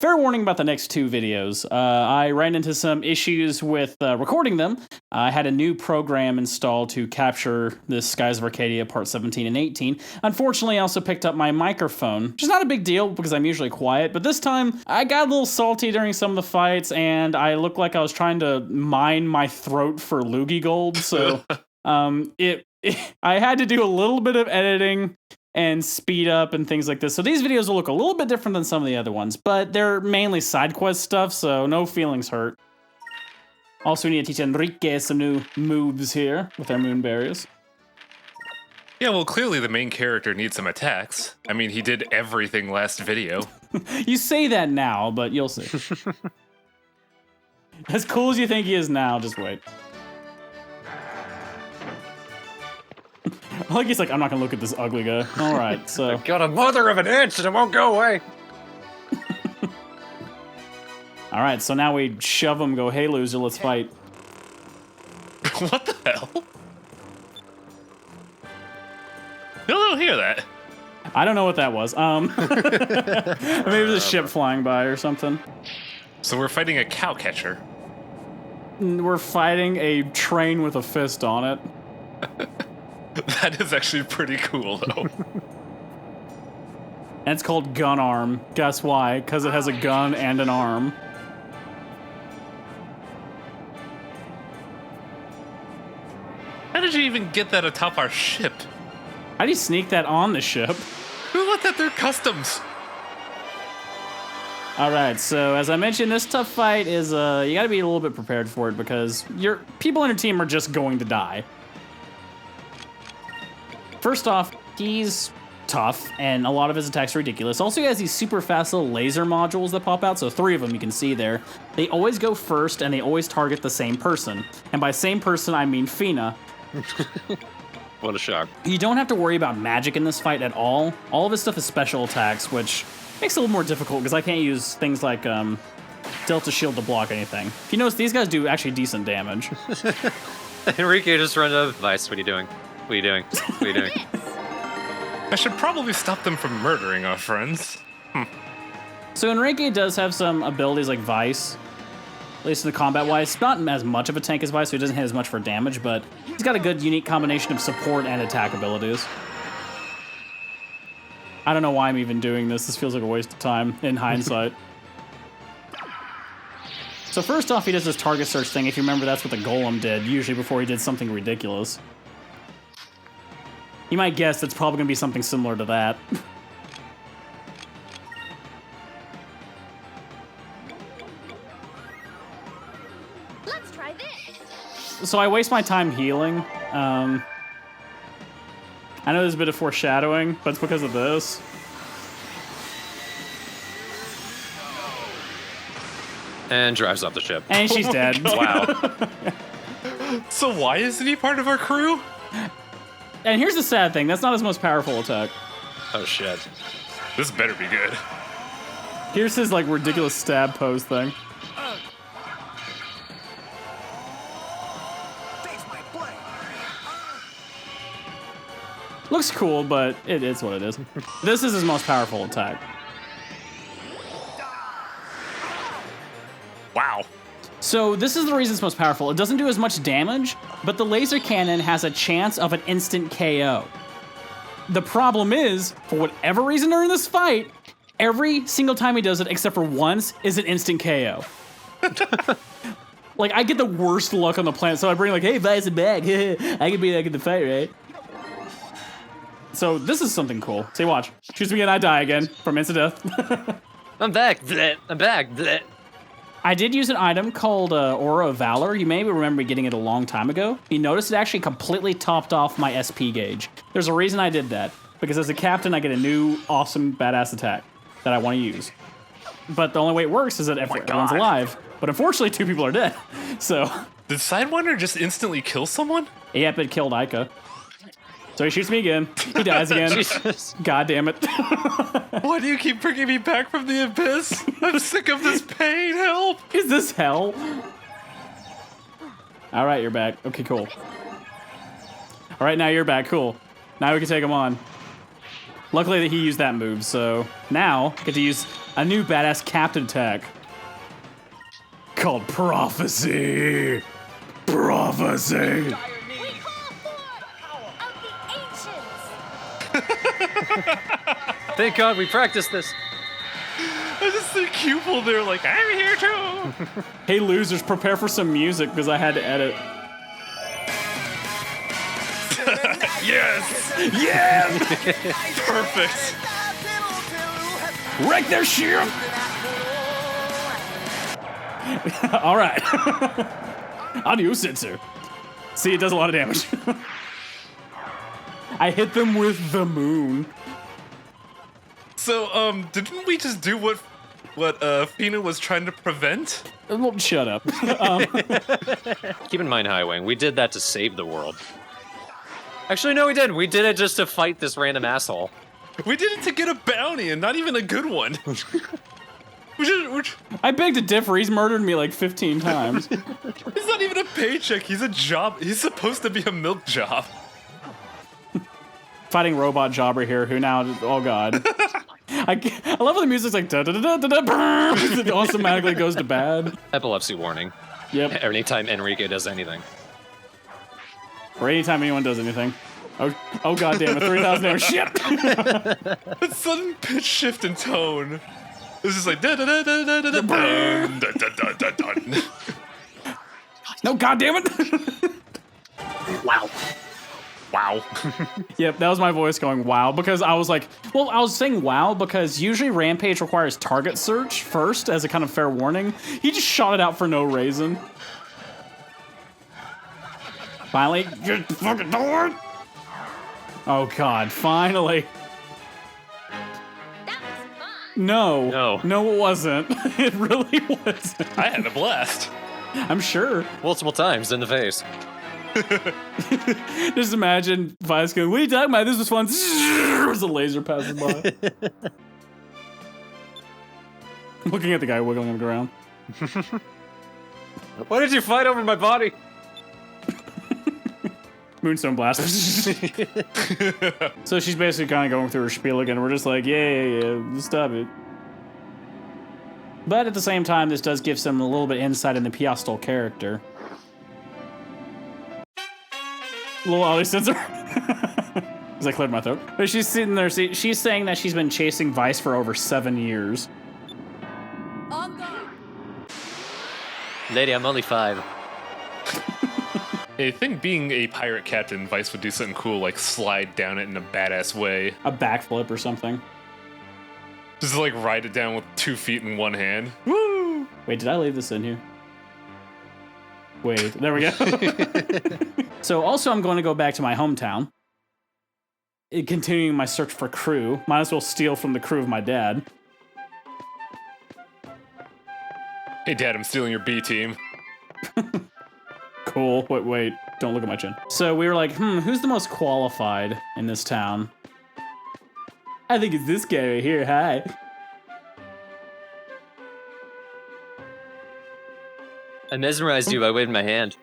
Fair warning about the next two videos. I ran into some issues with recording them. I had a new program installed to capture this Skies of Arcadia Part 17 and 18. Unfortunately, I also picked up my microphone, which is not a big deal because I'm usually quiet, but this time I got a little salty during some of the fights, and I looked like I was trying to mine my throat for Loogie Gold, so I had to do a little bit of editing and speed up and things like this. So these videos will look a little bit different than some of the other ones, but they're mainly side quest stuff, so no feelings hurt. Also, we need to teach Enrique some new moves here with our moon berries. Yeah, well, clearly the main character needs some attacks. I mean, he did everything last video. You say that now, but you'll see. As cool as you think he is now, just wait. I like he's like, I'm not gonna look at this ugly guy. All right, so. Got a mother of an inch and it won't go away. All right, so now we shove him, go, hey, loser, let's fight. What the hell? I don't hear that. I don't know what that was. Maybe it was a ship flying by or something. So we're fighting a cow catcher. We're fighting a train with a fist on it. That is actually pretty cool, though. And it's called Gun Arm. Guess why? Because it has a gun and an arm. How did you even get that atop our ship? How do you sneak that on the ship? Who let that through customs? All right, so as I mentioned, this tough fight is, you gotta be a little bit prepared for it because your people on your team are just going to die. First off, he's tough, and a lot of his attacks are ridiculous. Also, he has these super fast little laser modules that pop out, so 3 of them you can see there. They always go first, and they always target the same person. And by same person, I mean Fina. What a shock. You don't have to worry about magic in this fight at all. All of his stuff is special attacks, which makes it a little more difficult, because I can't use things like Delta Shield to block anything. If you notice, these guys do actually decent damage. Enrique just runs out of advice. What are you doing? What are you doing? What are you doing? I should probably stop them from murdering our friends. So Enrique does have some abilities like Vice, at least in the combat-wise. Not as much of a tank as Vice, so he doesn't hit as much for damage, but he's got a good, unique combination of support and attack abilities. I don't know why I'm even doing this. This feels like a waste of time in hindsight. So first off, he does this target search thing. If you remember, that's what the Golem did, usually before he did something ridiculous. You might guess that's probably going to be something similar to that. Let's try this. So I waste my time healing. I know there's a bit of foreshadowing, but it's because of this. And drives off the ship. And she's dead. Wow. So why isn't he part of our crew? And here's the sad thing. That's not his most powerful attack. Oh, shit. This better be good. Here's his, like, ridiculous stab pose thing. Looks cool, but it is what it is. This is his most powerful attack. Wow. So this is the reason it's most powerful. It doesn't do as much damage, but the laser cannon has a chance of an instant KO. The problem is, for whatever reason during this fight, every single time he does it, except for once, is an instant KO. Like, I get the worst luck on the planet, so I bring like, hey, Vice a bag. I can be back in the fight, right? So this is something cool. Say, watch. Shoots me and I die again from instant death. I'm back. Bleh. I'm back. Bleh. I did use an item called Aura of Valor. You may remember getting it a long time ago. You notice it actually completely topped off my SP gauge. There's a reason I did that. Because as a captain, I get a new, awesome, badass attack that I want to use. But the only way it works is that everyone's alive. But unfortunately, 2 people are dead. So... Did Sidewinder just instantly kill someone? Yep, it killed Ica. So he shoots me again. He dies again. Jesus. God damn it. Why do you keep bringing me back from the abyss? I'm sick of this pain. Help! Is this hell? All right, you're back. Okay, cool. All right, now you're back. Cool. Now we can take him on. Luckily that he used that move, so now I get to use A new badass captain tech called Prophecy. Prophecy. We call for of the ancients. Thank God we practiced this. I just see Cupel there like, I'm here too. Hey losers, prepare for some music because I had to edit. Yes! Yes! Perfect. Wreck their ship! All right. Audio sensor. See, it does a lot of damage. I hit them with the moon. So, didn't we just do what Fina was trying to prevent? Well, shut up. Keep in mind, Highwing, we did that to save the world. Actually, no, we didn't. We did it just to fight this random asshole. We did it to get a bounty, and not even a good one. I beg to differ. He's murdered me like 15 times. It's not even a paycheck. He's a job. He's supposed to be a milk job. Fighting robot jobber here, who now, oh god. I love how the music's like da da da da da da. It automatically goes to bad. Epilepsy warning. Yep. Anytime Enrique does anything. Or anytime anyone does anything. Oh god damn it, 3,000 hour ship! That sudden pitch shift in tone. It's just like da da da da da da da da da da da. No, god damn it! Wow. Wow. Yep, that was my voice going wow, because I was like, well, I was saying wow because usually Rampage requires target search first as a kind of fair warning. He just shot it out for no reason. Finally, get the fucking door! Oh god, finally. That was fun. No, it wasn't. It really wasn't. I had a blast. I'm sure. Multiple times in the face. Just imagine Vice going, what are you talking about? This was fun. There's a laser passing by. Looking at the guy wiggling on the ground. Why did you fight over my body? Moonstone blast. So she's basically kind of going through her spiel again. We're just like, yeah, stop it. But at the same time, this does give some a little bit insight in the Piastol character. Little Ollie sensor. As I cleared my throat. But she's sitting there, she's saying that she's been chasing Vice for over 7 years. On guard. Lady, I'm only 5. I think being a pirate captain, Vice would do something cool like slide down it in a badass way. A backflip or something. Just like ride it down with 2 feet in one hand. Woo! Wait, did I leave this in here? Wait, there we go. So also I'm going to go back to my hometown. Continuing my search for crew. Might as well steal from the crew of my dad. Hey Dad, I'm stealing your B team. Cool. Wait, don't look at my chin. So we were like, who's the most qualified in this town? I think it's this guy right here. Hi. I mesmerized you by waving my hand.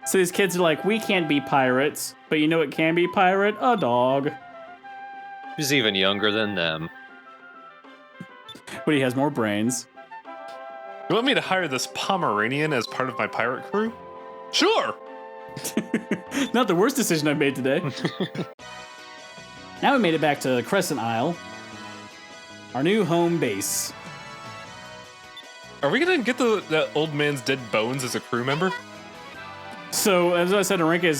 So these kids are like, we can't be pirates, but you know what can be pirate? A dog. Who's even younger than them. But he has more brains. You want me to hire this Pomeranian as part of my pirate crew? Sure! Not the worst decision I've made today. Now we made it back to Crescent Isle. Our new home base. Are we gonna get that old man's dead bones as a crew member? So, as I said, Enrique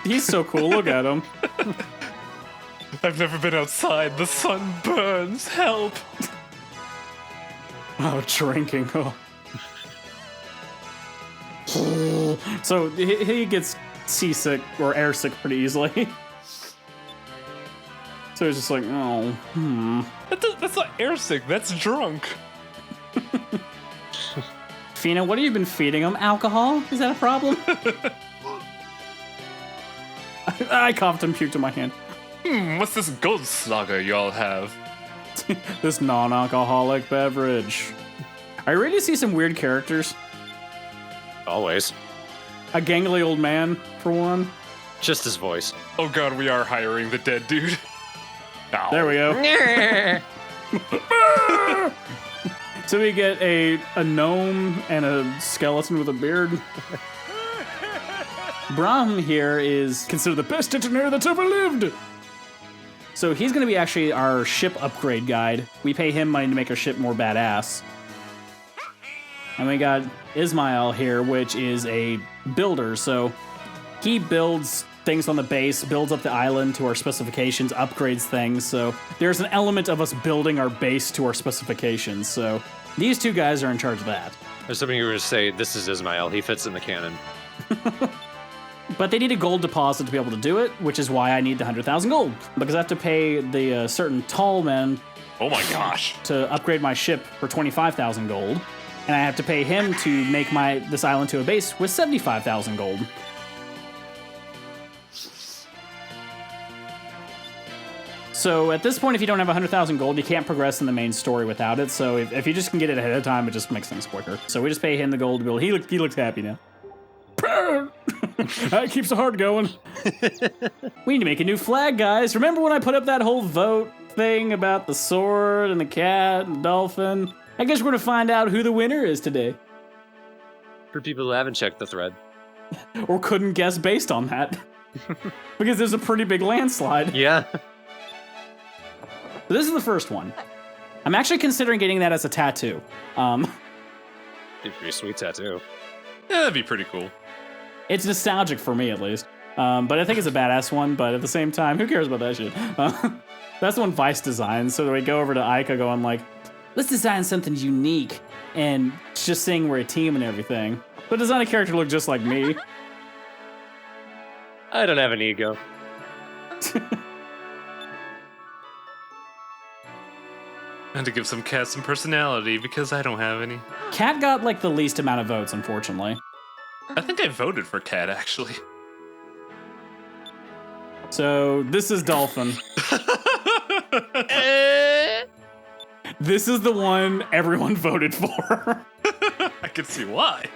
he's so cool. Look at him. I've never been outside. The sun burns. Help! Oh, drinking. Oh. So he gets seasick or airsick pretty easily. So he's just like, oh, That's not airsick. That's drunk. Fina, what have you been feeding him? Alcohol? Is that a problem? I coughed and puked in my hand. What's this Goldslager y'all have? This non-alcoholic beverage. Are you ready to see some weird characters? Always. A gangly old man, for one. Just his voice. Oh god, we are hiring the dead dude. Ow. There we go. So we get a gnome and a skeleton with a beard. Brahm here is considered the best engineer that's ever lived. So he's going to be actually our ship upgrade guide. We pay him money to make our ship more badass. And we got Ismail here, which is a builder. So he builds things on the base, builds up the island to our specifications, upgrades things. So there's an element of us building our base to our specifications. So these two guys are in charge of that. There's something you were going to say, this is Ismail. He fits in the canon. But they need a gold deposit to be able to do it, which is why I need the 100,000 gold. Because I have to pay the certain tall men Oh my gosh. to upgrade my ship for 25,000 gold. And I have to pay him to make this island to a base with 75,000 gold. So at this point, if you don't have 100,000 gold, you can't progress in the main story without it. So if you just can get it ahead of time, it just makes things quicker. So we just pay him the gold to build. He looks happy now. That keeps the heart going. We need to make a new flag, guys. Remember when I put up that whole vote thing about the sword and the cat and the dolphin? I guess we're going to find out who the winner is today. For people who haven't checked the thread. Or couldn't guess based on that. Because there's a pretty big landslide. Yeah. So this is the first one. I'm actually considering getting that as a tattoo. Be a pretty sweet tattoo. Yeah, that'd be pretty cool. It's nostalgic for me, at least. But I think it's a badass one, but at the same time, who cares about that shit? That's the one Vice designed, so we go over to Ica going like, let's design something unique, and just saying we're a team and everything. But design a character look just like me. I don't have an ego. And to give some cats some personality, because I don't have any. Cat got like the least amount of votes, unfortunately. I think I voted for Cat, actually. So this is Dolphin. This is the one everyone voted for. I can see why.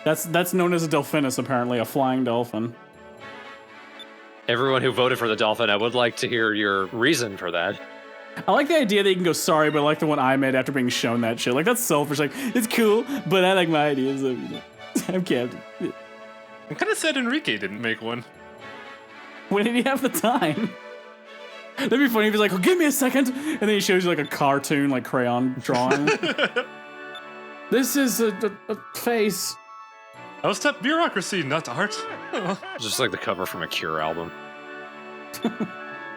That's known as a Delphinus, apparently, a flying dolphin. Everyone who voted for the dolphin, I would like to hear your reason for that. I like the idea that you can go sorry, but I like the one I made after being shown that shit. Like, that's selfish. Like, it's cool, but I like my ideas. So, I'm captain. I'm kind of sad Enrique didn't make one. When did he have the time? That'd be funny if he's like, oh, give me a second. And then he shows you like a cartoon, like crayon drawing. This is a face. I was taught bureaucracy, not art. Just like the cover from a Cure album.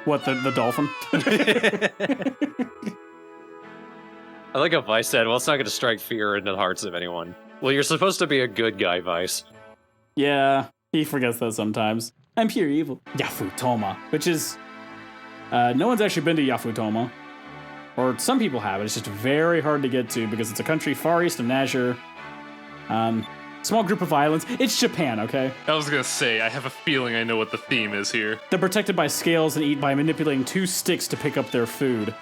What, the dolphin? I like how Vice said, well, it's not going to strike fear into the hearts of anyone. Well, you're supposed to be a good guy, Vice. Yeah, he forgets that sometimes. I'm pure evil. Yafutoma, which is... no one's actually been to Yafutoma. Or some people have. It's just very hard to get to because it's a country far east of Nazure. Small group of islands. It's Japan, okay? I was gonna say, I have a feeling I know what the theme is here. They're protected by scales and eat by manipulating 2 sticks to pick up their food.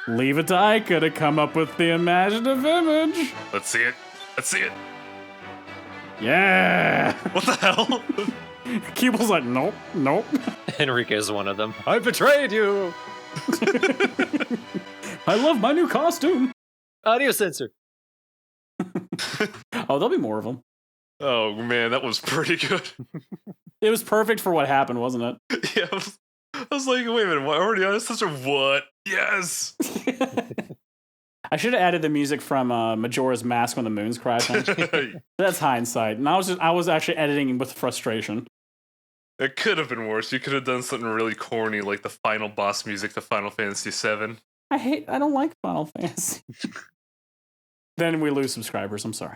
Leave it to Ica to come up with the imaginative image. Let's see it. Let's see it. Yeah! What the hell? Keeble's like, nope, nope. Enrique is one of them. I betrayed you! I love my new costume. Audio censor. Oh, there'll be more of them. Oh man, that was pretty good. It was perfect for what happened, wasn't it? Yeah, I was like, wait a minute, what, already on censor? What? Yes! I should have added the music from Majora's Mask when the moon's crashing. That's hindsight. And I was actually editing with frustration. It could have been worse. You could have done something really corny like the final boss music to Final Fantasy VII. I don't like Final Fantasy. Then we lose subscribers, I'm sorry.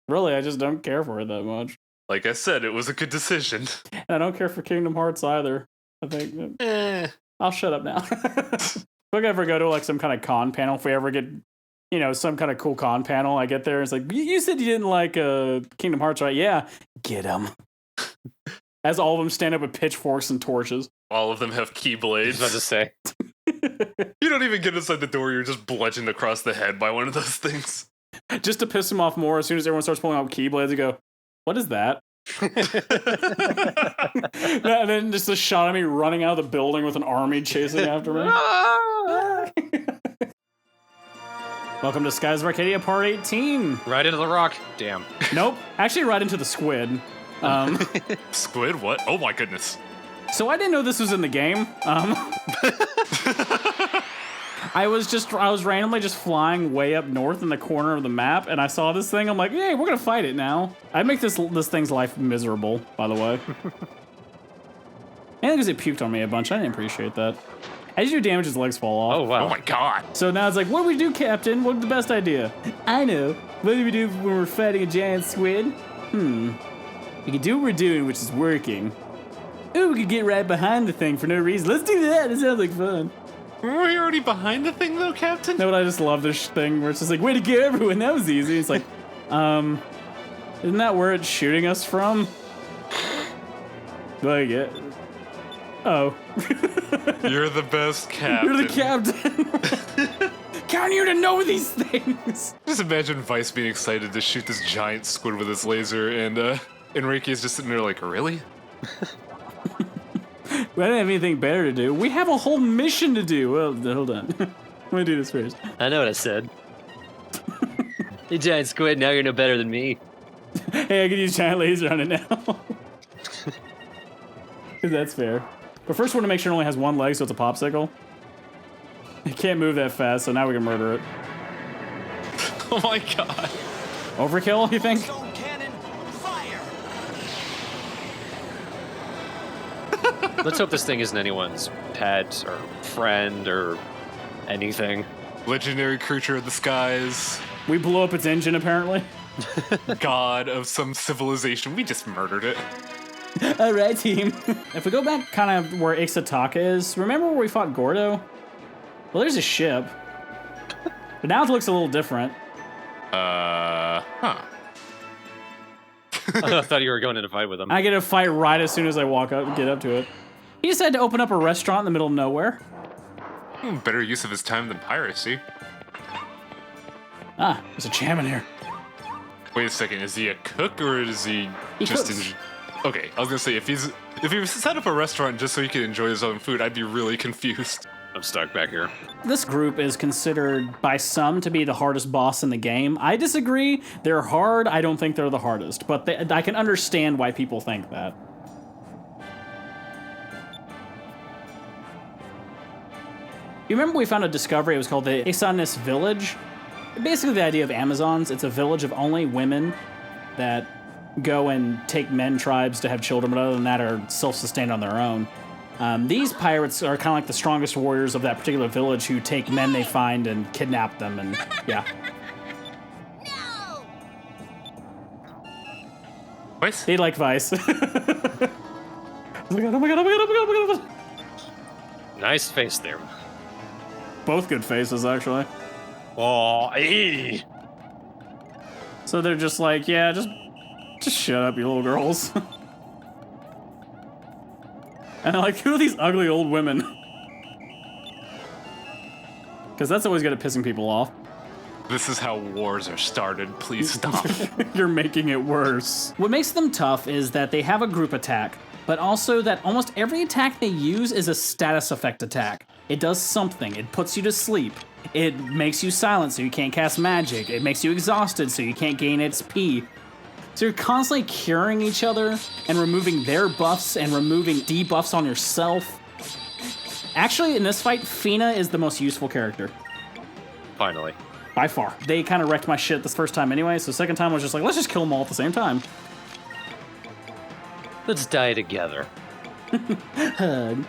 Really, I just don't care for it that much. Like I said, it was a good decision. And I don't care for Kingdom Hearts either. I think I'll shut up now. If I ever go to like some kind of con panel, if we ever get, some kind of cool con panel, I get there, it's like, you said you didn't like Kingdom Hearts, right? Yeah, get them. As all of them stand up with pitchforks and torches. All of them have keyblades. I was about to say. You don't even get inside the door, you're just bludgeoned across the head by one of those things. Just to piss them off more, as soon as everyone starts pulling out keyblades, you go, what is that? And then just a shot of me running out of the building with an army chasing after me. Welcome to Skies of Arcadia Part 18. Right into the rock. Damn. Nope. Actually, right into the squid. Squid? What? Oh my goodness. So I didn't know this was in the game. I was randomly just flying way up north in the corner of the map, and I saw this thing. I'm like, hey, we're gonna fight it now. I make this thing's life miserable, by the way. And because it puked on me a bunch, I didn't appreciate that. As you do damage, his legs fall off. Oh, wow. Oh my god. So now it's like, what do we do, Captain? What's the best idea? I know. What do we do when we're fighting a giant squid? We can do what we're doing, which is working. Ooh, we could get right behind the thing for no reason. Let's do that. It sounds like fun. Were we already behind the thing though, Captain? No, but I just love this thing where it's just like, way to go, everyone. That was easy. It's like, isn't that where it's shooting us from? Like it. Oh. You're the best captain. You're the captain. Count you to know these things. Just imagine Vice being excited to shoot this giant squid with his laser, and Enrique is just sitting there like, really? We didn't have anything better to do. We have a whole mission to do. Well, hold on. Let me do this first. I know what I said. You giant squid, now you're no better than me. Hey, I can use giant laser on it now. Because that's fair. But first, we want to make sure it only has one leg, so it's a popsicle. It can't move that fast, so now we can murder it. Oh my god. Overkill, you think? Stone cannon, fire! Let's hope this thing isn't anyone's pet or friend or anything. Legendary creature of the skies. We blew up its engine, apparently. God of some civilization. We just murdered it. All right, team. If we go back kind of where Ixataka is, remember where we fought Gordo? Well, there's a ship. But now it looks a little different. Huh. I thought you were going in a fight with him. I get a fight right as soon as I get up to it. He decided to open up a restaurant in the middle of nowhere. Better use of his time than piracy. Ah, there's a jam in here. Wait a second, is he a cook or is he just cooks. Okay, I was gonna say if he set up a restaurant just so he could enjoy his own food, I'd be really confused. I'm stuck back here. This group is considered by some to be the hardest boss in the game. I disagree. They're hard. I don't think they're the hardest, but I can understand why people think that. You remember we found a discovery, it was called the Isanis Village? Basically the idea of Amazons, it's a village of only women that go and take men tribes to have children, but other than that are self-sustained on their own. These pirates are kind of like the strongest warriors of that particular village who take men they find and kidnap them, and yeah. No! Vice? They like Vice. Oh my god, oh my god, oh my god, oh my god, oh my god. Nice face there. Both good faces, actually. Oh, hey. So they're just like, yeah, just shut up, you little girls. And I'm like, who are these ugly old women? Because that's always good at pissing people off. This is how wars are started. Please stop. You're making it worse. What makes them tough is that they have a group attack, but also that almost every attack they use is a status effect attack. It does something. It puts you to sleep. It makes you silent so you can't cast magic. It makes you exhausted so you can't gain XP. So you're constantly curing each other and removing their buffs and removing debuffs on yourself. Actually, in this fight, Fina is the most useful character. Finally. By far. They kind of wrecked my shit this first time anyway, so second time I was just like, let's just kill them all at the same time. Let's die together. Hug.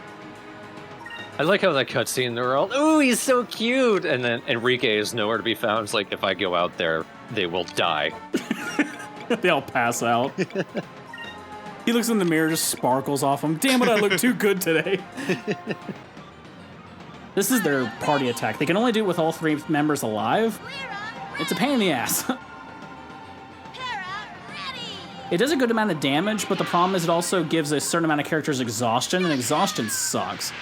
I like how that cutscene, they're all, ooh, he's so cute! And then Enrique is nowhere to be found. It's like, if I go out there, they will die. They all pass out. He looks in the mirror, just sparkles off him. Damn it, I look too good today. This is their party attack. They can only do it with all three members alive. It's a pain in the ass. It does a good amount of damage, but the problem is it also gives a certain amount of characters exhaustion, and exhaustion sucks.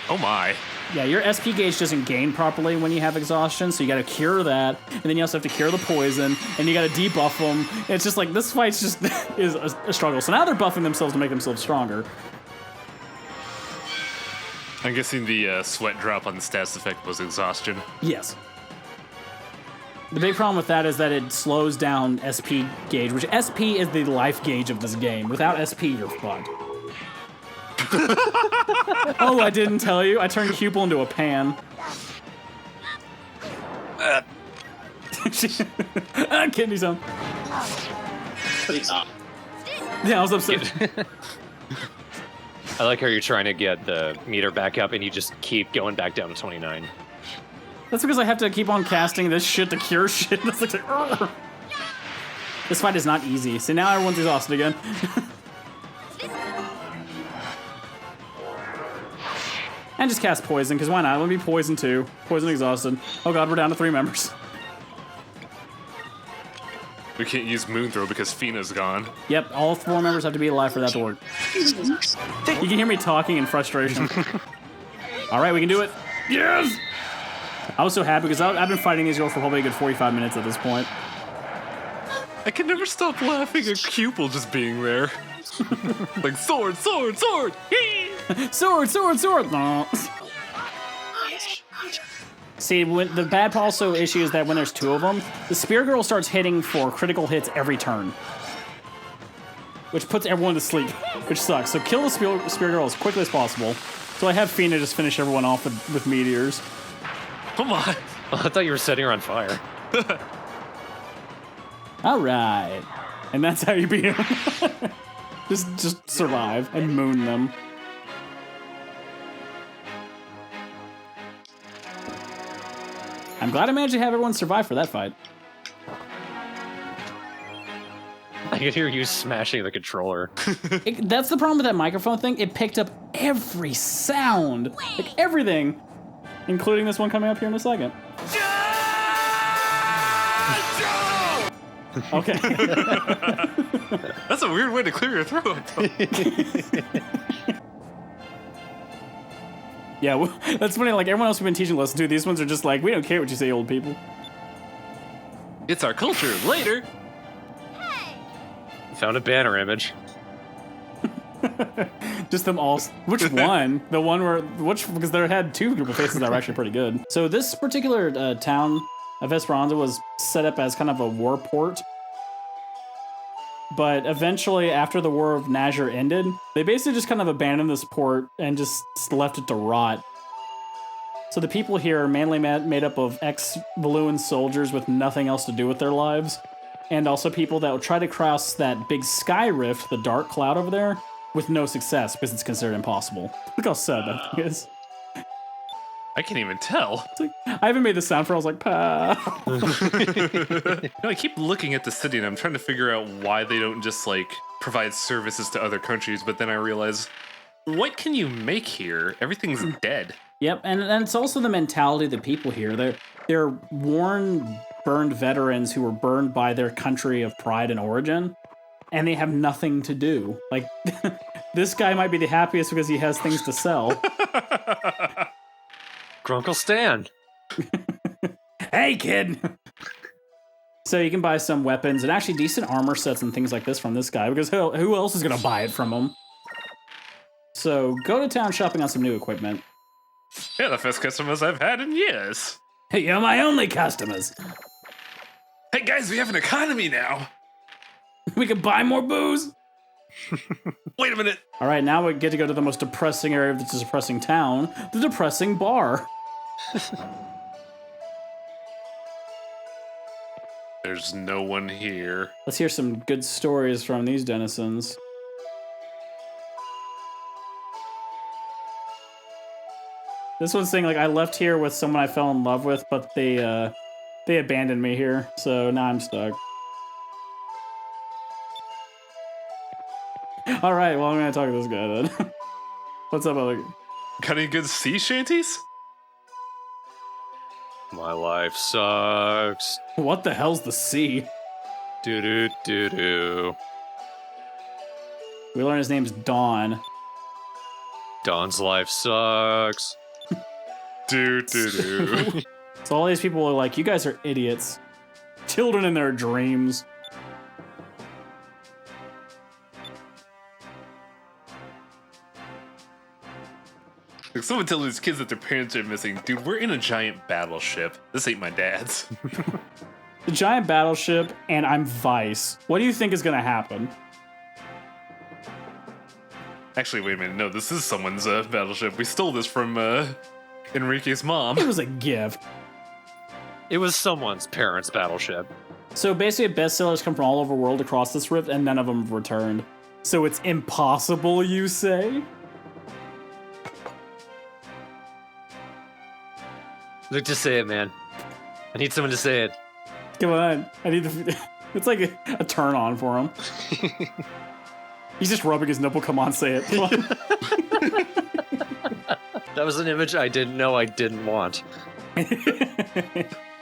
Oh my. Yeah, your SP gauge doesn't gain properly when you have exhaustion, so you gotta cure that, and then you also have to cure the poison, and you gotta debuff them. It's just like, this fight's just is a struggle. So now they're buffing themselves to make themselves stronger. I'm guessing the sweat drop on the stats effect was exhaustion. Yes. The big problem with that is that it slows down SP gauge, which SP is the life gauge of this game. Without SP, you're fucked. Oh, I didn't tell you. I turned Cupel into a pan. Kidney zone. Yeah, I was upset. I like how you're trying to get the meter back up and you just keep going back down to 29. That's because I have to keep on casting this shit to cure shit. That's like, "Urgh." This fight is not easy. So now everyone's exhausted again. And just cast poison, because why not? Let me be poison too. Poison exhausted. Oh god, we're down to 3 members. We can't use Moon Throw because Fina's gone. Yep, all 4 members have to be alive for that to work. You can hear me talking in frustration. Alright, we can do it. Yes! I was so happy because I've been fighting these girls for probably a good 45 minutes at this point. I can never stop laughing at Cupel just being there. Like, sword, sword, sword! Sword, sword, sword! No. See, when the bad also issue is that when there's 2 of them, the Spear Girl starts hitting for critical hits every turn. Which puts everyone to sleep, which sucks. So kill the Spear Girl as quickly as possible. So I have Fina just finish everyone off with meteors. Come on! Oh, I thought you were setting her on fire. Alright. And that's how you beat him. just survive and moon them. I'm glad I managed to have everyone survive for that fight. I can hear you smashing the controller. That's the problem with that microphone thing. It picked up every sound. Like everything. Including this one coming up here in a second. Okay. That's a weird way to clear your throat. Yeah, that's funny. Like everyone else we've been teaching lessons to, these ones are just like, we don't care what you say, old people. It's our culture. Later. Found a banner image. Just them all. Which one? The one where because there had 2 group of faces that were actually pretty good. So this particular town of Esperanza was set up as kind of a war port. But eventually, after the War of Nazir ended, they basically just kind of abandoned this port and just left it to rot. So the people here are mainly made up of ex-Valuan soldiers with nothing else to do with their lives, and also people that will try to cross that big sky rift, the dark cloud over there, with no success because it's considered impossible. Look how sad that thing is. I can't even tell. It's like, I haven't made the sound for I was like, pa. No, I keep looking at the city and I'm trying to figure out why they don't just, like, provide services to other countries, but then I realize, what can you make here? Everything's dead. Yep, and it's also the mentality of the people here. They're worn, burned veterans who were burned by their country of pride and origin, and they have nothing to do. Like, this guy might be the happiest because he has things to sell. Grunkle Stan. Hey, kid! So you can buy some weapons and actually decent armor sets and things like this from this guy, because who else is going to buy it from him? So go to town shopping on some new equipment. Yeah, the first customers I've had in years. Hey, you're my only customers. Hey guys, we have an economy now. We can buy more booze. Wait a minute. All right, now we get to go to the most depressing area of this depressing town, the depressing bar. There's no one here. Let's hear some good stories from these denizens. This one's saying, like, I left here with someone I fell in love with, but they abandoned me here, so now I'm stuck. All right, well, I'm gonna talk to this guy then. What's up, other? Got any good sea shanties? My life sucks. What the hell's the sea? Doo doo doo doo. We learn his name's Dawn. Don's life sucks. Do. So all these people are like, you guys are idiots. Children in their dreams. Like someone tell these kids that their parents are missing. Dude, we're in a giant battleship. This ain't my dad's. The giant battleship, and I'm Vice. What do you think is gonna happen? Actually, wait a minute. No, this is someone's battleship. We stole this from Enrique's mom. It was a gift. It was someone's parents' battleship. So basically, bestsellers come from all over the world across this rift, and none of them have returned. So it's impossible, you say? Look, just say it, man. I need someone to say it. Come on. I need the... It's like a turn on for him. He's just rubbing his nipple. Come on, say it. Come on. That was an image I didn't know I didn't want.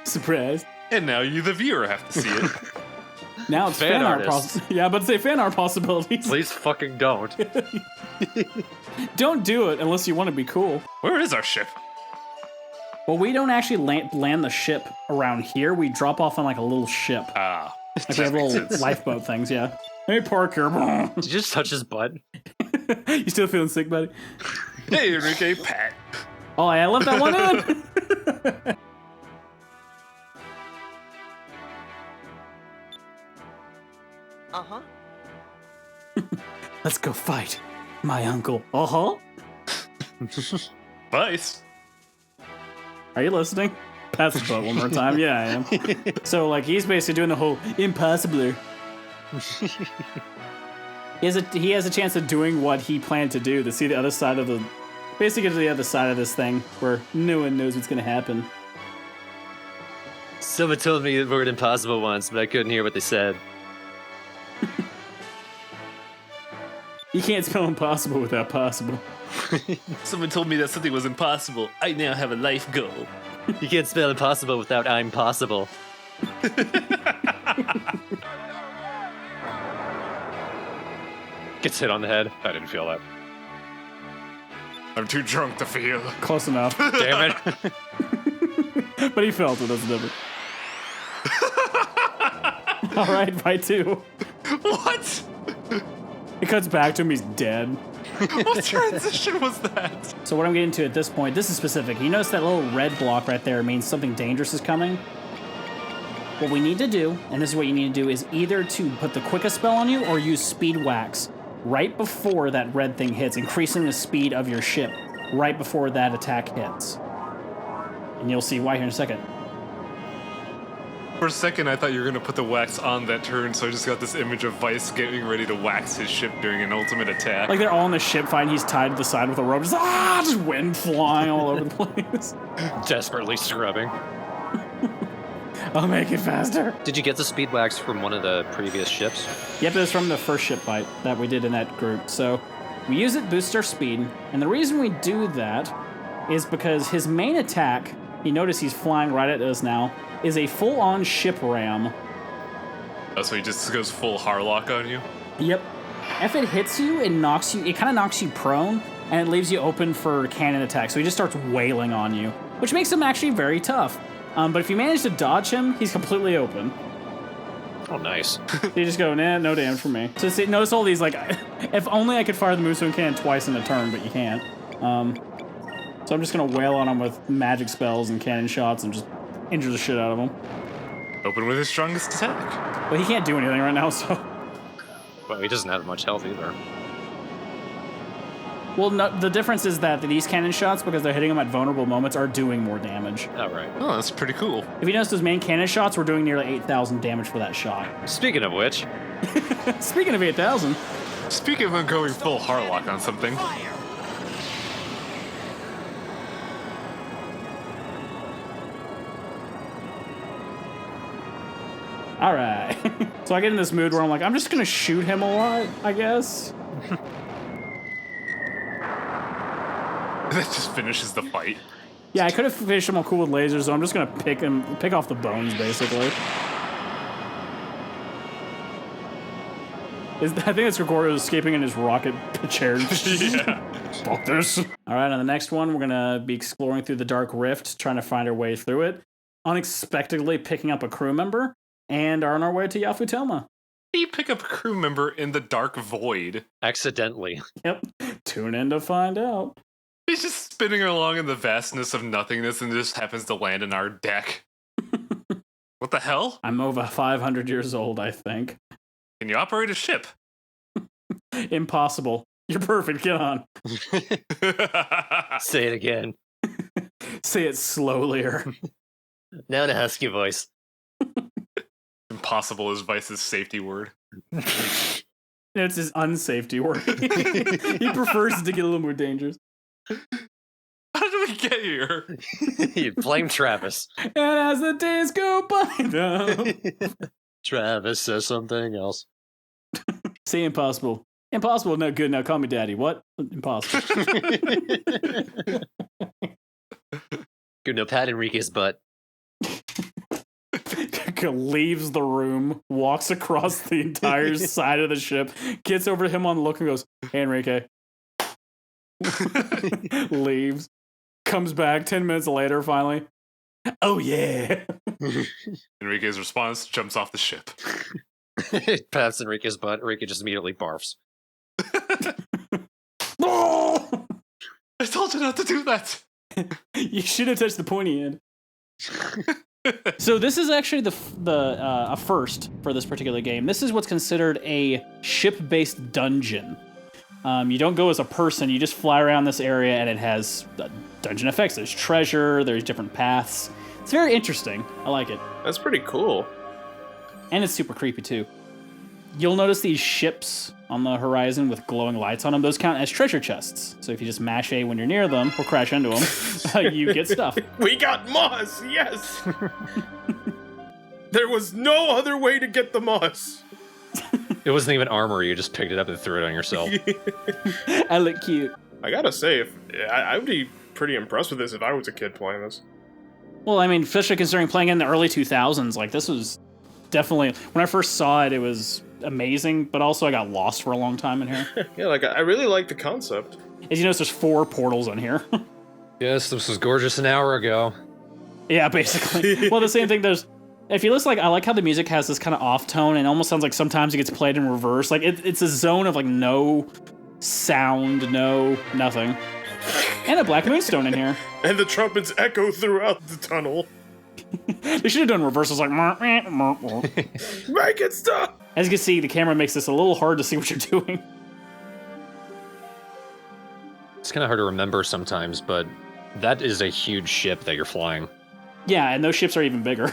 Surprise. And now you, the viewer, have to see it. Now it's fan art Yeah, but say fan art possibilities. Please fucking don't. Don't do it unless you want to be cool. Where is our ship? Well, we don't actually land the ship around here. We drop off on like a little ship. Ah. Like we have little lifeboat things, yeah. Hey, park here. Did you just touch his butt? You still feeling sick, buddy? Hey, Enrique, Pat. Oh, I left that one in. Uh-huh. Let's go fight my uncle. Uh-huh. Vice. Are you listening? Pass the boat one more time. Yeah, I am. So, like, he's basically doing the whole impossible. He has a chance of doing what he planned to do, to see the other side of the... Basically get to the other side of this thing, where no one knows what's going to happen. Someone told me the word impossible once, but I couldn't hear what they said. You can't spell impossible without possible. Someone told me that something was impossible. I now have a life goal. You can't spell impossible without I'm possible. Gets hit on the head. I didn't feel that. I'm too drunk to feel. Close enough. Damn it. But he felt it, that's different. Alright, fight two. What? It cuts back to him, he's dead. What transition was that? So what I'm getting to at this point, this is specific. You notice that little red block right there means something dangerous is coming? What we need to do, and this is what you need to do, is either to put the quickest spell on you or use speed wax right before that red thing hits, increasing the speed of your ship right before that attack hits. And you'll see why here in a second. For a second, I thought you were going to put the wax on that turn, so I just got this image of Vice getting ready to wax his ship during an ultimate attack. Like they're all on the ship fighting, he's tied to the side with a rope, just wind flying all over the place. Desperately scrubbing. I'll make it faster. Did you get the speed wax from one of the previous ships? Yep, it was from the first ship fight that we did in that group. So we use it, boosts our speed, and the reason we do that is because his main attack, you notice he's flying right at us now, is a full-on ship ram. Oh, so he just goes full Harlock on you? Yep. If it hits you, it kind of knocks you prone, and it leaves you open for cannon attack. So he just starts wailing on you, which makes him actually very tough. But if you manage to dodge him, he's completely open. Oh, nice. You just go, nah, no damage from me. So see, notice all these, like, if only I could fire the Moonstone Cannon twice in a turn, but you can't. So I'm just gonna wail on him with magic spells and cannon shots and just injure the shit out of him. Open with his strongest attack. But he can't do anything right now, so... Well, he doesn't have much health either. Well, no, the difference is that these cannon shots, because they're hitting him at vulnerable moments, are doing more damage. Oh, right. Oh, that's pretty cool. If you notice, those main cannon shots were doing nearly 8,000 damage for that shot. Speaking of which... Speaking of 8,000... Speaking of going full Harlock on something... Fire! Alright. So I get in this mood where I'm like, I'm just gonna shoot him a lot, I guess. That just finishes the fight. Yeah, I could have finished him all cool with lasers, so I'm just gonna pick off the bones, basically. I think it's Gregorio escaping in his rocket chair. Yeah. Fuck this. All right, on the next one, we're going to be exploring through the Dark Rift, trying to find our way through it, unexpectedly picking up a crew member, and are on our way to Yafutoma. You pick up a crew member in the dark void. Accidentally. Yep. Tune in to find out. He's just spinning along in the vastness of nothingness and just happens to land in our deck. What the hell? I'm over 500 years old, I think. Can you operate a ship? Impossible. You're perfect. Get on. Say it again. Say it slowlier. Now in a husky voice. Impossible is Vice's safety word. It's his unsafety word. He prefers to get a little more dangerous. How did we get here? You blame Travis. And as the days go by, no. Travis says something else. Say impossible. Impossible, no good. Now call me daddy. What? Impossible. Good, no, pat Enrique's butt. Leaves the room, walks across the entire side of the ship, gets over to him on the look and goes, "Hey, Enrique." Leaves. Comes back 10 minutes later, finally. "Oh, yeah." Enrique's response, jumps off the ship. Pats Enrique's butt. Enrique just immediately barfs. Oh! I told you not to do that. You should have touched the pointy end. So this is actually a first for this particular game. This is what's considered a ship-based dungeon. You don't go as a person, you just fly around this area and it has dungeon effects. There's treasure, there's different paths. It's very interesting. I like it. That's pretty cool. And it's super creepy too. You'll notice these ships on the horizon with glowing lights on them. Those count as treasure chests. So if you just mash A when you're near them or crash into them, you get stuff. We got moss, yes! There was no other way to get the moss. It wasn't even armor, you just picked it up and threw it on yourself. I look cute. I gotta say, I would be pretty impressed with this if I was a kid playing this. Well, I mean, especially considering playing in the early 2000s, like this was definitely, when I first saw it, it was amazing, but also I got lost for a long time in here. Yeah, like I really like the concept. As you notice, there's 4 portals in here. Yes, this was gorgeous an hour ago. Yeah, basically. Well, the same thing, if you listen, I like how the music has this kind of off tone and it almost sounds like sometimes it gets played in reverse. Like it's a zone of like no sound, no nothing. And a black moonstone in here. And the trumpets echo throughout the tunnel. They should have done reversals like Make it stop! As you can see, the camera makes this a little hard to see what you're doing. It's kind of hard to remember sometimes, but that is a huge ship that you're flying. Yeah, and those ships are even bigger.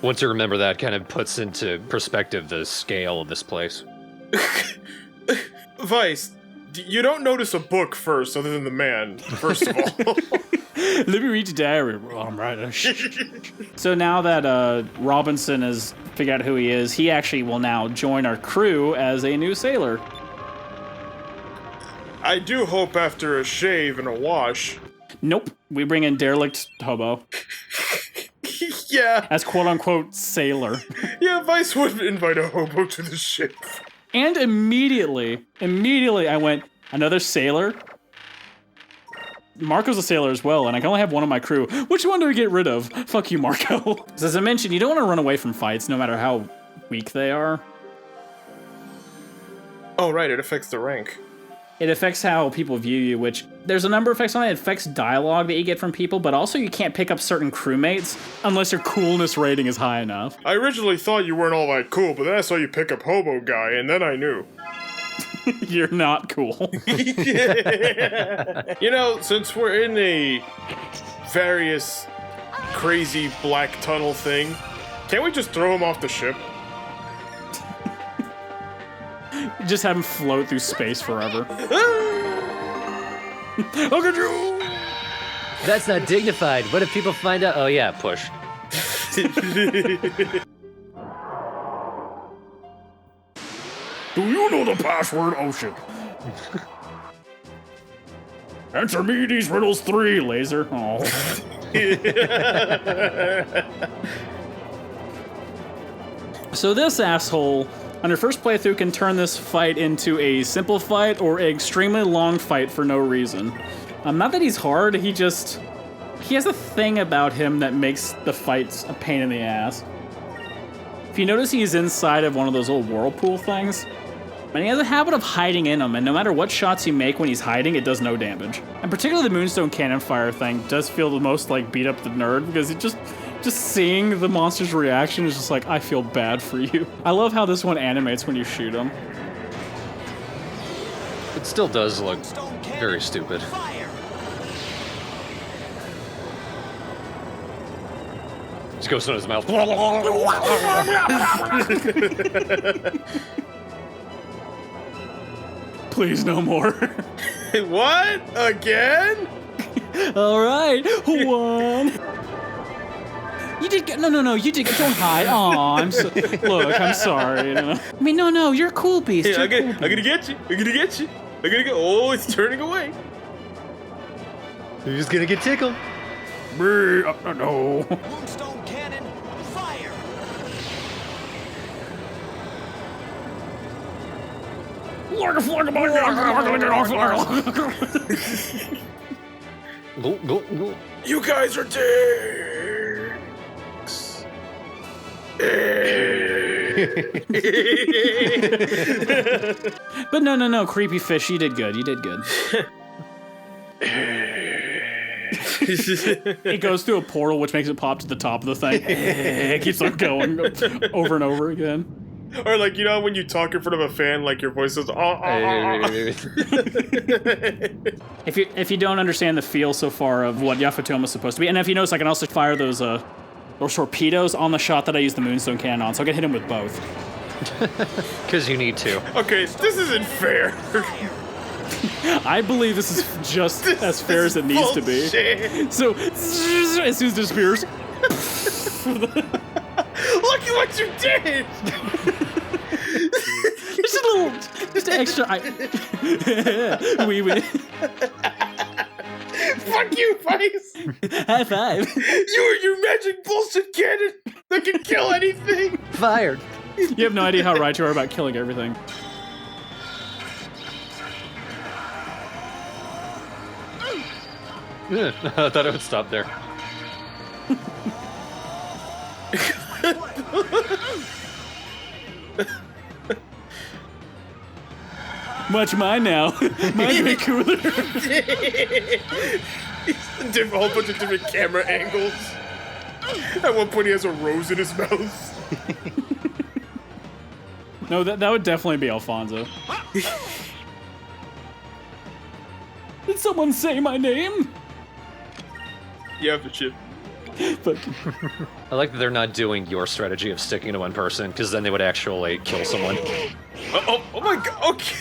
Once you remember that, kind of puts into perspective the scale of this place. Vice, you don't notice a book first, other than the man, first of all. Let me read your diary. Well, I'm right. So now that Robinson has figured out who he is, he actually will now join our crew as a new sailor. I do hope after a shave and a wash. Nope. We bring in derelict hobo Yeah. as quote-unquote sailor. Yeah, Vice would invite a hobo to the ship. And immediately I went, another sailor? Marco's a sailor as well, and I can only have one on my crew. Which one do we get rid of? Fuck you, Marco. As I mentioned, you don't want to run away from fights, no matter how weak they are. Oh, right, it affects the rank. It affects how people view you, which there's a number of effects on it. It affects dialogue that you get from people, but also you can't pick up certain crewmates unless your coolness rating is high enough. I originally thought you weren't all that cool, but then I saw you pick up Hobo Guy, and then I knew. You're not cool. You know, since we're in a various crazy black tunnel thing, can't we just throw him off the ship? Just have him float through space forever. Look at you! That's not dignified. What if people find out? Oh yeah, push. Do you know the password? Oh shit. Answer me these riddles 3, laser. Oh. So this asshole On your first playthrough, can turn this fight into a simple fight or an extremely long fight for no reason. Not that he's hard, he has a thing about him that makes the fights a pain in the ass. If you notice, he's inside of one of those old whirlpool things, and he has a habit of hiding in them, and no matter what shots you make when he's hiding, it does no damage. And particularly the Moonstone Cannon Fire thing does feel the most like beat up the nerd, because it just seeing the monster's reaction is just like, I feel bad for you. I love how this one animates when you shoot him. It still does look very stupid. Just goes in his mouth. Please, no more. What? Again? All right, one. You did get no. You did get. Don't hide. Aw, I'm sorry. You know? I mean, no. You're a cool beast. Yeah, I'm gonna get you. Oh, it's turning away. He's gonna get tickled. No. Moonstone cannon, fire! You guys are dicks. But no, creepy fish. You did good. It goes through a portal, which makes it pop to the top of the thing. It keeps on going over and over again. Or like, you know when you talk in front of a fan, like your voice says, If you don't understand the feel so far of what Yafutoma is supposed to be, and if you notice, I can also fire those torpedoes on the shot that I use the Moonstone Cannon on, so I can hit him with both. Because you need to. Okay, this isn't fair. I believe this is just as fair as it needs to be. So, as soon as it disappears... Look at what you did! Just an extra... we. Fuck you, Vice! High five. You and your magic bullshit cannon that can kill anything! Fired. You have no idea how right you are about killing everything. I thought it would stop there. Much mine now. Mine's way cooler. A whole bunch of different camera angles. At one point he has a rose in his mouth. No, that would definitely be Alfonso. Did someone say my name? Yeah, for shit. But I like that they're not doing your strategy of sticking to one person, because then they would actually kill someone. Oh my god, okay.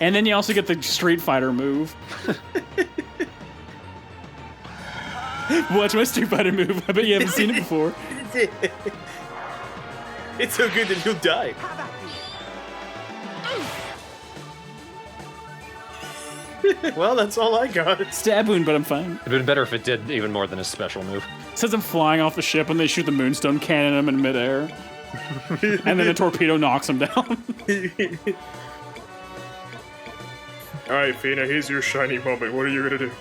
and then you also get the Street Fighter move. Watch my Street Fighter move. I bet you haven't seen it before. It's so good that he'll die. Well, that's all I got. Stab wound, but I'm fine. It'd been better if it did even more than a special move. Sends him flying off the ship and they shoot the Moonstone Cannon at him in midair. And then the torpedo knocks him down. Alright, Fina, here's your shiny moment. What are you gonna do?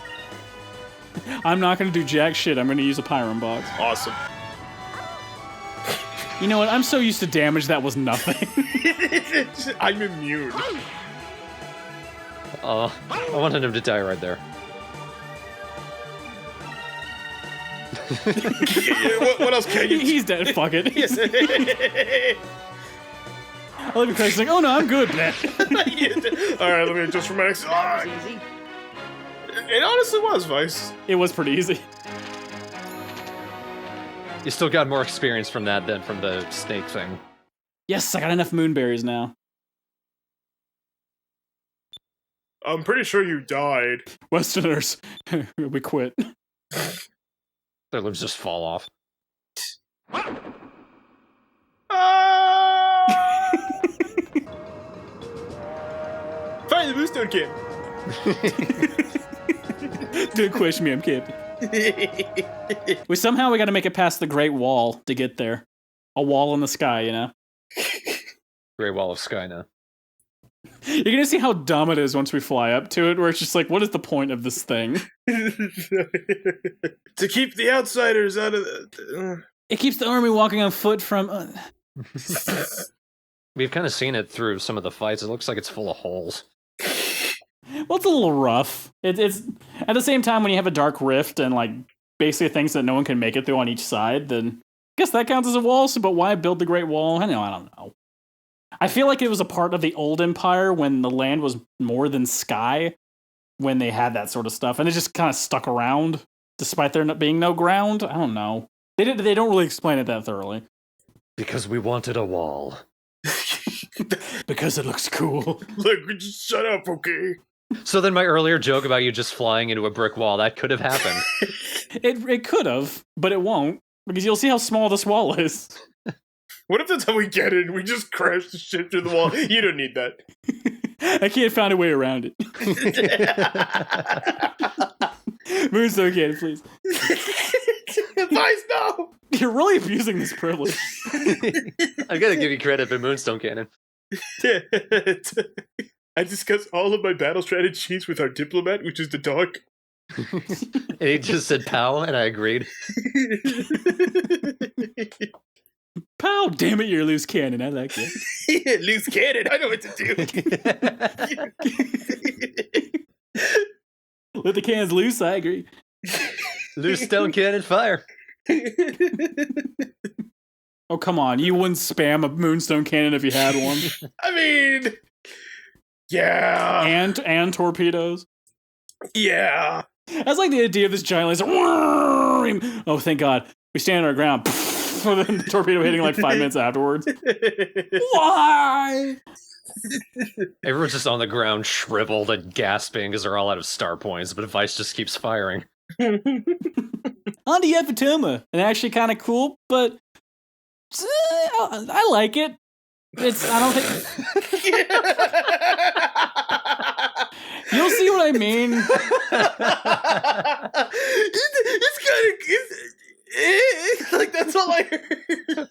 I'm not gonna do jack shit. I'm gonna use a Pyron box. Awesome. You know what? I'm so used to damage that was nothing. I'm immune. I wanted him to die right there. What else can you do? He's dead. Fuck it. I love you, Craig's like, oh no, I'm good, man. Alright, let me adjust for my next. It honestly was, Vice. It was pretty easy. You still got more experience from that than from the snake thing. Yes, I got enough moonberries now. I'm pretty sure you died. Westerners, we quit. Their limbs just fall off. Find the Moonstone Camp. Good question, me, I'm kidding. We got to make it past the Great Wall to get there. A wall in the sky, you know? Great Wall of Skyna. You're gonna see how dumb it is once we fly up to it, where it's just like, what is the point of this thing? To keep the outsiders out of the... It keeps the army walking on foot from... We've kind of seen it through some of the fights. It looks like it's full of holes. Well, it's a little rough. It's at the same time, when you have a dark rift and like basically things that no one can make it through on each side, then I guess that counts as a wall. So, but why build the Great Wall? I don't know. I feel like it was a part of the old empire when the land was more than sky, when they had that sort of stuff, and it just kind of stuck around despite there being no ground. I don't know. They don't really explain it that thoroughly. Because we wanted a wall. Because it looks cool. Look, just shut up, okay? So then my earlier joke about you just flying into a brick wall, that could have happened. It could have, but it won't, because you'll see how small this wall is. What if that's how we get it? We just crash the ship through the wall. You don't need that. I can't find a way around it. Moonstone Cannon, please. Vice, no! You're really abusing this privilege. I gotta give you credit for Moonstone Cannon. I discussed all of my battle strategies with our diplomat, which is the dog. And he just said pow, and I agreed. Pow! Damn it, you're a loose cannon. I like it. Loose cannon, I know what to do. Let the cannons loose, I agree. Loose stone cannon fire. Oh, come on. You wouldn't spam a Moonstone Cannon if you had one. I mean... Yeah. And torpedoes. Yeah. That's like the idea of this giant laser. Oh, thank God. We stand on our ground. And then the torpedo hitting like 5 minutes afterwards. Why? Everyone's just on the ground shriveled and gasping because they're all out of star points, but Vice just keeps firing. On to Yafutoma. And actually kind of cool, but I like it. I don't think... You'll see what I mean. It's kind of... like, that's all I heard.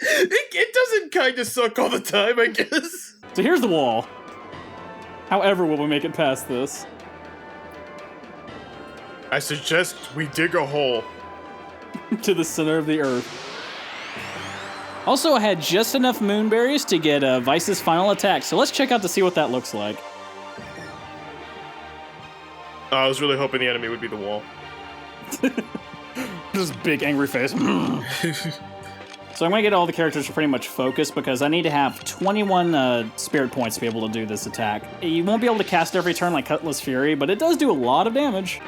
It doesn't kind of suck all the time, I guess. So here's the wall. However, will we make it past this? I suggest we dig a hole. To the center of the earth. Also, I had just enough moonberries to get Vice's final attack, so let's check out to see what that looks like. I was really hoping the enemy would be the wall. This big angry face. So I'm going to get all the characters to pretty much focus because I need to have 21 spirit points to be able to do this attack. You won't be able to cast every turn like Cutlass Fury, but it does do a lot of damage.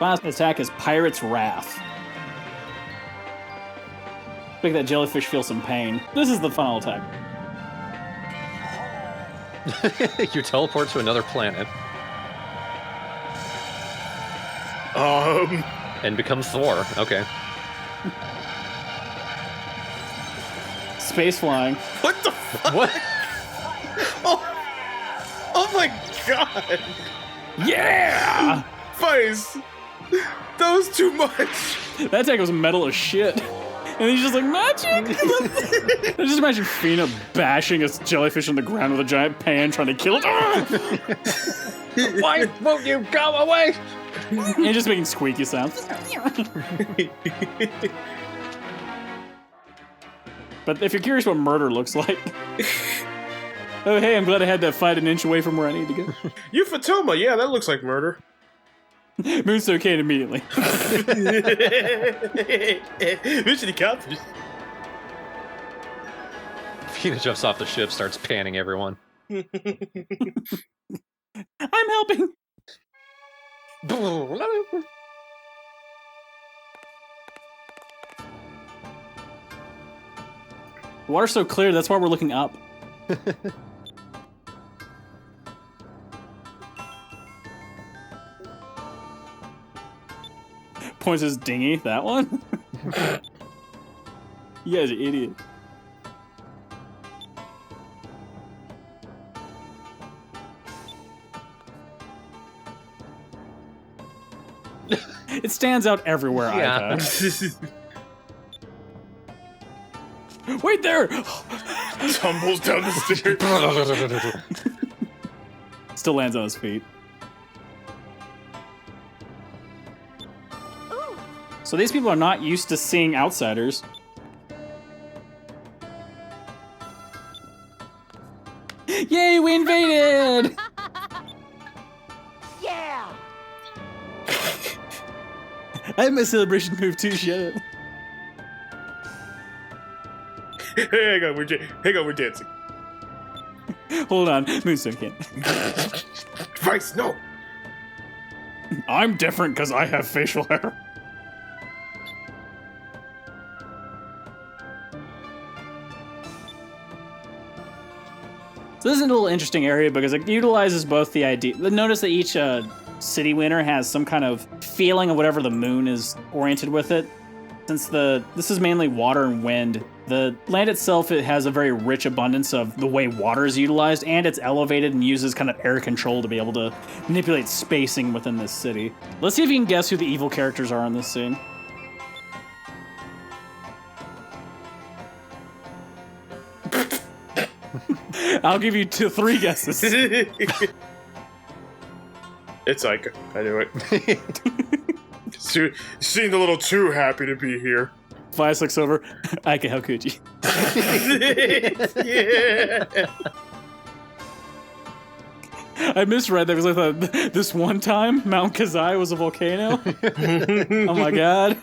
Last attack is Pirate's Wrath. Make that jellyfish feel some pain. This is the final attack. You teleport to another planet. And become Thor. Okay. Space flying. what the fuck? What? Oh my god! Yeah! Vice! That was too much! That attack was metal as shit. And he's just like, magic! I just imagine Fina bashing a jellyfish on the ground with a giant pan trying to kill it. Why won't you go away? And just making squeaky sounds. But if you're curious what murder looks like... Oh, hey, I'm glad I had to fight an inch away from where I need to go. Yafutoma, yeah, that looks like murder. Moonstone Kane immediately. Mission accomplished. Fina jumps off the ship, starts panning everyone. I'm helping. The water's so clear, that's why we're looking up. Points his dinghy, that one? You guys are idiots. It stands out everywhere, Yeah. Wait there! Tumbles down the stairs. Still lands on his feet. So these people are not used to seeing outsiders. Yay, we invaded! Yeah! I have my celebration move too, shut up. Hang on, we're dancing. Hold on, Moonstone can't. Vice, no! I'm different because I have facial hair. So this is a little interesting area because it utilizes both the idea. Notice that each city winner has some kind of feeling of whatever the moon is oriented with it. Since this is mainly water and wind, the land itself it has a very rich abundance of the way water is utilized, and it's elevated and uses kind of air control to be able to manipulate spacing within this city. Let's see if you can guess who the evil characters are in this scene. I'll give you 3 guesses. It's Ika. I knew it. Seemed a little too happy to be here. 5 looks over. Ika, how could you? Yeah. I misread that because I thought this one time Mount Kazai was a volcano. Oh my god.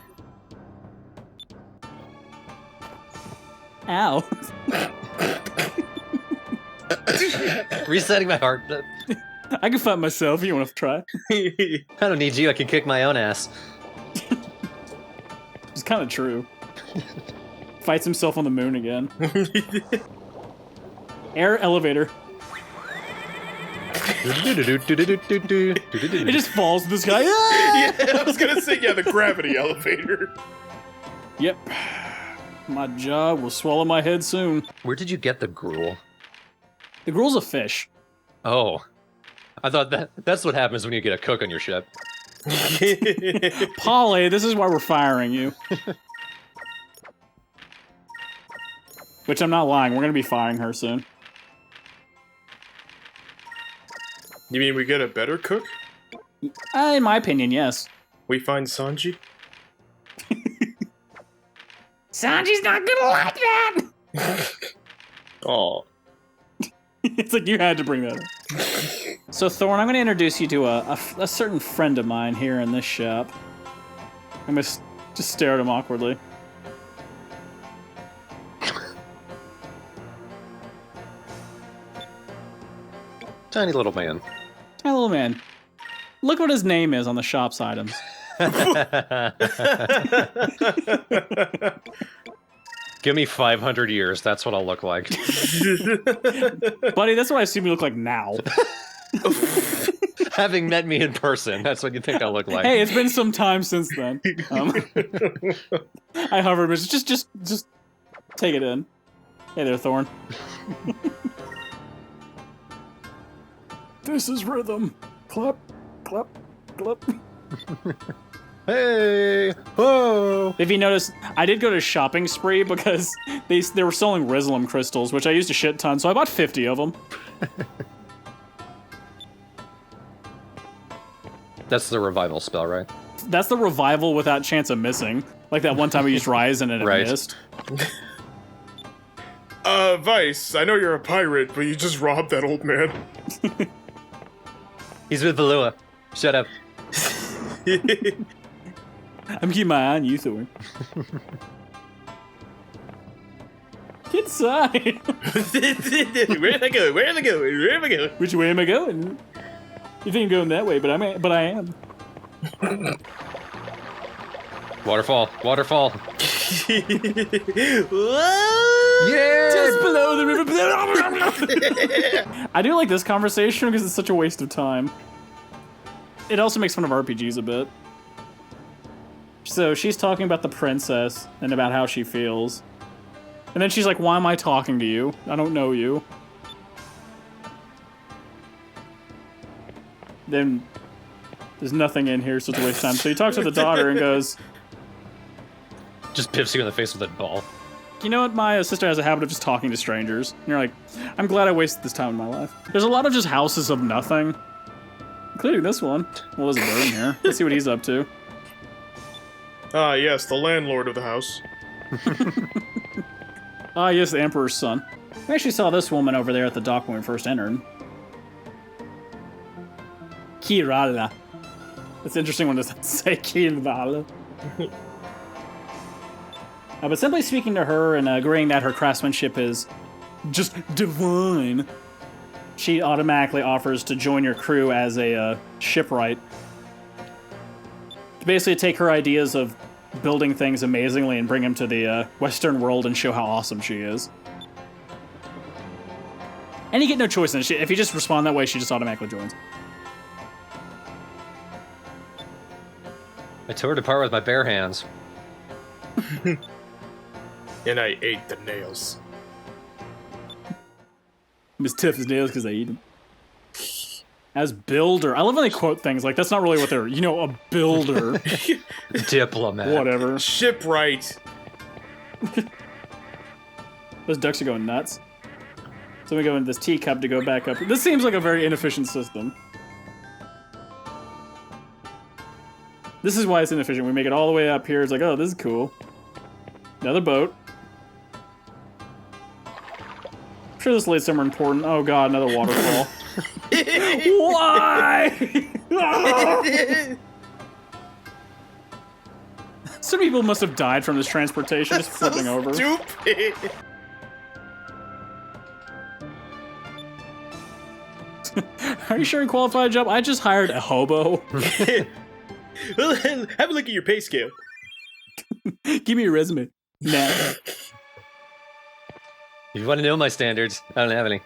Ow. Resetting my heart. I can fight myself if you want to try. I don't need you. I can kick my own ass. It's kind of true. Fights himself on the moon again. Air elevator. It just falls to this guy. Yeah, I was gonna say, yeah, the gravity elevator. Yep. My job will swallow my head soon. Where did you get the gruel? The gruel's a fish. Oh. I thought that's what happens when you get a cook on your ship. Polly, this is why we're firing you. Which I'm not lying, we're gonna be firing her soon. You mean we get a better cook? In my opinion, yes. We find Sanji? Sanji's not gonna like that! Oh. It's like you had to bring that up. So Thorn, I'm gonna introduce you to a certain friend of mine here in this shop. I'm gonna just stare at him awkwardly. Tiny little man. Tiny little man. Look what his name is on the shop's items. Give me 500 years. That's what I'll look like. Buddy, that's what I assume you look like now. Having met me in person, that's what you think I'll look like. Hey, it's been some time since then. I hovered, but just take it in. Hey there, Thorn. This is rhythm. Clap, clap, clap. Hey! Whoa! If you notice, I did go to shopping spree because they were selling Rizlum crystals, which I used a shit ton, so I bought 50 of them. That's the revival spell, right? That's the revival without chance of missing. Like that one time we used Rise and it Right. missed. Vice, I know you're a pirate, but you just robbed that old man. He's with Valua. Shut up. I'm keeping my eye on you, Thorn. Get inside! Where'd I go? Where am I going? Where am I going? Which way am I going? You think I'm going that way, but I am. Waterfall. Waterfall. Yeah! Just below the river. I do like this conversation because it's such a waste of time. It also makes fun of RPGs a bit. So she's talking about the princess and about how she feels. And then she's like, why am I talking to you? I don't know you. Then there's nothing in here, so it's a waste of time. So he talks to the daughter and goes, Just pips you in the face with a ball. you know what? My sister has a habit of just talking to strangers. And you're like, I'm glad I wasted this time in my life. There's a lot of just houses of nothing, including this one. Well, there's a bird in here. Let's see what he's up to. Ah, yes, the landlord of the house. Ah, yes, the Emperor's son. We actually saw this woman over there at the dock when we first entered. Kirala. It's interesting when it doesn't say Kirala. But simply speaking to her and agreeing that her craftsmanship is just divine, she automatically offers to join your crew as a shipwright. To basically take her ideas of building things amazingly and bring them to the Western world and show how awesome she is. And you get no choice in it. If you just respond that way, she just automatically joins. I tore it apart with my bare hands. And I ate the nails. I'm as tough as nails because I eat them. As builder. I love when they quote things like, that's not really what they're, a builder. Diplomat. Whatever. Shipwright. Those ducks are going nuts. So we go into this teacup to go back up. This seems like a very inefficient system. This is why it's inefficient. We make it all the way up here. It's like, oh, this is cool. Another boat. I'm sure this lays somewhere important. Oh god, another waterfall. Why? Some people must have died from this transportation, just flipping over. Stupid. Are you sure you qualified a job? I just hired a hobo. Well, have a look at your pay scale. Give me your resume. Nah. If you want to know my standards, I don't have any.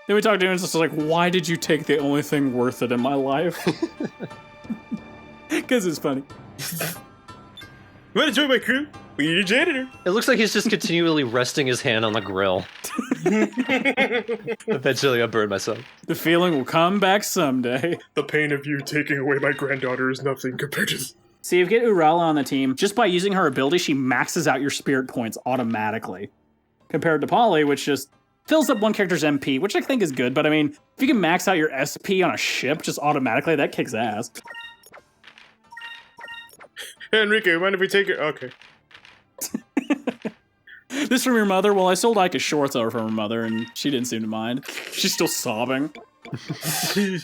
Then we talked to him and it's just like, why did you take the only thing worth it in my life? Because it's funny. You want to join my crew? We need a janitor. It looks like he's just continually resting his hand on the grill. Eventually I'll burn myself. The feeling will come back someday. The pain of you taking away my granddaughter is nothing compared to... See, if you get Urala on the team, just by using her ability, she maxes out your spirit points automatically. Compared to Polly, which just fills up one character's MP, which I think is good, but I mean, if you can max out your SP on a ship just automatically, that kicks ass. Hey, Enrique, mind if we take it? Okay. This from your mother? Well, I sold Ike a shorts over from her mother, and she didn't seem to mind. She's still sobbing. See,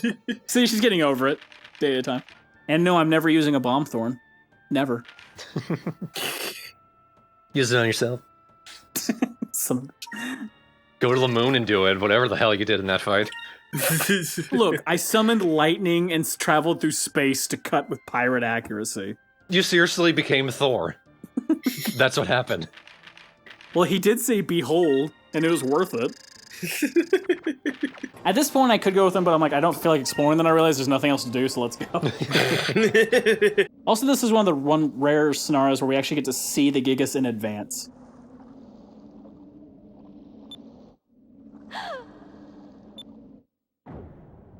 she's getting over it, day at a time. And no, I'm never using a bomb thorn. Never. Use it on yourself. Some... Go to the moon and do it, whatever the hell you did in that fight. Look, I summoned lightning and traveled through space to cut with pirate accuracy. You seriously became Thor. That's what happened. Well, he did say behold, and it was worth it. At this point, I could go with him, but I'm like, I don't feel like exploring. Then I realize there's nothing else to do, so let's go. Also, this is one of the rare scenarios where we actually get to see the Gigas in advance.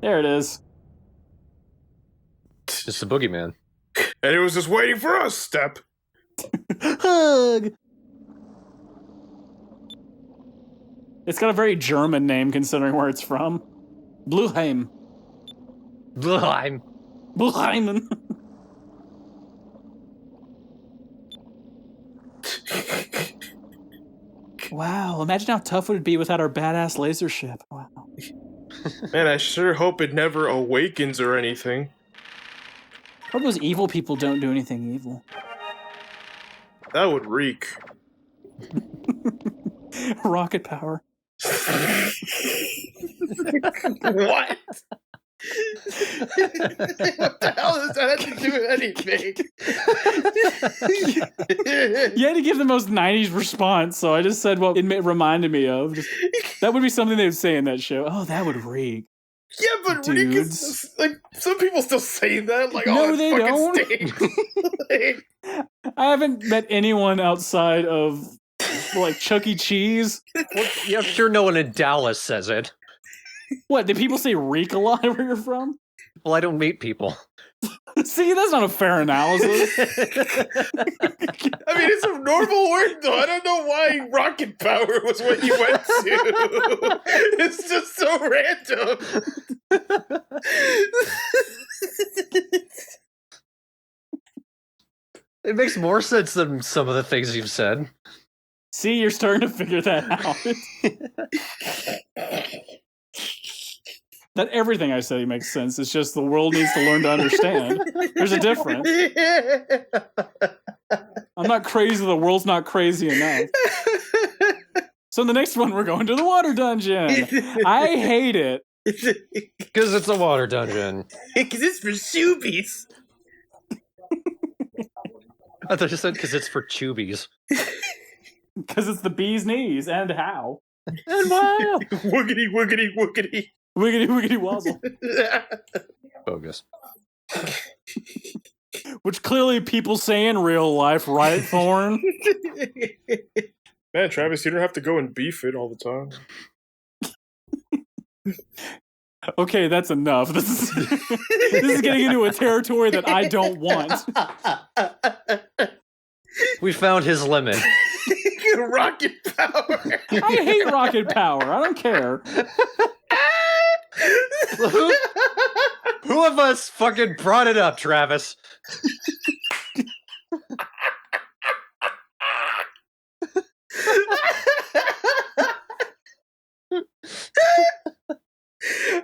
There it is. It's the boogeyman. And it was just waiting for us, Step. Hug! It's got a very German name considering where it's from. Bluheim. Bluheim. Bluheimen. Wow, imagine how tough it would be without our badass laser ship. Wow. Man, I sure hope it never awakens or anything. Hope those evil people don't do anything evil. That would reek. Rocket power. What? What the hell does that have to do with anything? You had to give the most 90s response, so I just said what it reminded me of. That would be something they would say in that show. Oh, that would reek. Yeah, but reek is like some people still say that. Like, no, oh, they don't. Like, I haven't met anyone outside of like Chuck E. Cheese. Well, yeah, I'm sure no one in Dallas says it. What, did people say reek a lot where you're from? Well, I don't meet people. See, that's not a fair analysis. I mean, it's a normal word, though. I don't know why rocket power was what you went to. It's just so random. It makes more sense than some of the things you've said. See, you're starting to figure that out. That everything I say makes sense. It's just the world needs to learn to understand. There's a difference. I'm not crazy. The world's not crazy enough. So in the next one, we're going to the water dungeon. I hate it. Because it's a water dungeon. Because it's for shoobies. I thought you said because it's for chewbies. Because it's the bee's knees. And how? And wow. Woogity, woogity, woogity. Wiggity, wiggity, wazzle. Bogus. Which clearly people say in real life, right, Thorn? Man, Travis, you don't have to go and beef it all the time. Okay, that's enough. This is getting into a territory that I don't want. We found his limit. Rocket power. I hate rocket power. I don't care. Who of us fucking brought it up, Travis?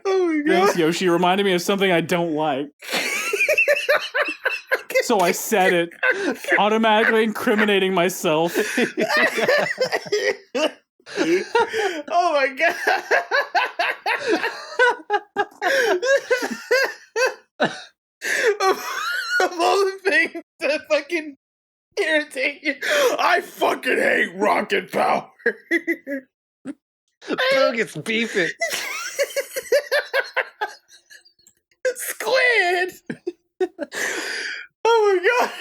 Oh my god. Thanks, Yoshi. You reminded me of something I don't like. So I said it, automatically incriminating myself. Oh my god. Of all the things that fucking irritate you, I fucking hate rocket power. Bogus beefing. Squid. Oh my god.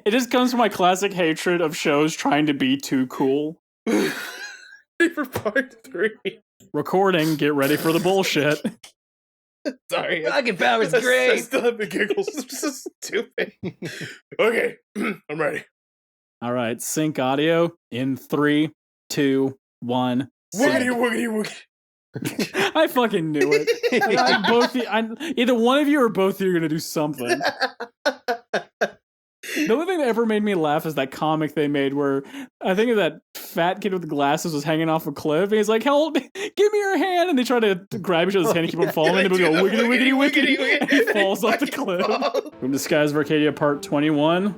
It just comes from my classic hatred of shows trying to be too cool. For part 3. Recording, get ready for the bullshit. Sorry. Rocket power's I great. still have the giggles. It's so stupid. Okay, I'm ready. All right, sync audio in 3, 2, 1. Woogity, woogity, woogity. I fucking knew it. Either one of you or both of you are gonna do something. The only thing that ever made me laugh is that comic they made where I think of that fat kid with the glasses was hanging off a cliff and he's like, "Help! Give me your hand!" And they try to grab each other's hand and keep on falling. And they go wiggity, wiggity, wiggity, and he falls off the cliff. From Disguise of Arcadia Part 21.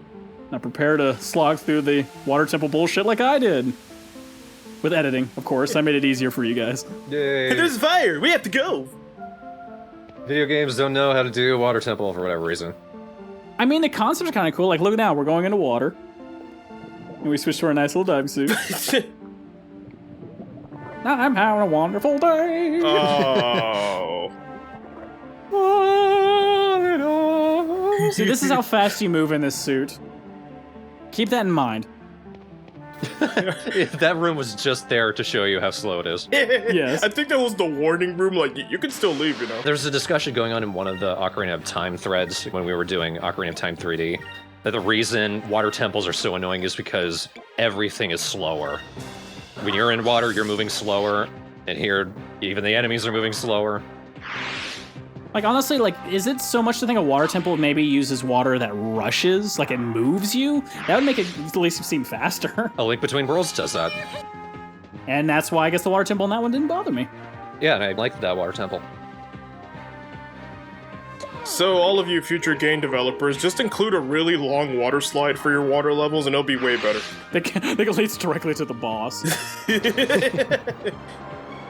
Now prepare to slog through the water temple bullshit like I did. With editing, of course. I made it easier for you guys. Yay. There's fire. We have to go. Video games don't know how to do water temple for whatever reason. I mean, the concept's kind of cool. Like, look now, we're going into water. And we switch to our nice little diving suit. I'm having a wonderful day. Oh. See, this is how fast you move in this suit. Keep that in mind. That room was just there to show you how slow it is. Yes. I think that was the warning room. Like, you can still leave, you know. There's a discussion going on in one of the Ocarina of Time threads when we were doing Ocarina of Time 3D that the reason water temples are so annoying is because everything is slower. When you're in water, you're moving slower, and here, even the enemies are moving slower. Like, honestly, like, is it so much to think a water temple maybe uses water that rushes? Like, it moves you? That would make it at least seem faster. A Link Between Worlds does that. And that's why I guess the water temple in that one didn't bother me. Yeah, and I liked that water temple. So, all of you future game developers, just include a really long water slide for your water levels, and it'll be way better. They can lead directly to the boss.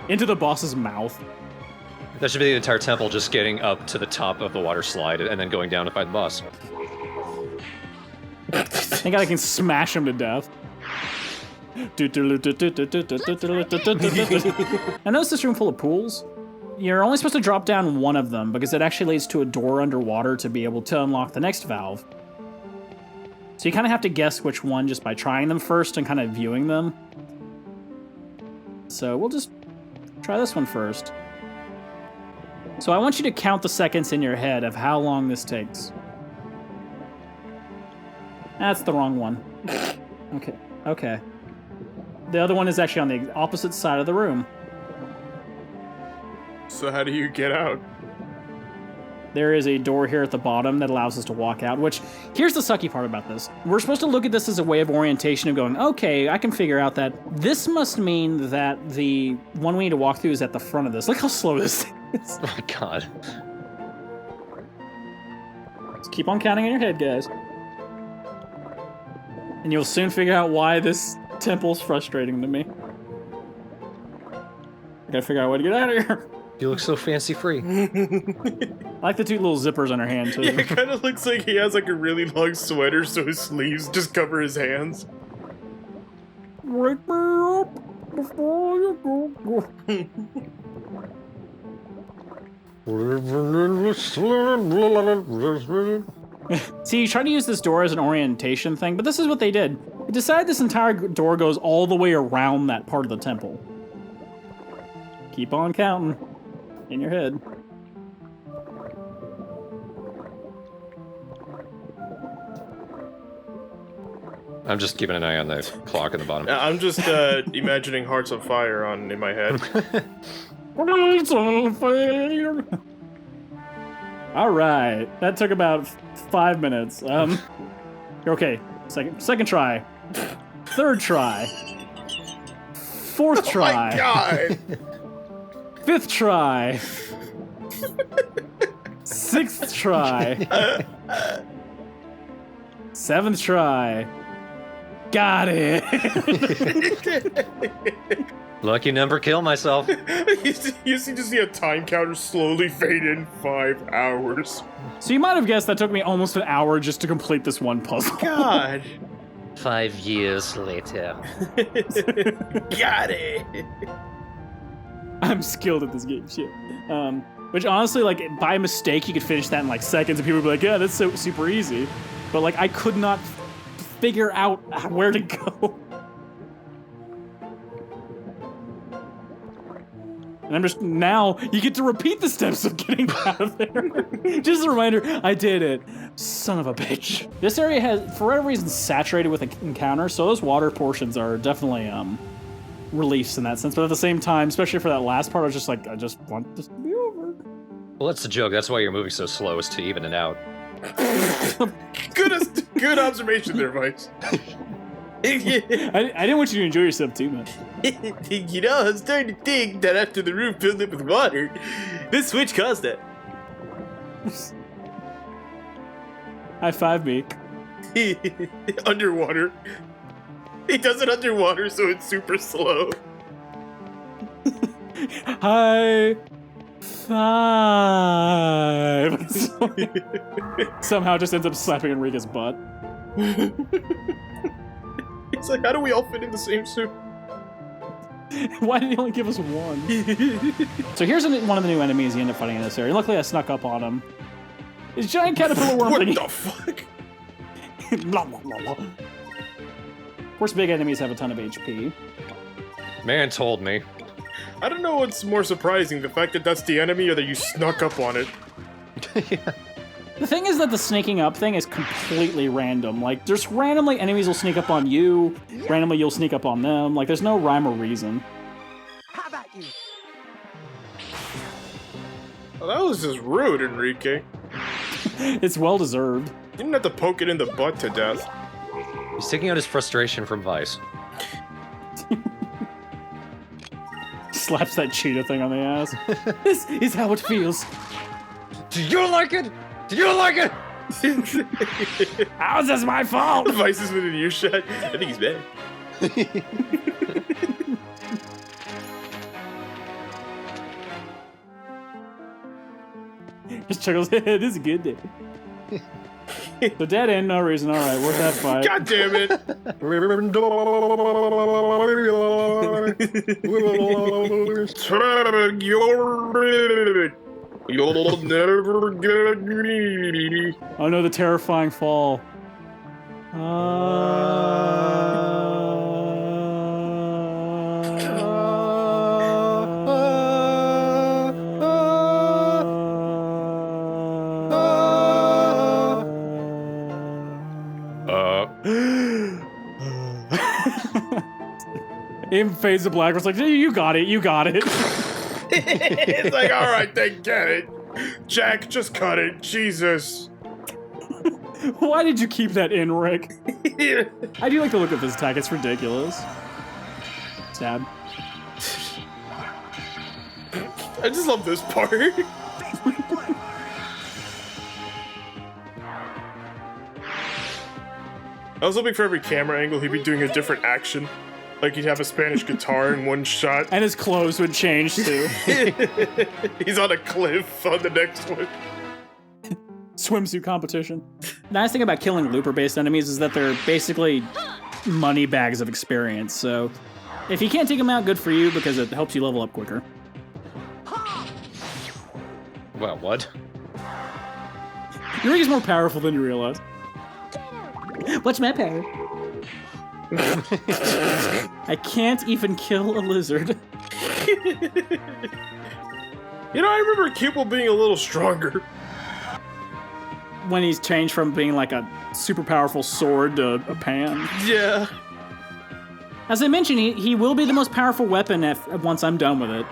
Into the boss's mouth. That should be the entire temple just getting up to the top of the water slide and then going down to fight the boss. Thank God I can smash him to death. I noticed this room full of pools. You're only supposed to drop down one of them because it actually leads to a door underwater to be able to unlock the next valve. So you kind of have to guess which one just by trying them first and kind of viewing them. So we'll just try this one first. So I want you to count the seconds in your head of how long this takes. That's the wrong one. Okay. The other one is actually on the opposite side of the room. So how do you get out? There is a door here at the bottom that allows us to walk out, which, here's the sucky part about this. We're supposed to look at this as a way of orientation of going, okay, I can figure out that this must mean that the one we need to walk through is at the front of this. Look how slow this thing is. Oh my god. Just keep on counting in your head, guys. And you'll soon figure out why this temple's frustrating to me. I gotta figure out a way to get out of here. You look so fancy-free. I like the two little zippers on her hand, too. Yeah, it kind of looks like he has like a really long sweater, so his sleeves just cover his hands. Wake me up before you go. See, you try to use this door as an orientation thing, but this is what they did. They decided this entire door goes all the way around that part of the temple. Keep on counting in your head. I'm just keeping an eye on the clock at the bottom. I'm just imagining Hearts of Fire on in my head. All right, that took about 5 minutes. Okay, second try, third try, fourth try. Oh my god! Fifth try. Sixth try. Seventh try. Got it. Lucky number, kill myself. You see just see a time counter slowly fade in 5 hours. So you might have guessed that took me almost an hour just to complete this one puzzle. God. 5 years later. Got it. I'm skilled at this game, shit. Which honestly, like, by mistake, you could finish that in like seconds, and people would be like, "Yeah, that's so super easy." But like, I could not figure out where to go. And I'm just now you get to repeat the steps of getting out of there. Just a reminder, I did it. Son of a bitch. This area has, for whatever reason, saturated with encounters, so those water portions are definitely reliefs in that sense. But at the same time, especially for that last part, I was just like, I just want this to be over. Well, that's the joke. That's why you're moving so slow, is to even it out. Good observation there, Vice. I didn't want you to enjoy yourself too much. You know, I was starting to think that after the room filled up with water, this switch caused that. High five me. Underwater. He does it underwater, so it's super slow. High five. Somehow just ends up slapping Enrique's butt. It's like, how do we all fit in the same suit? Why did he only give us one? So here's one of the new enemies you end up fighting in this area. Luckily, I snuck up on him. It's giant caterpillar worm What thingy. the fuck? Blah, blah, blah, blah. Of course, big enemies have a ton of HP. Man told me. I don't know what's more surprising, the fact that that's the enemy or that you snuck up on it. Yeah. The thing is that the sneaking up thing is completely random. Like, just randomly enemies will sneak up on you, randomly you'll sneak up on them. Like, there's no rhyme or reason. How about you? Oh, that was just rude, Enrique. It's well deserved. You didn't have to poke it in the butt to death. He's taking out his frustration from Vice. Slaps that cheetah thing on the ass. This is how it feels. Do you like it? Do you like it? How's this my fault? Vice is within earshot. I think he's bad. Just chuckles. This is a good day. The dead end, no reason. All right, worth that fight. God damn it! You'll never get me. Oh no, the terrifying fall. Aim fades to black. It's like, you got it, you got it. It's like, all right, then get it. Jack, just cut it. Jesus. Why did you keep that in, Rick? I do like the look of this attack. It's ridiculous. Sad. I just love this part. I was hoping for every camera angle he'd be doing a different action. Like he'd have a Spanish guitar in one shot. And his clothes would change too. He's on a cliff on the next one. Swimsuit competition. The nice thing about killing looper-based enemies is that they're basically money bags of experience. So if you can't take them out, good for you because it helps you level up quicker. Well, what? Your ring is more powerful than you realize. What's my power? I can't even kill a lizard. You know, I remember Cupel being a little stronger. When he's changed from being like a super powerful sword to a pan. Yeah. As I mentioned, he will be the most powerful weapon once I'm done with it.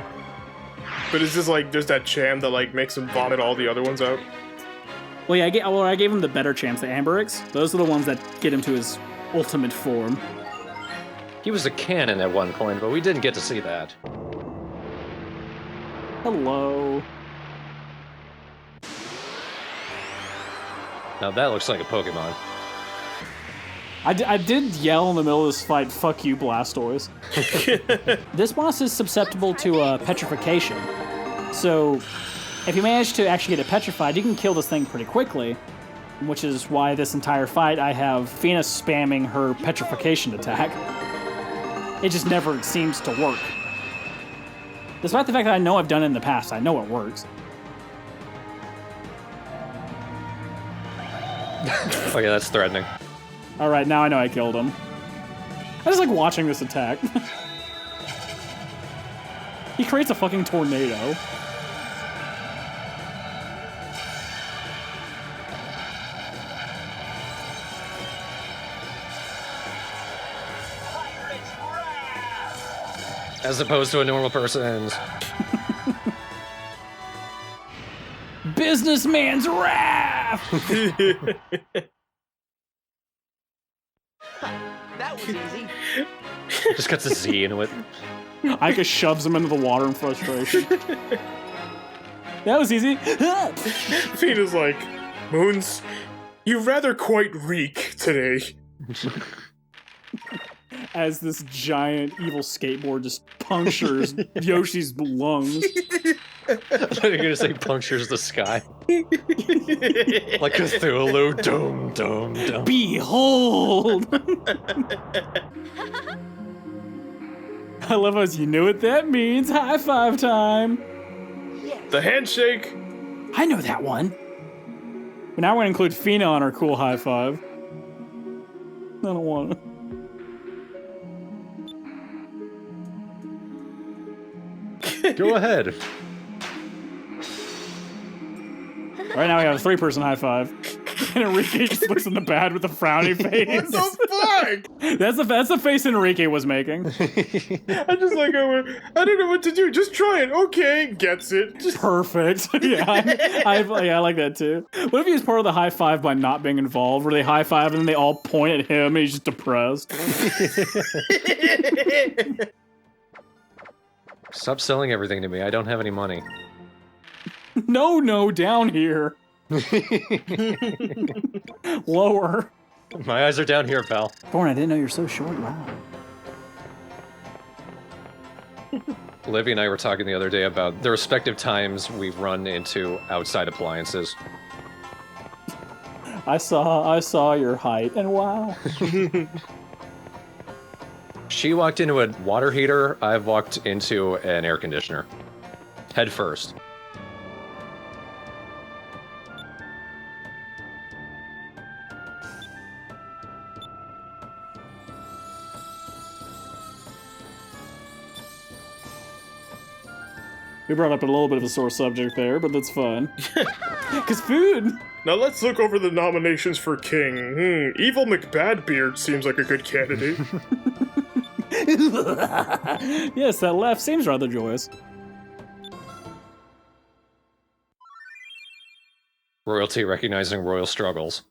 But it's just like, there's that cham that like makes him vomit all the other ones out. Well, yeah, I gave him the better chams, the Amberix. Those are the ones that get him to his ultimate form. He was a cannon at one point, but we didn't get to see that. Hello. Now that looks like a Pokemon. I did yell in the middle of this fight, "Fuck you, Blastoise." This boss is susceptible to petrification. So, if you manage to actually get it petrified, you can kill this thing pretty quickly. Which is why this entire fight I have Fina spamming her petrification attack. It just never seems to work. Despite the fact that I know I've done it in the past, I know it works. Okay, that's threatening. Alright, now I know I killed him. I just like watching this attack. He creates a fucking tornado. As opposed to a normal person's. Businessman's wrath! That was easy. Just cuts a Z into it. Ica shoves him into the water in frustration. That was easy. Fina's like, Moons, you rather quite reek today. As this giant evil skateboard just punctures Yoshi's lungs. I thought you were gonna say punctures the sky. Like Cthulhu. Dum, dum, dum. Behold! I love how you know what that means. High five time. The handshake. I know that one. But now we're gonna include Fina on our cool high five. I don't want to. Go ahead. Right now we have a 3-person high five. And Enrique just looks in the bad with a frowny face. What the fuck? That's the face Enrique was making. I just like, I don't know what to do. Just try it. Okay, gets it. Just Perfect. Yeah, I like that too. What if he was part of the high five by not being involved, where they high five and then they all point at him and he's just depressed? Stop selling everything to me. I don't have any money. No, down here. Lower. My eyes are down here, pal. Thorn, I didn't know you're so short. Wow. Livy and I were talking the other day about the respective times we've run into outside appliances. I saw your height, and wow. She walked into a water heater, I've walked into an air conditioner. Head first. We brought up a little bit of a sore subject there, but that's fun. Because food! Now let's look over the nominations for King. Evil McBadbeard seems like a good candidate. Yes, that laugh seems rather joyous. Royalty recognizing royal struggles.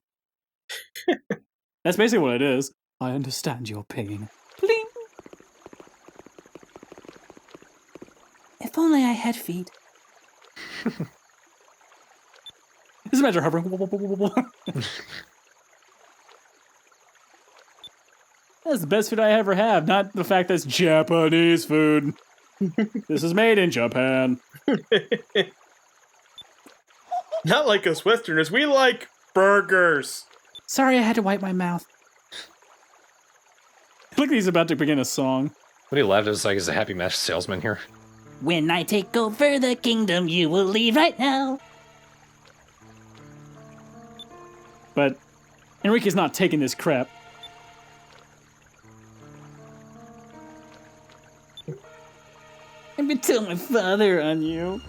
That's basically what it is. I understand your pain. Bling. If only I had feet. Just imagine hovering. That's the best food I ever have, not the fact that it's Japanese food. This is made in Japan. Not like us Westerners, we like burgers. Sorry, I had to wipe my mouth. Look, he's about to begin a song. When he left, it was like he's a happy match salesman here. When I take over the kingdom, you will leave right now. But Enrique's not taking this crap. I'm gonna tell my father on you.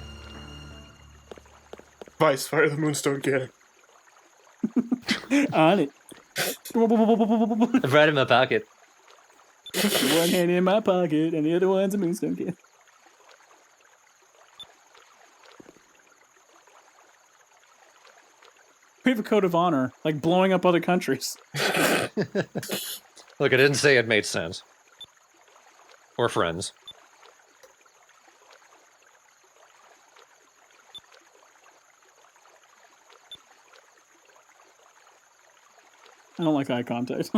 Vice, fire the Moonstone Cannon. On it. Right in my pocket. One hand in my pocket, and the other one's a moonstone kid. We have a code of honor, like blowing up other countries. Look, I didn't say it made sense. Or friends. I don't like eye contact.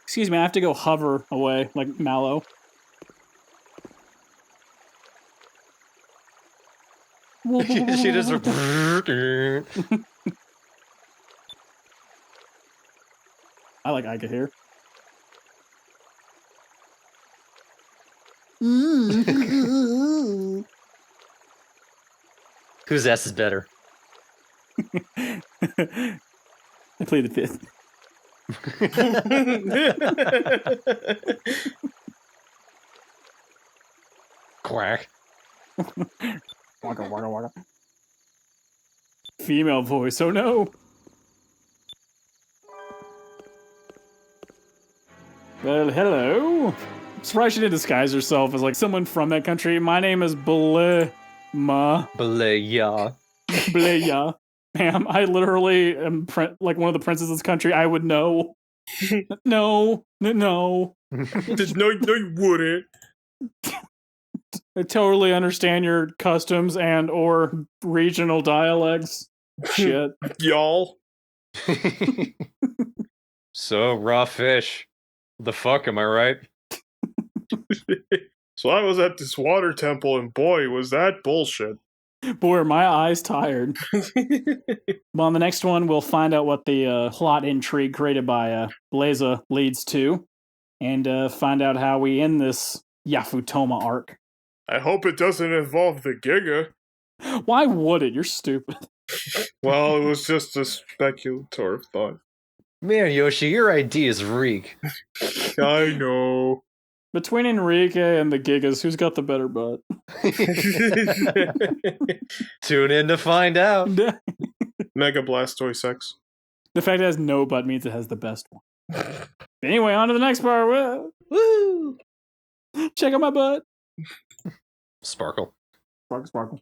Excuse me, I have to go hover away, like Mallow. She just... I like Ica here. Whose ass is better? I played the fifth. Quack. Waka, waka, waka. Female voice, oh no! Well, hello. I'm surprised she didn't disguise herself as like someone from that country. My name is Blema. Blaya. Bleya. Ma'am, I literally am like one of the princes of this country. I would know. No. No, you wouldn't. I totally understand your customs and or regional dialects. Shit. Y'all. So, raw fish. The fuck, am I right? So I was at this water temple, and boy, was that bullshit. Boy, are my eyes tired. Well, on the next one, we'll find out what the plot intrigue created by Blaza leads to, and find out how we end this Yafutoma arc. I hope it doesn't involve the Giga. Why would it? You're stupid. Well, it was just a speculative thought. Man, Yoshi, your ideas reek. I know. Between Enrique and the Gigas, who's got the better butt? Tune in to find out. Mega Blastoise sex. The fact it has no butt means it has the best one. Anyway, on to the next part. Woo! Check out my butt. Sparkle. Sparkle, sparkle.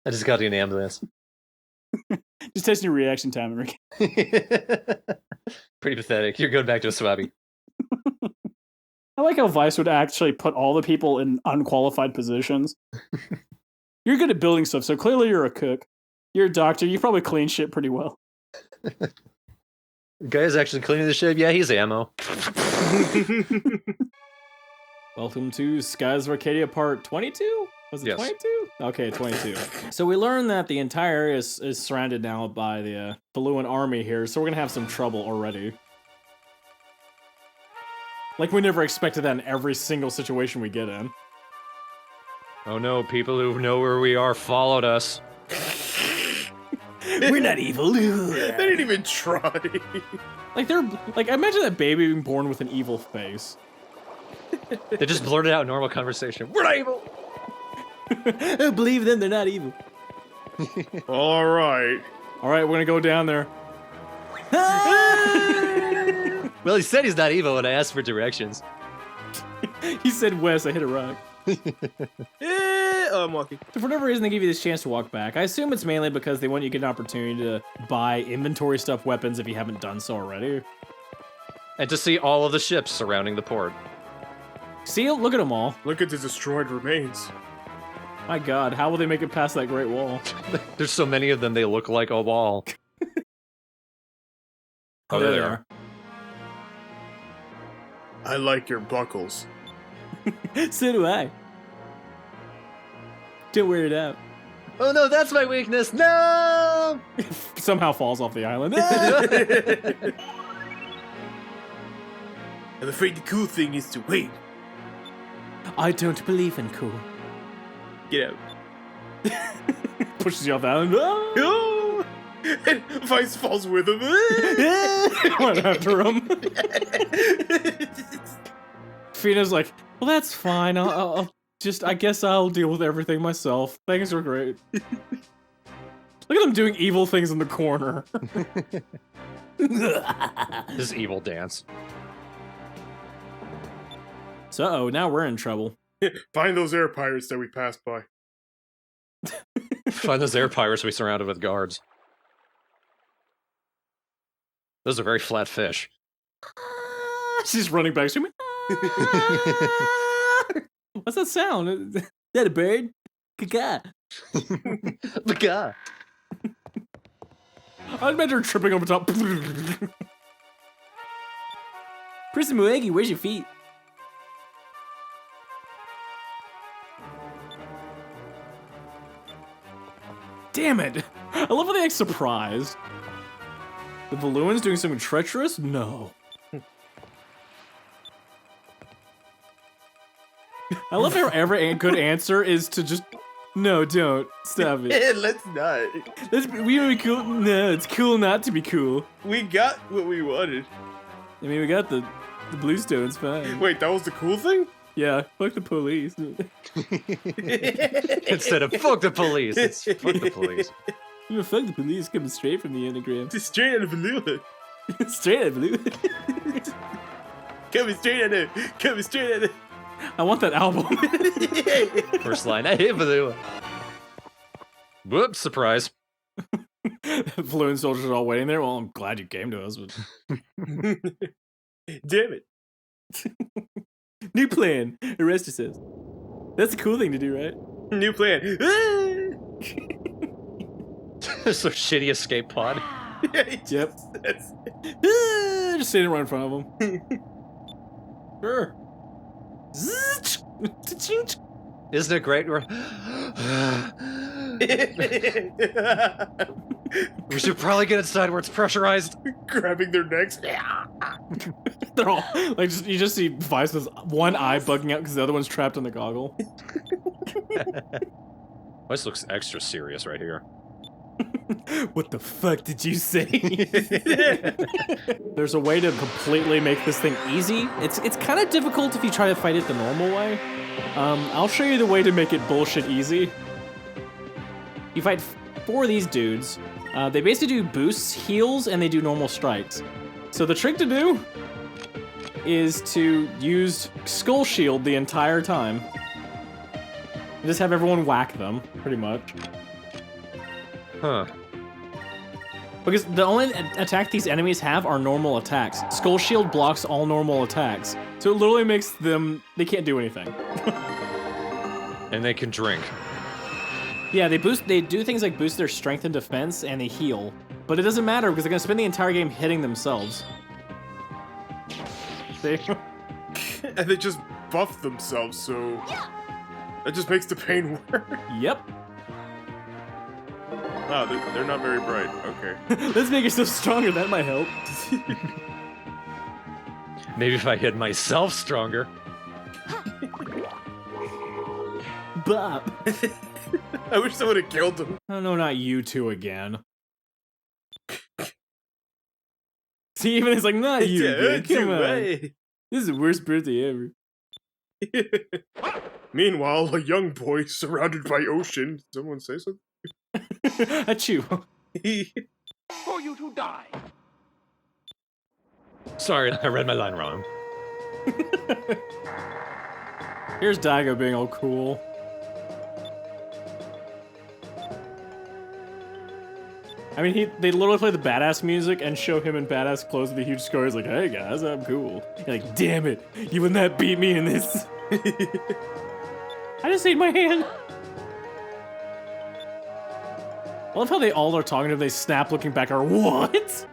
I just got you an ambulance. Just testing your reaction time, Enrique. Pretty pathetic. You're going back to a swabby. I like how Vice would actually put all the people in unqualified positions. You're good at building stuff, so clearly you're a cook. You're a doctor. You probably clean shit pretty well. Guy's actually cleaning the ship. Yeah, he's ammo. Welcome to Skies of Arcadia Part 22? Was it Yes. 22? Okay, 22. So we learned that the entire area is surrounded now by the Faluan army here, so we're gonna have some trouble already. Like, we never expected that in every single situation we get in. Oh no, people who know where we are followed us. We're not evil. They didn't even try. Like, imagine that baby being born with an evil face. They just blurted out normal conversation. We're not evil! I believe them, they're not evil. All right. All right, we're gonna go down there. Well, he said he's not evil when I asked for directions. He said west. I hit a rock. Oh, I'm walking. So for whatever reason, they give you this chance to walk back. I assume it's mainly because they want you to get an opportunity to buy inventory stuff, weapons, if you haven't done so already. And to see all of the ships surrounding the port. See, look at them all. Look at the destroyed remains. My God, how will they make it past that Great Wall? There's so many of them, they look like a wall. Oh, there they are. I like your buckles. So do I. Don't wear it out. Oh no, that's my weakness! No! Somehow falls off the island. I'm afraid the cool thing is to wait. I don't believe in cool. Get out. Pushes you off the island. Oh! And Vice falls with him. Went after him. Fina's like, well, that's fine. I'll just, I guess I'll deal with everything myself. Things are great. Look at him doing evil things in the corner. His evil dance. So, now we're in trouble. Find those air pirates that we passed by. Find those air pirates we surrounded with guards. Those are very flat fish. She's running back to me. What's that sound? Is that a bird? Gaga. Gaga. I imagine her tripping over top. Chris Muegi, where's your feet? Damn it! I love how they act surprised. The balloon's doing something treacherous? No. I love how every good answer is to just, no, don't. Stop it. Let's not. We would be cool. No, it's cool not to be cool. We got what we wanted. I mean, we got the blue stones, fine. Wait, that was the cool thing? Yeah, fuck the police. Instead of fuck the police, it's fuck the police. You know, fuck the police coming straight from the anagram. Straight out of Valua. Straight out of blue. Coming straight out of. Coming straight out of. I want that album. First line, I hate Valua. Whoops, surprise. Fluent soldiers are all waiting there. Well, I'm glad you came to us. But... Damn it. New plan. Arrest yourselves. That's a cool thing to do, right? New plan. So shitty escape pod. Yep. Just sitting right in front of him. Sure. Isn't it great? We should probably get inside where it's pressurized. Grabbing their necks. They're all like, you just see Vice with one eye bugging out because the other one's trapped in the goggle. This looks extra serious right here. What the fuck did you say? There's a way to completely make this thing easy. It's kind of difficult if you try to fight it the normal way. I'll show you the way to make it bullshit easy. You fight 4 of these dudes. They basically do boosts, heals, and they do normal strikes. So the trick to do is to use Skull Shield the entire time. And just have everyone whack them, pretty much. Huh. Because the only attack these enemies have are normal attacks. Skull Shield blocks all normal attacks. So it literally makes them... They can't do anything. And they can drink. Yeah, they do things like boost their strength and defense, and they heal. But it doesn't matter, because they're going to spend the entire game hitting themselves. See? And they just buff themselves, so... That just makes the pain worse. Yep. Wow, they're not very bright. Okay. Let's make yourself stronger, that might help. Maybe if I hit myself stronger. Bob. I wish someone had killed him. Oh no, not you two again. See, even it's like, not you again. Come on. This is the worst birthday ever. Meanwhile, a young boy surrounded by ocean. Someone say something? Achoo. For you to die. Sorry, I read my line wrong. Here's Daigo being all cool. I mean, they literally play the badass music and show him in badass clothes with a huge scar. He's like, hey guys, I'm cool. You're like, damn it, you would not beat me in this. I just ate my hand. I love how they all are talking to him, they snap looking back, or what?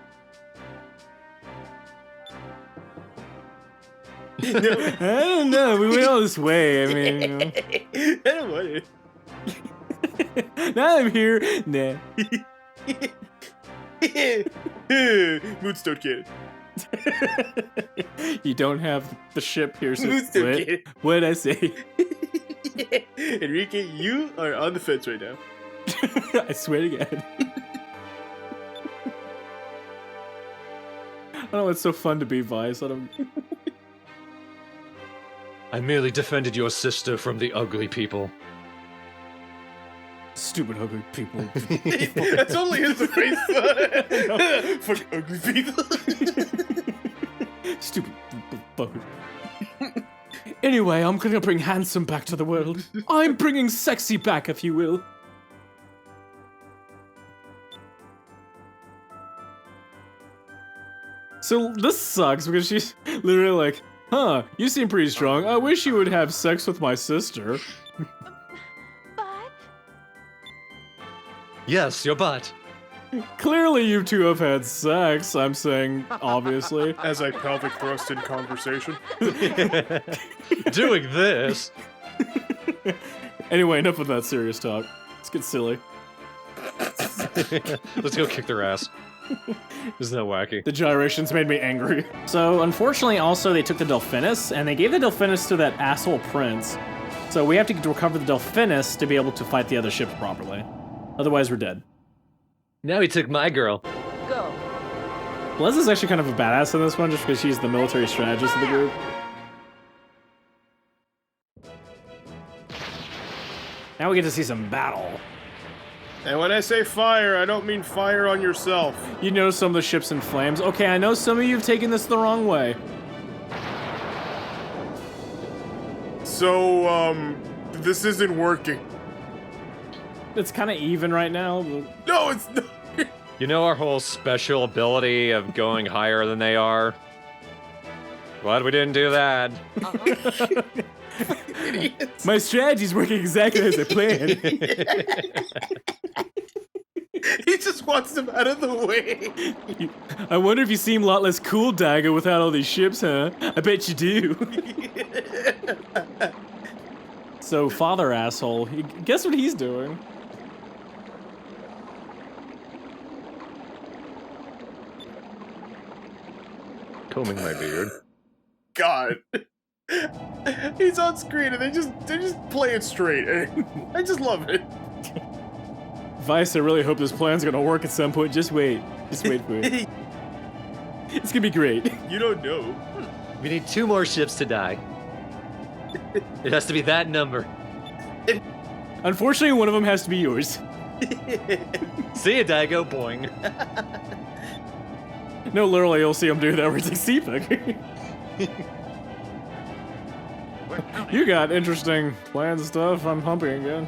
I don't know, we went all this way, I mean, you know. I don't want it. Now I'm here, nah. Moonstone Kid. You don't have the ship here, so Moonstone Kid. what'd I say? Enrique, you are on the fence right now. I swear to God. I don't know, it's so fun to be Vice. I merely defended your sister from the ugly people. Stupid ugly people. That's only his face. Fucking ugly people. Stupid fuck. Anyway, I'm gonna bring handsome back to the world. I'm bringing sexy back, if you will. So this sucks because she's literally like, huh, you seem pretty strong. I wish you would have sex with my sister. But Yes, your butt. Clearly you two have had sex, I'm saying, obviously. As I pelvic thrust in conversation. Doing this. Anyway, enough of that serious talk. Let's get silly. Let's go kick their ass. Isn't that wacky? The gyrations made me angry. So, unfortunately, also, they took the Delphinus, and they gave the Delphinus to that asshole prince. So we have to recover the Delphinus to be able to fight the other ships properly. Otherwise, we're dead. Now he took my girl. go. Blez is actually kind of a badass in this one, just because she's the military strategist of the group. Now we get to see some battle. And when I say fire, I don't mean fire on yourself. You know some of the ships in flames. Okay, I know some of you have taken this the wrong way. So, this isn't working. It's kind of even right now. But... No, it's not. You know our whole special ability of going higher than they are? Glad we didn't do that. My strategy's working exactly as I planned. He just wants them out of the way. I wonder if you seem a lot less cool, Daigo, without all these ships, huh? I bet you do. So, father asshole, guess what he's doing? Combing my beard. God. He's on screen and they just play it straight. I just love it. Vice, I really hope this plan's gonna work at some point. Just wait. Just wait for it. It's gonna be great. You don't know. We need 2 more ships to die. It has to be that number. Unfortunately, one of them has to be yours. See ya, Daigo. Boing. No, literally, you'll see him do that where it's like, Seapick. You got interesting plans and stuff. I'm humping again.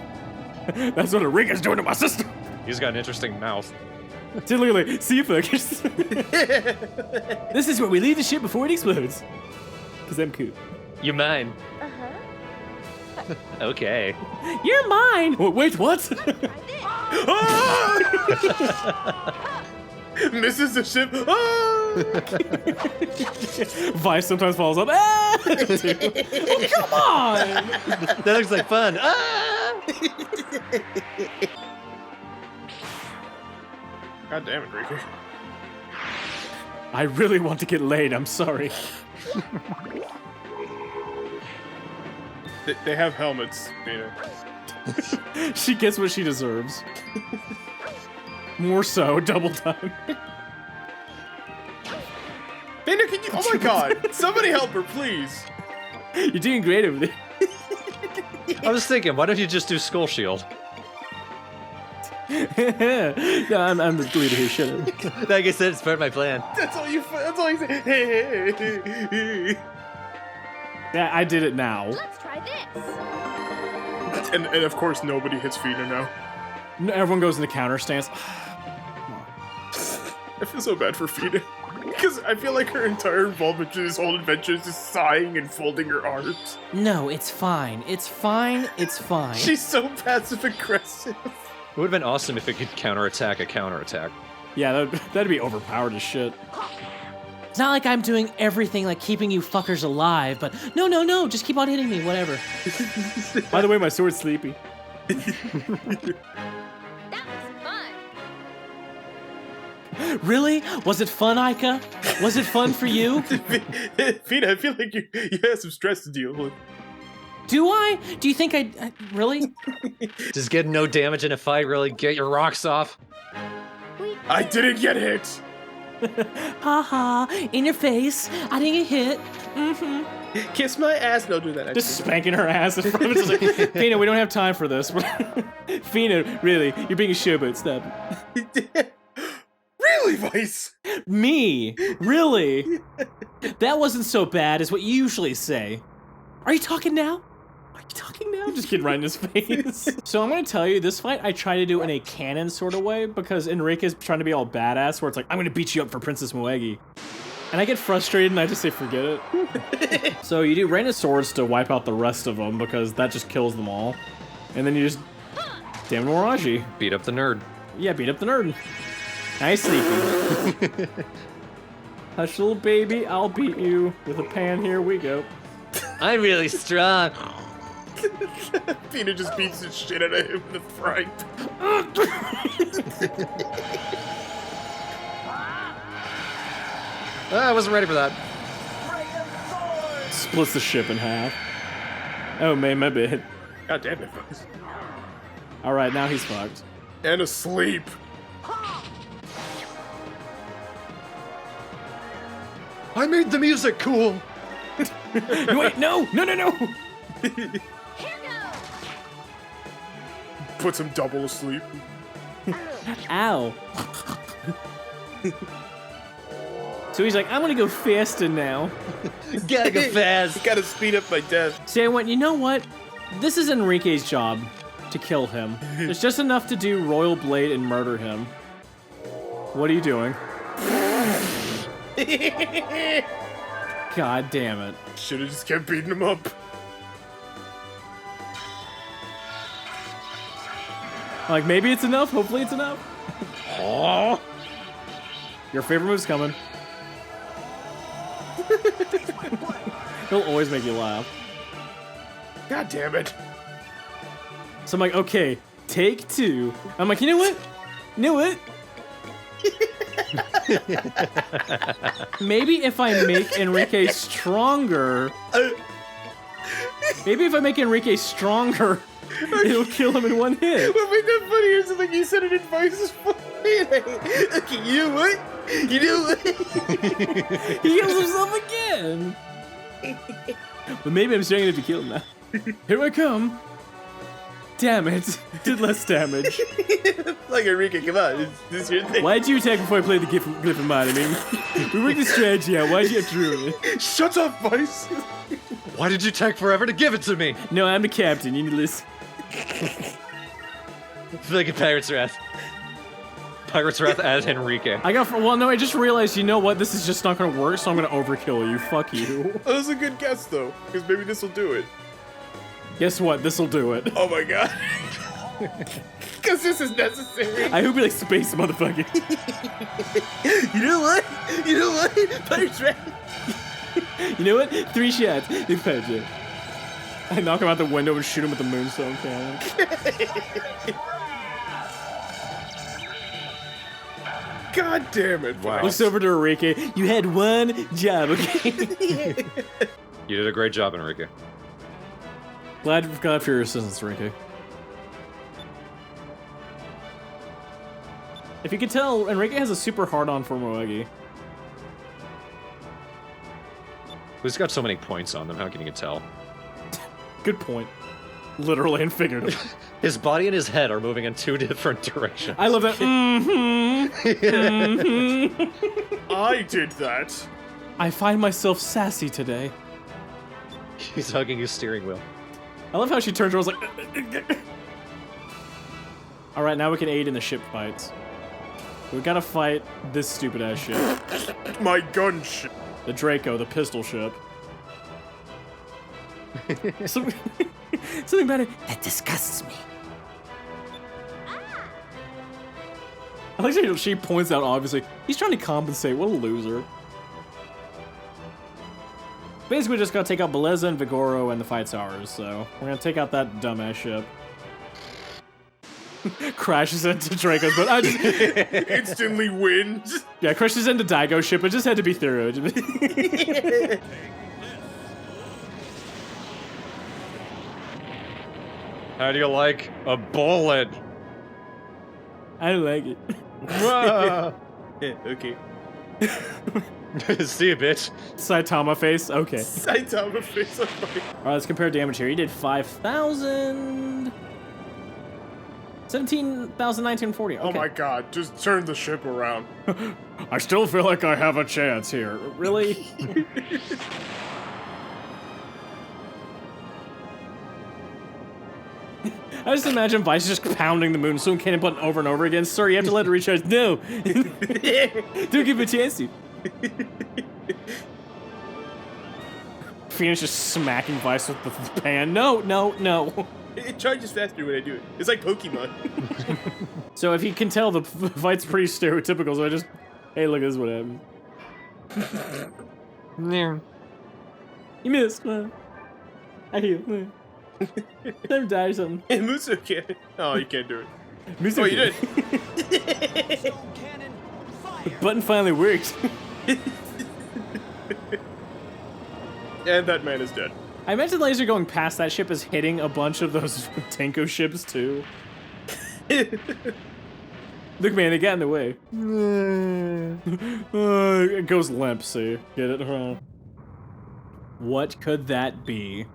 That's what Enrique's doing to my sister. He's got an interesting mouth. See, look at Seapick. This is where we leave the ship before it explodes. Because I'm cool. You mine. Uh-huh. Okay. You're mine! Wait, what? Misses the ship. Ah! Vice sometimes falls up. Ah! Oh, come on! That looks like fun. Ah! God damn it, Ricky. I really want to get laid, I'm sorry. They have helmets, you know. She gets what she deserves. More so, double time. Bender, can you? Oh my God! Somebody help her, please. You're doing great over there. I was thinking, why don't you just do Skull Shield? No, I'm the leader here. Shut up. Like I said, it's part of my plan. That's all you say. Hey. Yeah, I did it now. Let's try this. And of course, nobody hits Fina now. No, everyone goes into counter stance. I feel so bad for Fina. Because I feel like her entire involvement in this whole adventure is just sighing and folding her arms. No, it's fine. It's fine. It's fine. She's so passive aggressive. It would have been awesome if it could counterattack a counterattack. Yeah, that'd be overpowered as shit. It's not like I'm doing everything like keeping you fuckers alive, but no, just keep on hitting me, whatever. By the way, my sword's sleepy. That was fun. Really? Was it fun, Aika? Was it fun for you? Fina, I feel like you have some stress to deal with. Do I? Do you think I really? Does getting no damage in a fight really get your rocks off? I didn't get hit! Haha, in your face. I didn't get hit. Mm-hmm. Kiss my ass. No, do that. Just spanking her ass in front of us. Like, Fina, we don't have time for this. Fina, really, you're being a showboat. Stop. Really, Vice? Me? Really? That wasn't so bad, is what you usually say. Are you talking now? Are you talking now? Just kidding right in his face. So I'm gonna tell you, this fight I try to do in a canon sort of way because Enrique's trying to be all badass, where it's like, I'm gonna beat you up for Princess Moegi. And I get frustrated and I just say, forget it. So you do Rain of Swords to wipe out the rest of them because that just kills them all. And then you just, damn Waraji. Beat up the nerd. Yeah, beat up the nerd. Nice sneaky. Hush, little baby, I'll beat you with a pan. Here we go. I'm really strong. Fina just beats the shit out of him with a frying pan. I wasn't ready for that. Splits the ship in half. Oh man, my bad. God damn it, Vice. Alright, now he's fucked. And asleep. I made the music cool. Wait, no! Here goes. Puts him double asleep. Ow. So he's like, I'm gonna go faster now. Gotta go fast. Gotta speed up my death. So I went, you know what? This is Enrique's job to kill him. There's just enough to do Royal Blade and murder him. What are you doing? God damn it. Should've just kept beating him up. Like, maybe it's enough. Hopefully it's enough. Oh. Your favorite move's coming. He'll always make you laugh. God damn it. So I'm like, okay, take two. I'm like, you know what? You know what? Maybe if I make Enrique stronger. Maybe if I make Enrique stronger, it'll kill him in one hit. What made that funny is like you said it in Vice's funny. Okay, you know what? You know what? He kills himself again. But maybe I'm strong enough to kill him now. Here I come. Damn it. Did less damage. Like, Enrique, come on. Is this your thing? Why'd you attack before I played the Glyph of Mind? I mean, we worked the strategy out. Why'd you have to ruin it? Shut up, Vice. Why did you take forever to give it to me? No, I'm the captain. You need to listen. I feel like a Pirate's Wrath. Pirate's Wrath as Enrique. Well, no, I just realized, you know what? This is just not gonna work, so I'm gonna overkill you. Fuck you. That was a good guess, though, because maybe this will do it. Guess what? This'll do it. Oh my god. Because this is necessary. I hope you like space, motherfucker. You know what? You know what? Pirate's Wrath. You know what? 3 shots. They patch it. I knock him out the window and shoot him with the moonstone cannon. God damn it. Wow. Looks over to Enrique. You had one job, okay? You did a great job, Enrique. Glad for your assistance, Enrique. If you could tell, Enrique has a super hard-on for Moegi. Who's got so many points on them? How can you tell? Good point. Literally and figuratively. His body and his head are moving in 2 different directions. I love that. I did that. I find myself sassy today. He's hugging his steering wheel. I love how she turns around like. All right, now we can aid in the ship fights. We gotta fight this stupid ass ship. My gun ship. The Draco, the pistol ship. Something about it That disgusts me. I like how she points out, obviously, he's trying to compensate. What a loser. Basically, we just gotta take out Beleza and Vigoro and the fight's ours, so we're gonna take out that dumbass ship. Crashes into Draco's, but I just... Instantly wins. Yeah, crashes into Daigo's ship, it just had to be thorough. How do you like a bullet? I don't like it. Yeah, okay. See you, bitch. Saitama face? Okay. Saitama face on fire. Alright, let's compare damage here. He did 5,000... 17,940. Okay. Oh my god, just turn the ship around. I still feel like I have a chance here. Really? I just imagine Vice just pounding the Moonstone Cannon button over and over again. Sir, you have to let it recharge. No! Don't give him a chance to. Phoenix just smacking Vice with the pan. No, no, no. It charges faster when I do it. It's like Pokemon. So if you can tell, the fight's pretty stereotypical, so I just... Hey, look, this is what happened. You missed. I heal. Never die or something. Hey, Muso cannon. Oh, you can't do it. Muso Oh, you did. Cannon, fire. The button finally worked. And that man is dead. I imagine laser going past that ship is hitting a bunch of those Tenko ships too. Look, man, it got in the way. It goes limp, see? Get it? What could that be?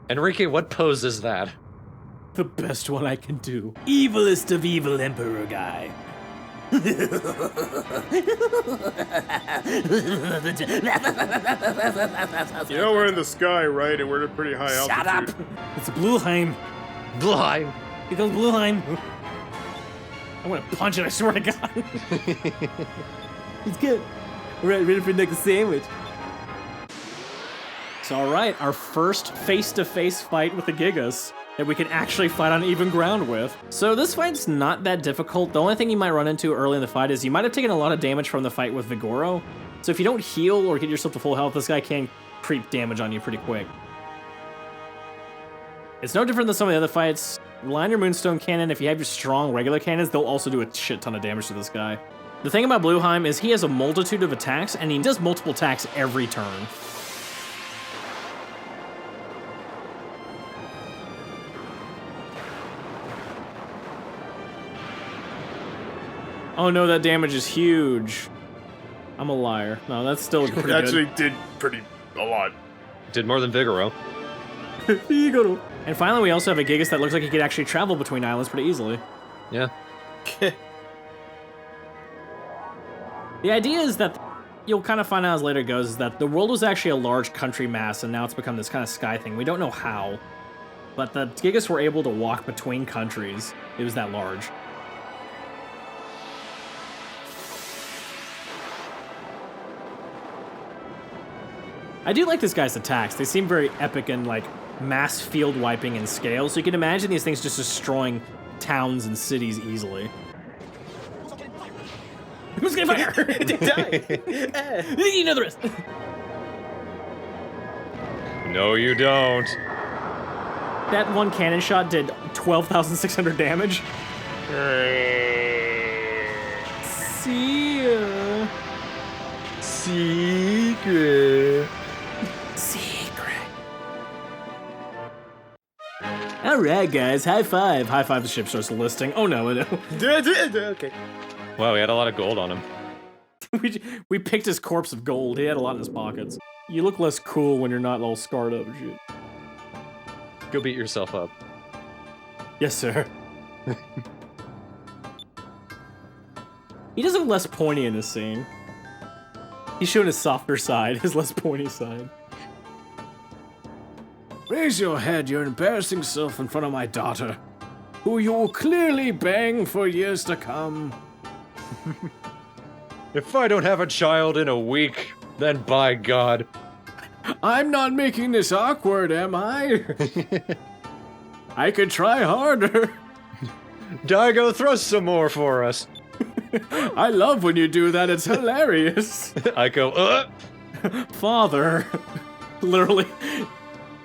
Enrique, what pose is that? The best one I can do. Evilest of evil emperor guy. You know we're in the sky, right? And we're at a pretty high Shut altitude. up! It's Blueheim. Blind. Here comes Blueheim. I'm gonna punch it, I swear to God. It's good. Ready for the next sandwich. So, alright, our first face-to-face fight with the Gigas that we can actually fight on even ground with. So this fight's not that difficult. The only thing you might run into early in the fight is you might have taken a lot of damage from the fight with Vigoro. So if you don't heal or get yourself to full health, this guy can creep damage on you pretty quick. It's no different than some of the other fights. Line your Moonstone Cannon. If you have your strong regular cannons, they'll also do a shit ton of damage to this guy. The thing about Blueheim is he has a multitude of attacks, and he does multiple attacks every turn. Oh no, that damage is huge. I'm a liar. No, that's still pretty good. Actually did a lot. Did more than Vigoro. And finally, we also have a Gigas that looks like he could actually travel between islands pretty easily. Yeah. The idea is that, you'll kind of find out as later goes, is that the world was actually a large country mass, and now it's become this kind of sky thing. We don't know how, but the Gigas were able to walk between countries. It was that large. I do like this guy's attacks. They seem very epic and like mass field wiping in scale, so you can imagine these things just destroying towns and cities easily. Who's gonna fire? They die. You know the rest. No, you don't. That one cannon shot did 12,600 damage. See ya. Secret. Alright, guys, high five. High five, the ship starts listing. Oh no, no. Okay. Wow, he had a lot of gold on him. we picked his corpse of gold. He had a lot in his pockets. You look less cool when you're not all scarred up and shit. Go beat yourself up. Yes, sir. He does look less pointy in this scene. He's showing his softer side, his less pointy side. Raise your head, you're embarrassing yourself in front of my daughter, who you will clearly bang for years to come. If I don't have a child in a week, then by God. I'm not making this awkward, am I? I could try harder. Daigo, throw some more for us. I love when you do that, it's hilarious. I go, Father. Literally.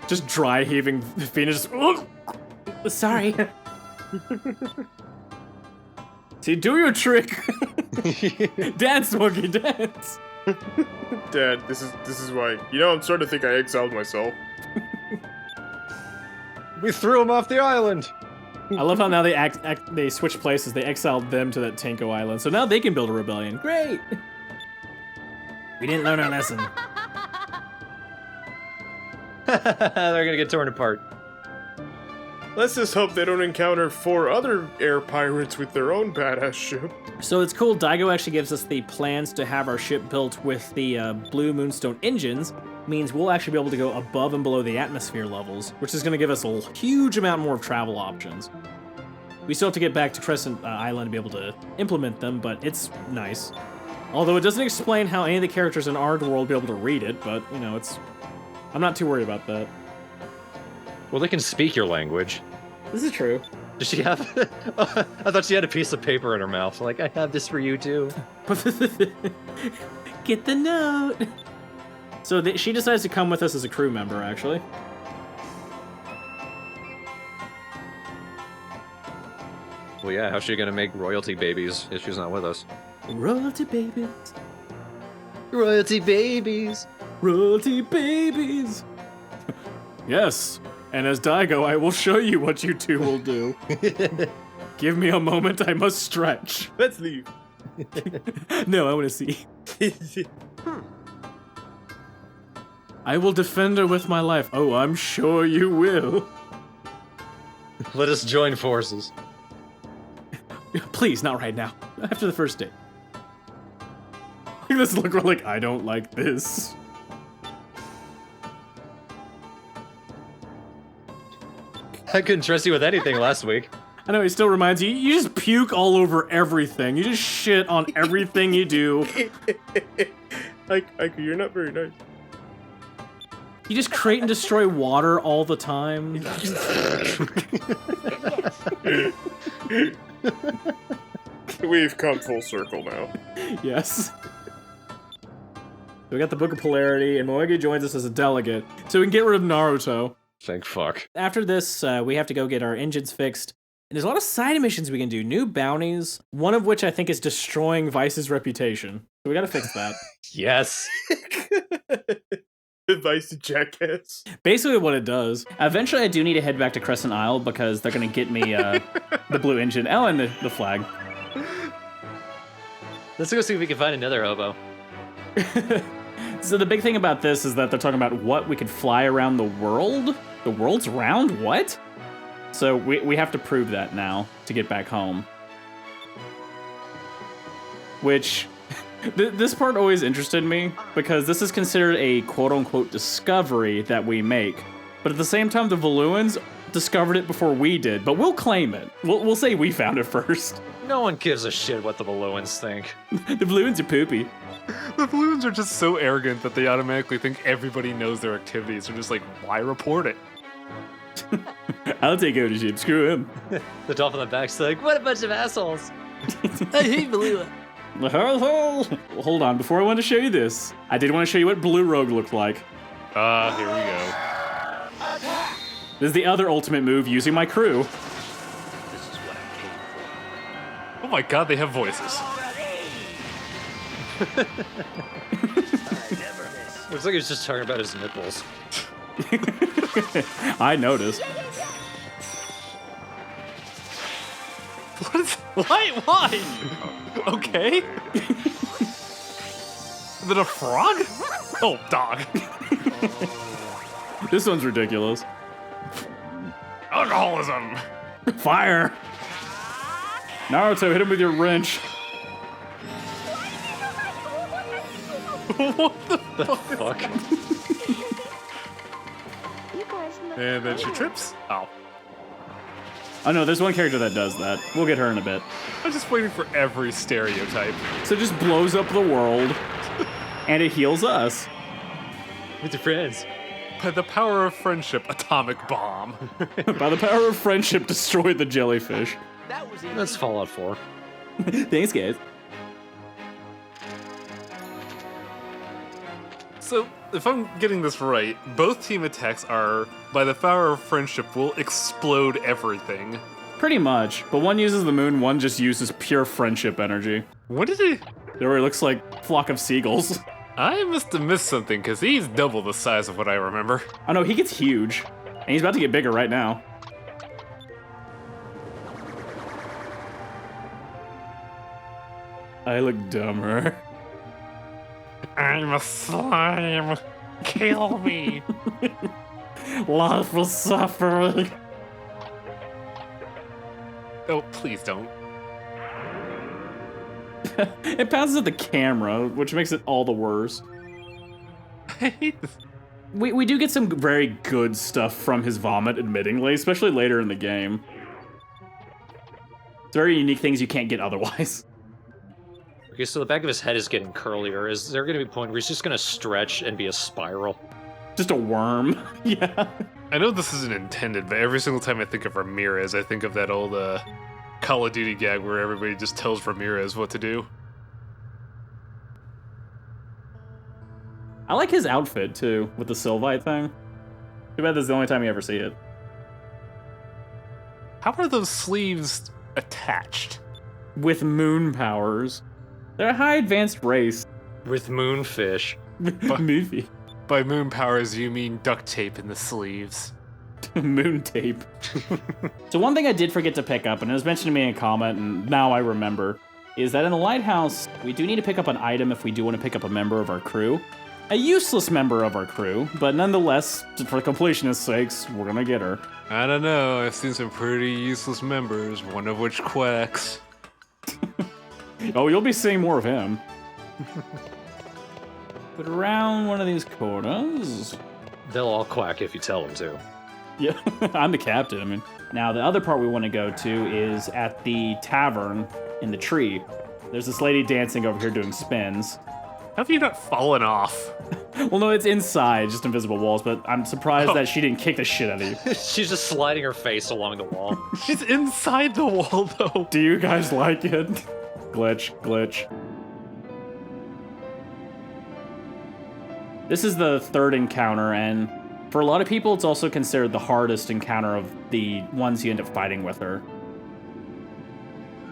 Just dry heaving Venus. Sorry. See, do your trick. Dance, Smokey, dance. Dad, this is why. You know, I'm starting to think I exiled myself. We threw him off the island. I love how now they switch places. They exiled them to that Tanko Island, so now they can build a rebellion. Great. We didn't learn our lesson. They're gonna get torn apart. Let's just hope they don't encounter 4 other air pirates with their own badass ship. So it's cool. Daigo actually gives us the plans to have our ship built with the Blue Moonstone engines. Means we'll actually be able to go above and below the atmosphere levels, which is going to give us a huge amount more of travel options. We still have to get back to Crescent Island to be able to implement them, but it's nice. Although it doesn't explain how any of the characters in our world will be able to read it, but, you know, I'm not too worried about that. Well, they can speak your language. This is true. Does she have... I thought she had a piece of paper in her mouth. Like, I have this for you, too. Get the note. So she decides to come with us as a crew member, actually. Well, yeah, how's she gonna make royalty babies if she's not with us? Royalty babies. Royalty babies. Royalty babies. Yes, and as Daigo, I will show you what you two will do. Give me a moment, I must stretch. Let's leave. No, I want to see. I will defend her with my life. Oh, I'm sure you will. Let us join forces. Please, not right now. After the first date. This look like, I don't like this. I couldn't trust you with anything last week. I know, it still reminds you, you just puke all over everything. You just shit on everything you do. Like, you're not very nice. You just create and destroy water all the time. We've come full circle now. Yes. We got the Book of Polarity, and Moegi joins us as a delegate, so we can get rid of Naruto. Thank fuck. After this, we have to go get our engines fixed. And there's a lot of side missions we can do, new bounties, one of which I think is destroying Vice's reputation. So we gotta fix that. Yes. Advice to jackass. Basically what it does. Eventually I do need to head back to Crescent Isle because they're gonna get me the blue engine. Oh, and the flag. Let's go see if we can find another hobo. So the big thing about this is that they're talking about what we could fly around the world. The world's round? What? So we have to prove that now to get back home. Which, this part always interested me, because this is considered a quote-unquote discovery that we make. But at the same time, the Valuans discovered it before we did, but we'll claim it. We'll say we found it first. No one gives a shit what the Valuans think. The Valuans are poopy. The balloons are just so arrogant that they automatically think everybody knows their activities. They're just like, why report it? I'll take ownership, screw him. The dolphin in the back's like, what a bunch of assholes. I hate Balua. Hold on, before I want to show you this, I did want to show you what Blue Rogue looked like. Here we go. This is the other ultimate move using my crew. This is what I came for. Oh my god, they have voices. Looks like he's just talking about his nipples. I noticed. Why? Okay. Is it a frog? Oh, dog. This one's ridiculous. Alcoholism. Fire! Naruto, hit him with your wrench. What the Fuck. You guys must And then she trips. Oh. Oh no, there's one character that does that. We'll get her in a bit. I'm just waiting for every stereotype. So it just blows up the world, and it heals us. With your friends. By the power of friendship, atomic bomb. By the power of friendship, destroy the jellyfish. That was easy. That's Fallout 4. Thanks, guys. So, if I'm getting this right, both team attacks are, by the power of friendship, will explode everything. Pretty much, but one uses the moon, one just uses pure friendship energy. What did he... There it looks like a flock of seagulls. I must have missed something, because he's double the size of what I remember. Oh no, he gets huge. And he's about to get bigger right now. I look dumber. I'm a slime. Kill me. Life is suffering. Oh, please don't. It passes at the camera, which makes it all the worse. I hate this. We do get some very good stuff from his vomit, admittingly, especially later in the game. It's very unique things you can't get otherwise. Okay, so the back of his head is getting curlier. Is there going to be a point where he's just going to stretch and be a spiral? Just a worm. Yeah. I know this isn't intended, but every single time I think of Ramirez, I think of that old Call of Duty gag where everybody just tells Ramirez what to do. I like his outfit, too, with the Sylvite thing. Too bad this is the only time you ever see it. How are those sleeves attached? With moon powers. They're a high advanced race. With moonfish. Movie. By moon powers, you mean duct tape in the sleeves. Moon tape. So one thing I did forget to pick up, and it was mentioned to me in a comment, and now I remember, is that in the lighthouse, we do need to pick up an item if we do want to pick up a member of our crew. A useless member of our crew, but nonetheless, for completionist's sakes, we're gonna get her. I don't know, I've seen some pretty useless members, one of which quacks. Oh, you'll be seeing more of him. But around one of these corners... They'll all quack if you tell them to. Yeah, I'm the captain, I mean. Now, the other part we want to go to is at the tavern in the tree. There's this lady dancing over here doing spins. How have you not fallen off? Well, no, it's inside, just invisible walls, but I'm surprised that she didn't kick the shit out of you. She's just sliding her face along the wall. She's inside the wall, though. Do you guys like it? Glitch, glitch. This is the third encounter, and for a lot of people, it's also considered the hardest encounter of the ones you end up fighting with her.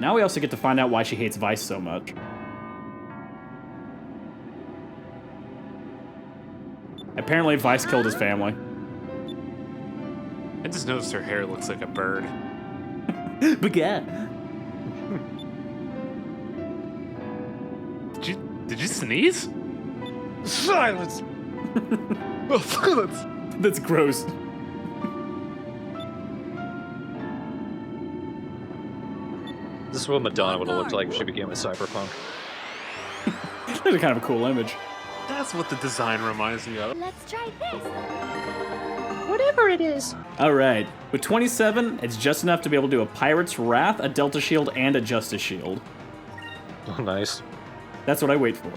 Now we also get to find out why she hates Vice so much. Apparently, Vice killed his family. I just noticed her hair looks like a bird. Baguette. Did you sneeze? Silence! Oh, silence! That's gross. This is what Madonna would have looked like if she became a cyberpunk. That's a kind of a cool image. That's what the design reminds me of. Let's try this. Whatever it is. All right, with 27, it's just enough to be able to do a Pirate's Wrath, a Delta Shield, and a Justice Shield. Oh, nice. That's what I wait for.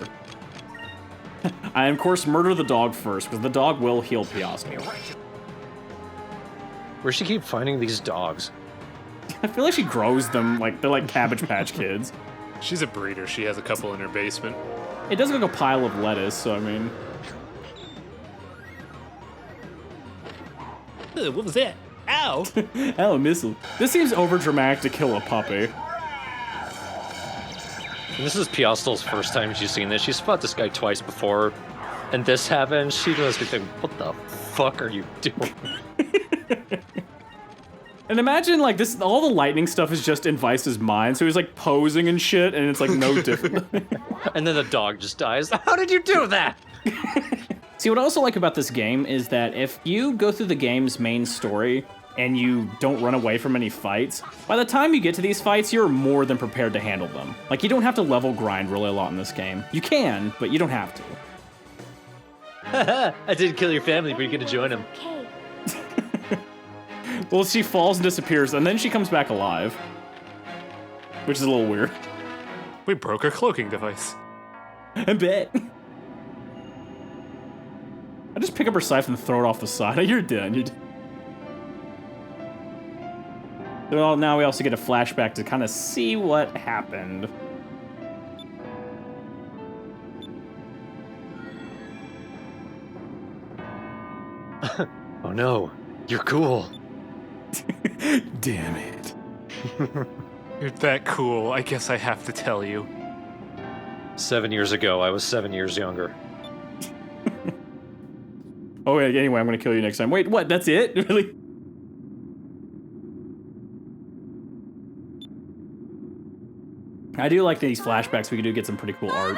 I, of course, murder the dog first, because the dog will heal Piasco. Where's she keep finding these dogs? I feel like she grows them, like they're like Cabbage Patch Kids. She's a breeder. She has a couple in her basement. It does look like a pile of lettuce, so I mean... What was that? Ow! Oh, a missile. This seems overdramatic to kill a puppy. And this is Piastel's first time she's seen this. She's fought this guy twice before, and this happens. She does think, what the fuck are you doing? And imagine, like, this, all the lightning stuff is just in Vice's mind, so he's, like, posing and shit, and it's, like, no different. And then the dog just dies. How did you do that? See, what I also like about this game is that if you go through the game's main story, and you don't run away from any fights, by the time you get to these fights, you're more than prepared to handle them. Like, you don't have to level grind really a lot in this game. You can, but you don't have to. I didn't kill your family, but you're gonna join them. Okay. Well, she falls and disappears, and then she comes back alive. Which is a little weird. We broke her cloaking device. I bet. I just pick up her scythe and throw it off the side. You're done. You're done. Well, now we also get a flashback to kind of see what happened. Oh no, you're cool. Damn it. You're that cool, I guess I have to tell you. 7 years ago, I was 7 years younger. Oh, yeah, anyway, I'm gonna kill you next time. Wait, what? That's it? Really? I do like these flashbacks. We do get some pretty cool art.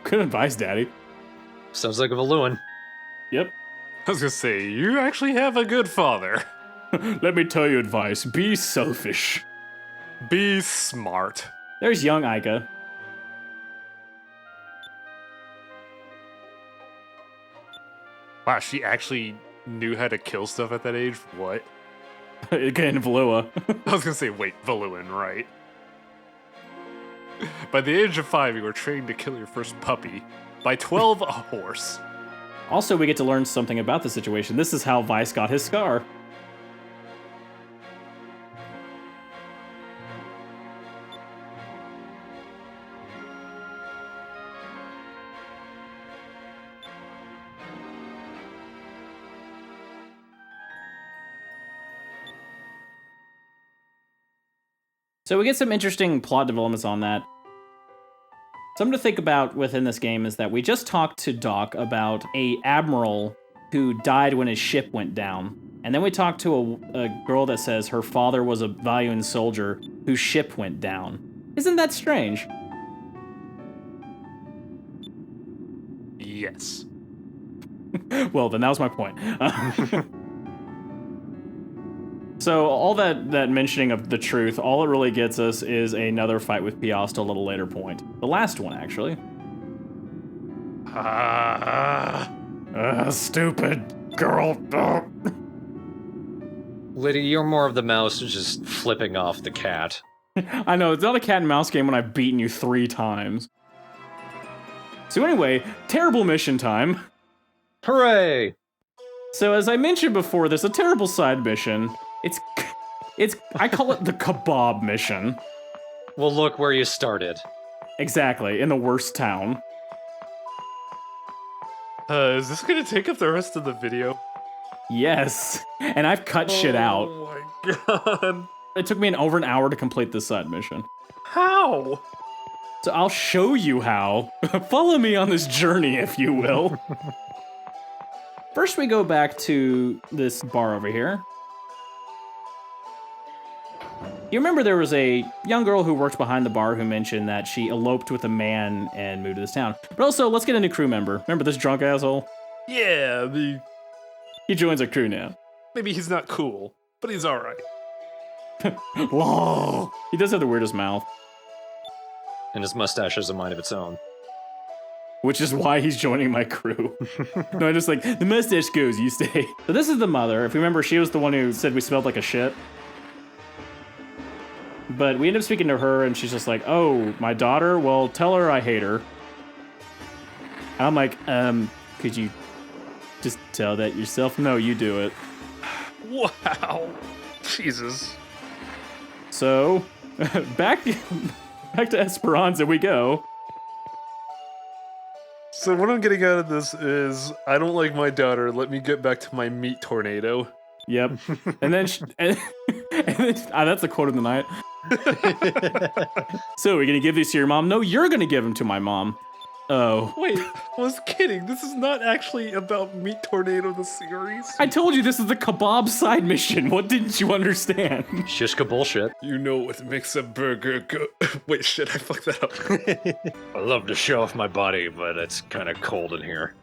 Good advice, Daddy. Sounds like a Valuan. Yep. I was gonna say, you actually have a good father. Let me tell you advice. Be selfish. Be smart. There's young Ica. Wow, she actually knew how to kill stuff at that age? What? Again, Valua. I was gonna say, wait, Valuan, right? By the age of 5, you were trained to kill your first puppy. By 12, a horse. Also, we get to learn something about the situation. This is how Vice got his scar. So we get some interesting plot developments on that. Something to think about within this game is that we just talked to Doc about a admiral who died when his ship went down. And then we talked to a girl that says her father was a Valuan soldier whose ship went down. Isn't that strange? Yes. Well, then that was my point. So all that mentioning of the truth, all it really gets us is another fight with Piast a little later point. The last one, actually. Stupid girl. Liddy, you're more of the mouse just flipping off the cat. I know, it's not a cat and mouse game when I've beaten you 3 times. So anyway, terrible mission time. Hooray! So as I mentioned before, there's a terrible side mission. It's I call it the kebab mission. Well, look where you started. Exactly, in the worst town. Is this gonna take up the rest of the video? Yes, and I've cut shit out. Oh my god. It took me over an hour to complete this side mission. How? So I'll show you how. Follow me on this journey, if you will. First, we go back to this bar over here. You remember there was a young girl who worked behind the bar who mentioned that she eloped with a man and moved to this town. But also, let's get a new crew member. Remember this drunk asshole? Yeah, He joins our crew now. maybe he's not cool, but he's alright. Whoa. He does have the weirdest mouth. And his mustache has a mind of its own. Which is why he's joining my crew. No, I just like, the mustache goes, you stay. So this is the mother. If you remember, she was the one who said we smelled like a shit. But we end up speaking to her, and she's just like, oh, my daughter? Well, tell her I hate her. And I'm like, could you just tell that yourself? No, you do it. Wow. Jesus. So, back to Esperanza we go. So what I'm getting out of this is, I don't like my daughter, let me get back to my meat tornado. Yep. And then, that's the quote of the night. So, we're gonna give these to your mom? No, you're gonna give them to my mom. Oh. Wait, I was kidding. This is not actually about Meat Tornado the series. I told you this is the kebab side mission. What didn't you understand? Shishka bullshit. You know what makes a burger go... Wait, shit, I fucked that up. I love to show off my body, but it's kind of cold in here.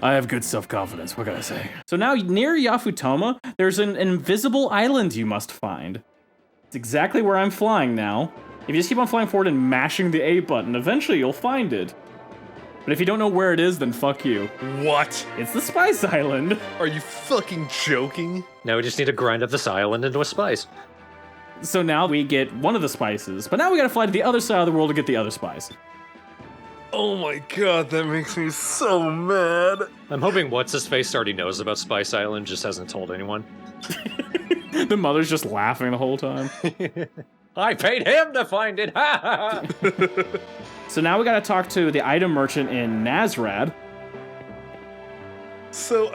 I have good self-confidence, what can I say? So now, near Yafutoma, there's an invisible island you must find. It's exactly where I'm flying now. If you just keep on flying forward and mashing the A button, eventually you'll find it. But if you don't know where it is, then fuck you. What? It's the Spice Island. Are you fucking joking? Now we just need to grind up this island into a spice. So now we get one of the spices, but now we gotta fly to the other side of the world to get the other spice. Oh my god, that makes me so mad. I'm hoping What's-His-Face already knows about Spice Island, just hasn't told anyone. The mother's just laughing the whole time. I paid him to find it! Ha ha! So now we gotta talk to the item merchant in Nazrad. So,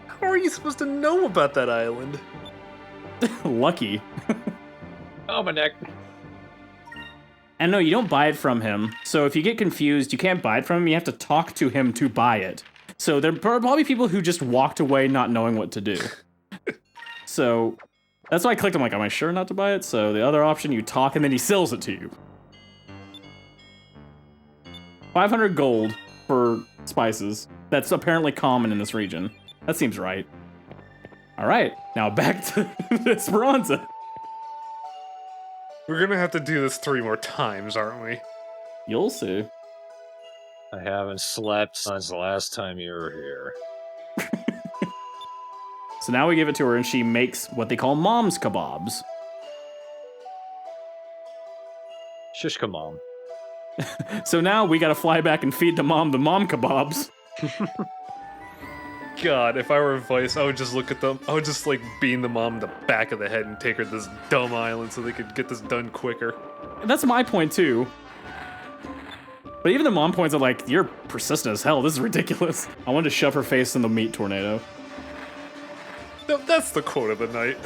how are you supposed to know about that island? Lucky. Oh, my neck. And no, you don't buy it from him. So if you get confused, you can't buy it from him. You have to talk to him to buy it. So there are probably people who just walked away not knowing what to do. So that's why I clicked. I'm like, am I sure not to buy it? So the other option, you talk and then he sells it to you. 500 gold for spices. That's apparently common in this region. That seems right. All right, now back to Esperanza. We're gonna have to do this 3 more times, aren't we? You'll see. I haven't slept since the last time you were here. So now we give it to her and she makes what they call mom's kebabs. Shishka mom. So now we gotta fly back and feed the mom kebabs. God, if I were Vice, I would just look at them. I would just like beam the mom in the back of the head and take her to this dumb island so they could get this done quicker. That's my point too. But even the mom points are like, you're persistent as hell, this is ridiculous. I wanted to shove her face in the meat tornado. No, that's the quote of the night.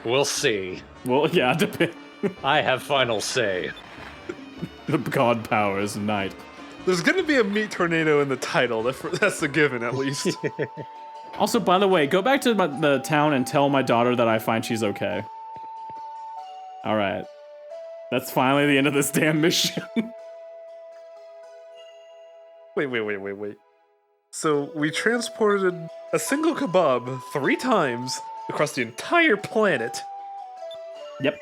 We'll see. Well, yeah, depends. I have final say. The god powers night. There's gonna be a meat tornado in the title. That's a given, at least. Also, by the way, go back to the town and tell my daughter that I find she's okay. All right. That's finally the end of this damn mission. Wait. So we transported a single kebab 3 times across the entire planet. Yep.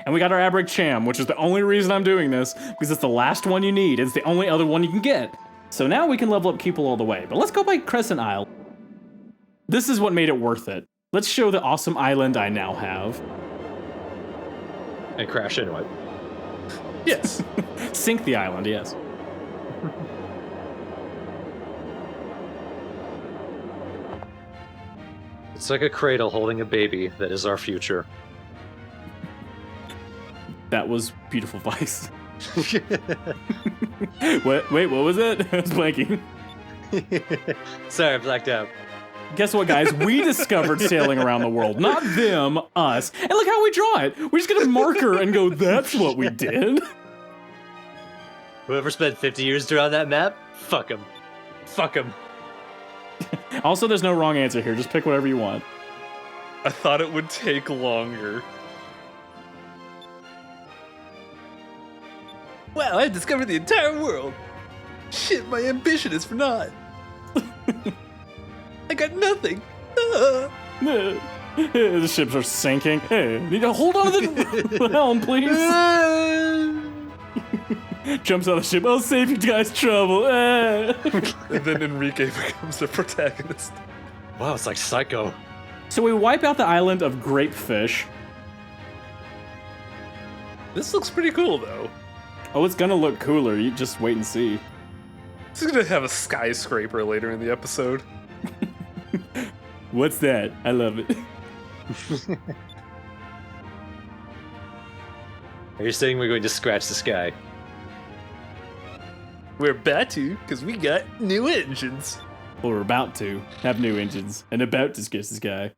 And we got our Abrig Cham, which is the only reason I'm doing this, because it's the last one you need. It's the only other one you can get. So now we can level up Cupel all the way. But let's go by Crescent Isle. This is what made it worth it. Let's show the awesome island I now have. And crash into it. Yes. Sink the island, yes. It's like a cradle holding a baby that is our future. That was beautiful Vice. Wait, what was it? I was blanking. Sorry, I blacked out. Guess what, guys? We discovered sailing around the world. Not them, us. And look how we draw it. We just get a marker and go, that's what we did. Whoever spent 50 years drawing that map, fuck him. Fuck him. Also, there's no wrong answer here. Just pick whatever you want. I thought it would take longer. Wow, I've discovered the entire world. Shit, my ambition is for naught. I got nothing. The ships are sinking. Hey, need to hold on to the helm, please. Jumps out of the ship. I'll save you guys trouble. And then Enrique becomes the protagonist. Wow, it's like Psycho. So we wipe out the island of Grapefish. This looks pretty cool, though. Oh, it's gonna look cooler. You just wait and see. This is gonna have a skyscraper later in the episode. What's that? I love it. Are you saying we're going to scratch the sky? We're about to, because we got new engines. Well, we're about to have new engines and about to sketch this guy.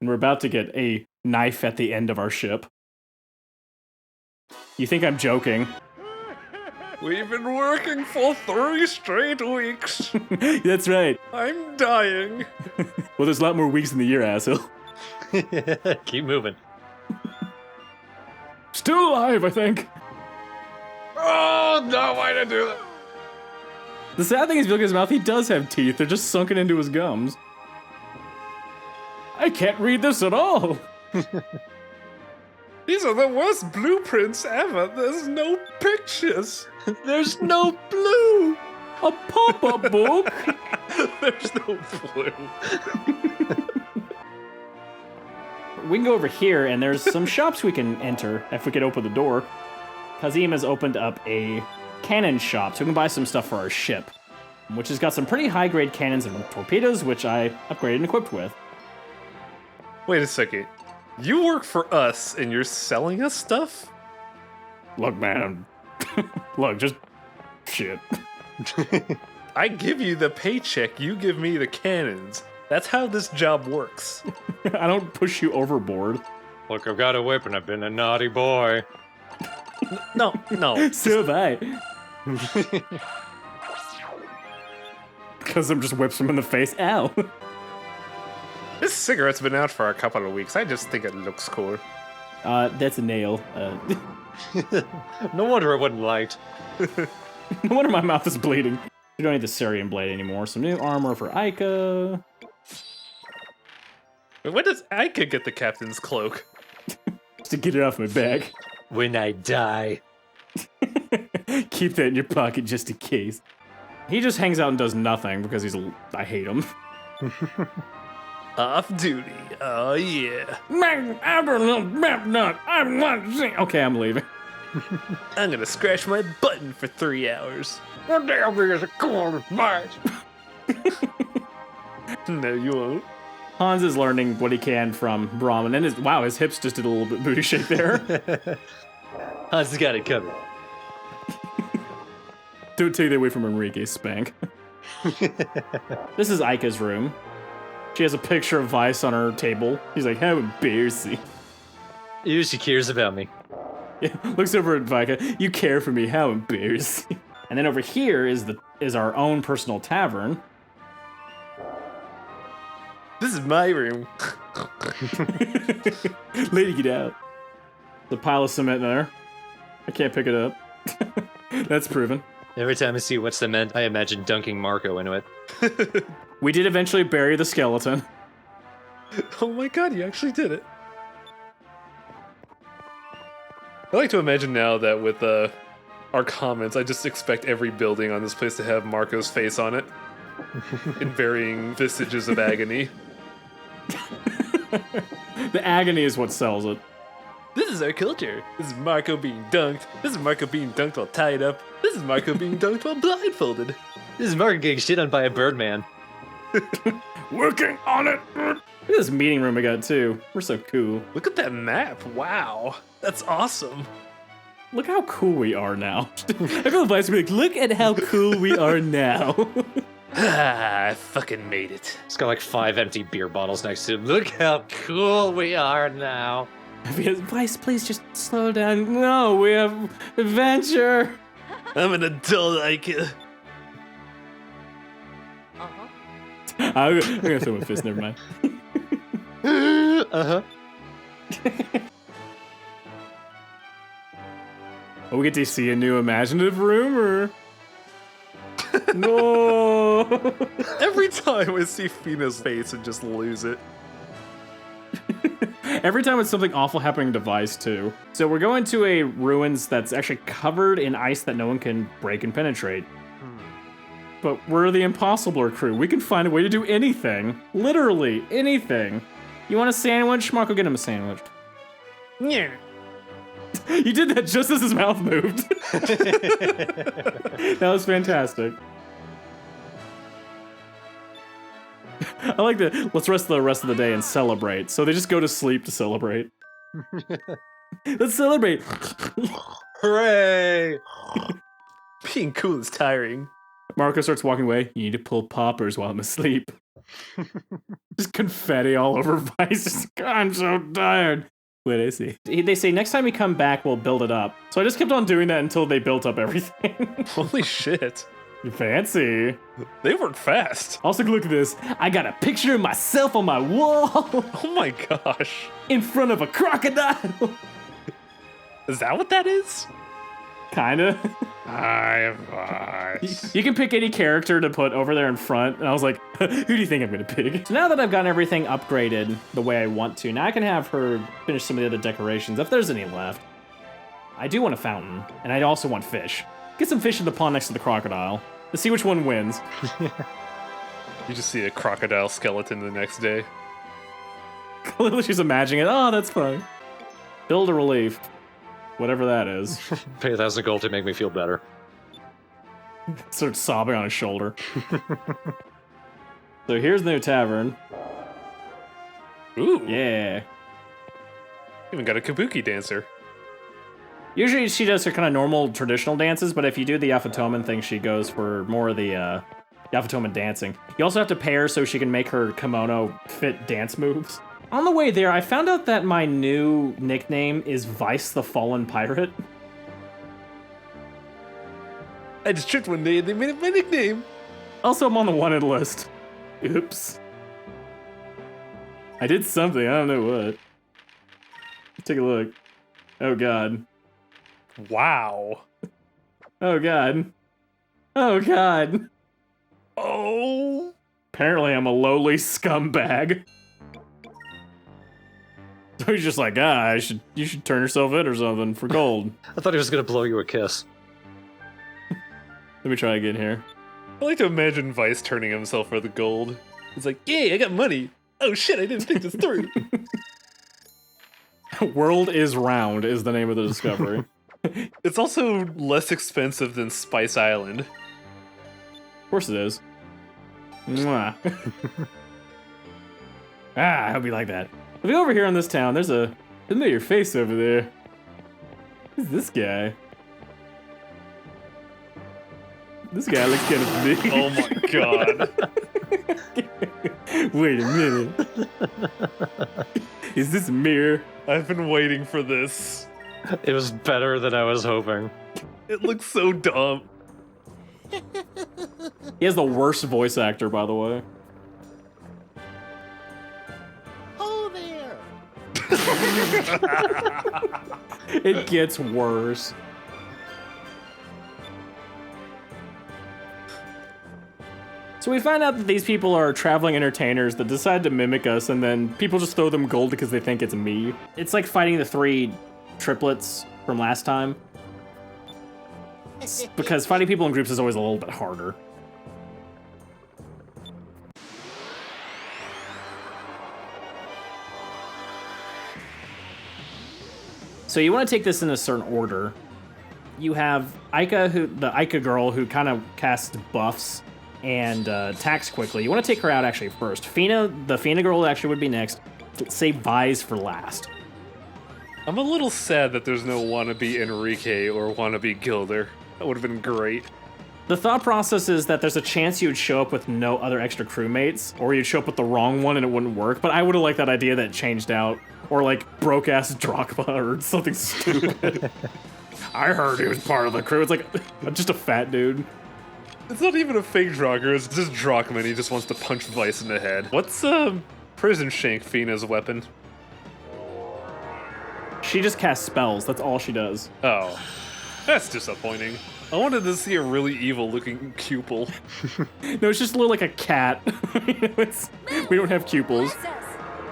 And we're about to get a knife at the end of our ship. You think I'm joking? We've been working for 3 straight weeks. That's right. I'm dying. Well, there's a lot more weeks in the year, asshole. Keep moving. Still alive, I think. Oh, no, why did I do that? The sad thing is, if you look at his mouth, he does have teeth. They're just sunken into his gums. I can't read this at all. These are the worst blueprints ever. There's no pictures. There's no blue. A pop-up book. There's no blue. We can go over here, and there's some shops we can enter if we could open the door. Kazim has opened up a cannon shop, so we can buy some stuff for our ship, which has got some pretty high-grade cannons and torpedoes, which I upgraded and equipped with. Wait a second. You work for us and you're selling us stuff? Look, man. Look, just shit. I give you the paycheck, you give me the cannons. That's how this job works. I don't push you overboard. Look, I've got a whip and I've been a naughty boy. No. So have I. Because I'm just whips him in the face. Ow. This cigarette's been out for a couple of weeks. I just think it looks cool. That's a nail. No wonder it wasn't light. No wonder my mouth is bleeding. We don't need the Syrian blade anymore. Some new armor for Ica. When does Ica get the captain's cloak? Just to get it off my back. When I die. Keep that in your pocket just in case. He just hangs out and does nothing because I hate him. Off duty. Oh, yeah. Okay, I'm leaving. I'm gonna scratch my button for 3 hours. One day I'll be as a cool as mine. No, you won't. Hans is learning what he can from Brahman, and his hips just did a little bit booty shake there. Hans has got it covered. Don't take that away from Enrique, Spank. This is Ica's room. She has a picture of Vice on her table. He's like, how embarrassing. She cares about me. Yeah, looks over at Vika. You care for me, how embarrassing. And then over here is our own personal tavern. This is my room. Lady, get out. The pile of cement there. I can't pick it up. That's proven. Every time I see what's cement, I imagine dunking Marco into it. We did eventually bury the skeleton. Oh my god, you actually did it. I like to imagine now that with our comments, I just expect every building on this place to have Marco's face on it. In varying visages of agony. The agony is what sells it. This is our culture. This is Marco being dunked. This is Marco being dunked while tied up. This is Marco being dunked while blindfolded. This is Marco getting shit on by a birdman. Working on it. Look at this meeting room we got too. We're so cool. Look at that map. Wow. That's awesome. Look how cool we are now. I feel the to be like, look at how cool we are now. I fucking made it. It's got like 5 empty beer bottles next to him. Look how cool we are now. Vice, please just slow down. No, we have adventure. I'm an adult Ica. I'm gonna throw my fist, never mind. Uh-huh. Oh, we get to see a new imaginative room, or? No! Every time I see Fina's face and just lose it. Every time it's something awful happening to Vice, too. So we're going to a ruins that's actually covered in ice that no one can break and penetrate. But we're the Impossible crew. We can find a way to do anything. Literally, anything. You want a sandwich? Marco, get him a sandwich. Yeah. You did that just as his mouth moved. That was fantastic. I like that. Let's rest the rest of the day and celebrate. So they just go to sleep to celebrate. Let's celebrate. Hooray! Being cool is tiring. Marco starts walking away. You need to pull poppers while I'm asleep. Just confetti all over Vice. I'm so tired. Wait, I see. They say next time we come back, we'll build it up. So I just kept on doing that until they built up everything. Holy shit. Fancy. They work fast. Also, look at this. I got a picture of myself on my wall Oh my gosh. in front of a crocodile. Is that what that is? Kinda. I You can pick any character to put over there in front, and I was like, who do you think I'm gonna pick? So now that I've gotten everything upgraded the way I want to, now I can have her finish some of the other decorations, if there's any left. I do want a fountain, and I also want fish. Get some fish in the pond next to the crocodile. Let's see which one wins. You just see a crocodile skeleton the next day. Clearly she's imagining it. Oh, that's fun. Build a relief. Whatever that is. Pay 1,000 gold to make me feel better. Starts sobbing on his shoulder. So here's the new tavern. Ooh. Yeah. Even got a kabuki dancer. Usually she does her kind of normal traditional dances, but if you do the Yafutoma thing, she goes for more of the Yafutoma dancing. You also have to pay her so she can make her kimono fit dance moves. On the way there, I found out that my new nickname is Vice the Fallen Pirate. I just tripped one day and they made it my nickname. Also, I'm on the wanted list. Oops. I did something, I don't know what. Take a look. Oh god. Wow. Oh god. Oh god. Oh. Apparently I'm a lowly scumbag. So he's just like, you should turn yourself in or something for gold. I thought he was gonna blow you a kiss. Let me try again here. I like to imagine Vice turning himself for the gold. He's like, yay, I got money. Oh shit, I didn't think this through. World is round is the name of the discovery. It's also less expensive than Spice Island. Of course it is. Mwah. I hope you like that. If you go over here in this town, there's a familiar face over there. Who's this guy? This guy looks kind of big. Oh my god. Wait a minute. Is this a mirror? I've been waiting for this. It was better than I was hoping. It looks so dumb. He has the worst voice actor, by the way. Oh there! It gets worse. So we find out that these people are traveling entertainers that decide to mimic us, and then people just throw them gold because they think it's me. It's like fighting the 3 triplets from last time. Because fighting people in groups is always a little bit harder. So you want to take this in a certain order. You have Aika, the Aika girl who kind of casts buffs and attacks quickly. You want to take her out actually first. The Fina girl actually would be next. Save Vise for last. I'm a little sad that there's no wannabe Enrique or wannabe Gilder. That would have been great. The thought process is that there's a chance you'd show up with no other extra crewmates, or you'd show up with the wrong one and it wouldn't work, but I would have liked that idea that it changed out. Or like broke-ass Drachma or something stupid. I heard he was part of the crew. It's like, just a fat dude. It's not even a fake Draugr, it's just Drachma and he just wants to punch Vice in the head. What's Prison Shank Fina's weapon? She just casts spells, that's all she does. Oh, that's disappointing. I wanted to see a really evil-looking cupil. No, it's just a little like a cat. We don't have cupils.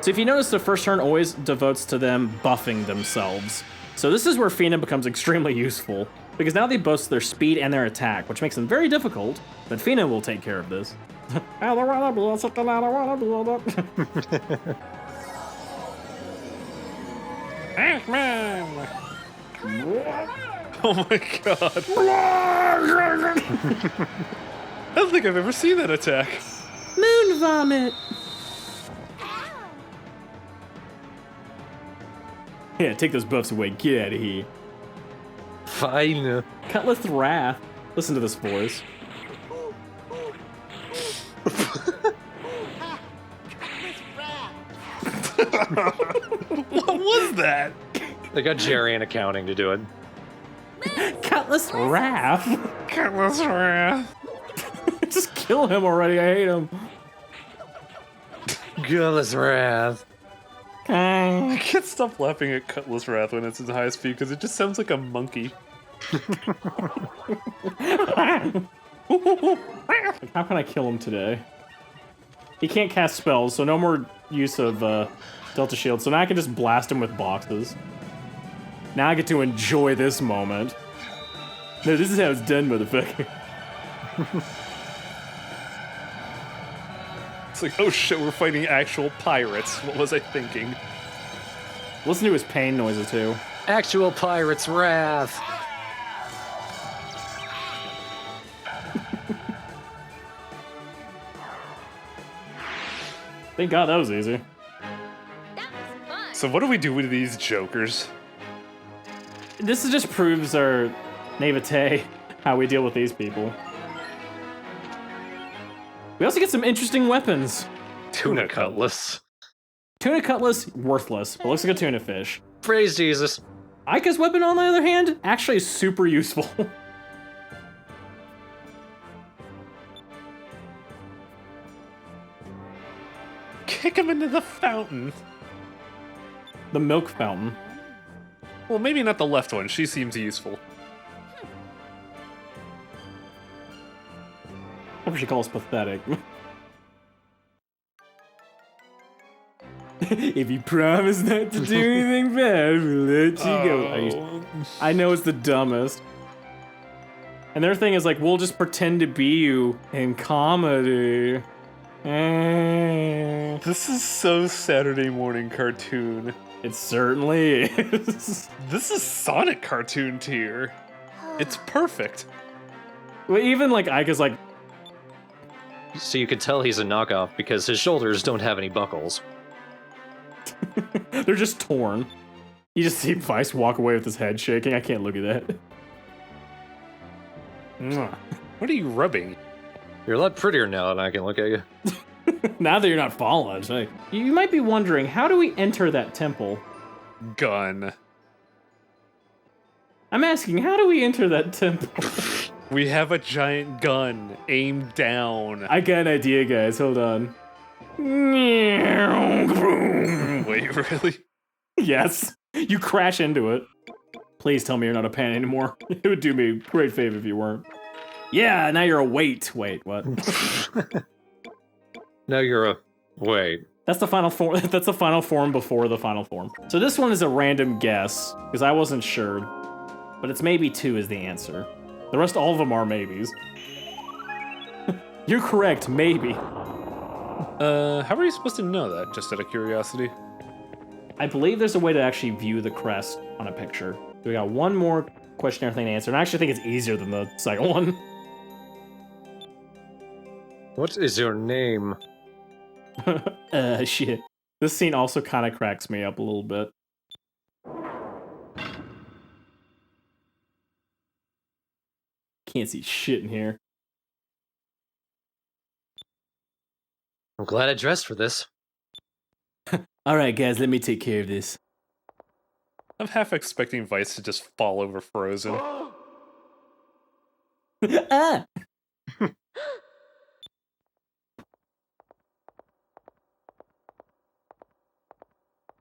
So if you notice, the first turn always devotes to them buffing themselves. So this is where Fina becomes extremely useful, because now they boast their speed and their attack, which makes them very difficult, but Fina will take care of this. Oh my god. I don't think I've ever seen that attack. Moon vomit! Yeah, take those buffs away. Get out of here. Fine. Cutlass Wrath. Listen to this voice. What was that? They got Jerry in accounting to do it. Cutlass Wrath. Cutlass Wrath. Just kill him already. I hate him. Cutlass Wrath. I can't stop laughing at Cutlass Wrath when it's at high speed because it just sounds like a monkey. Like, how can I kill him today? He can't cast spells, so no more use of Delta Shield. So now I can just blast him with boxes. Now I get to enjoy this moment. No, this is how it's done, motherfucker. It's like, oh shit, we're fighting actual pirates. What was I thinking? Listen to his pain noises, too. Actual pirate's wrath. Thank God that was easy. That was fun. So what do we do with these jokers? This just proves our naivete, how we deal with these people. We also get some interesting weapons. Tuna cutlass. Tuna cutlass, worthless, but looks like a tuna fish. Praise Jesus. Aika's weapon, on the other hand, actually is super useful. Kick him into the fountain. The milk fountain. Well, maybe not the left one. She seems useful. Whatever she calls pathetic. If you promise not to do anything bad, we'll let you go. I know it's the dumbest. And their thing is like, we'll just pretend to be you in comedy. This is so Saturday morning cartoon. It certainly is. This is Sonic cartoon tier. It's perfect. Well, even like Aika's like, So you can tell he's a knockoff because his shoulders don't have any buckles. they're just torn. You just see Vice walk away with his head shaking. I can't look at that. Mwah. What are you rubbing? You're a lot prettier now than I can look at you. Now that you're not following, it's like, you might be wondering, how do we enter that temple? Gun. I'm asking, how do we enter that temple? We have a giant gun aimed down. I got an idea, guys. Hold on. Wait, really? Yes. You crash into it. Please tell me you're not a pan anymore. It would do me a great favor if you weren't. Yeah, now you're a weight. Wait, what? Now you're a... Wait. That's the final form. That's the final form before the final form. So this one is a random guess, because I wasn't sure. But it's maybe 2 is the answer. The rest, all of them are maybes. You're correct, maybe. How are you supposed to know that, just out of curiosity? I believe there's a way to actually view the crest on a picture. So we got one more questionnaire thing to answer, and I actually think it's easier than the second one. What is your name? Shit. This scene also kind of cracks me up a little bit. Can't see shit in here. I'm glad I dressed for this. Alright, guys, let me take care of this. I'm half expecting Vice to just fall over frozen. Ah!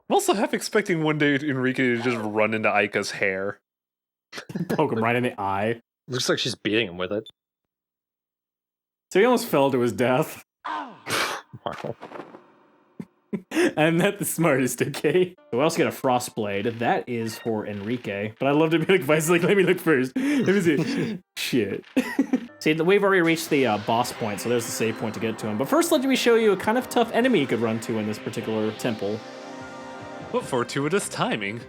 I'm also half expecting one day Enrique to just run into Aika's hair. Poke him right in the eye. Looks like she's beating him with it. So he almost fell to his death. Wow. I'm not the smartest, okay? So we also get a frost blade. That is for Enrique. But I'd love to be like, Vice, like, let me look first. Let me see. Shit. See, we've already reached the boss point, so there's the save point to get to him. But first, let me show you a kind of tough enemy you could run to in this particular temple. What fortuitous timing.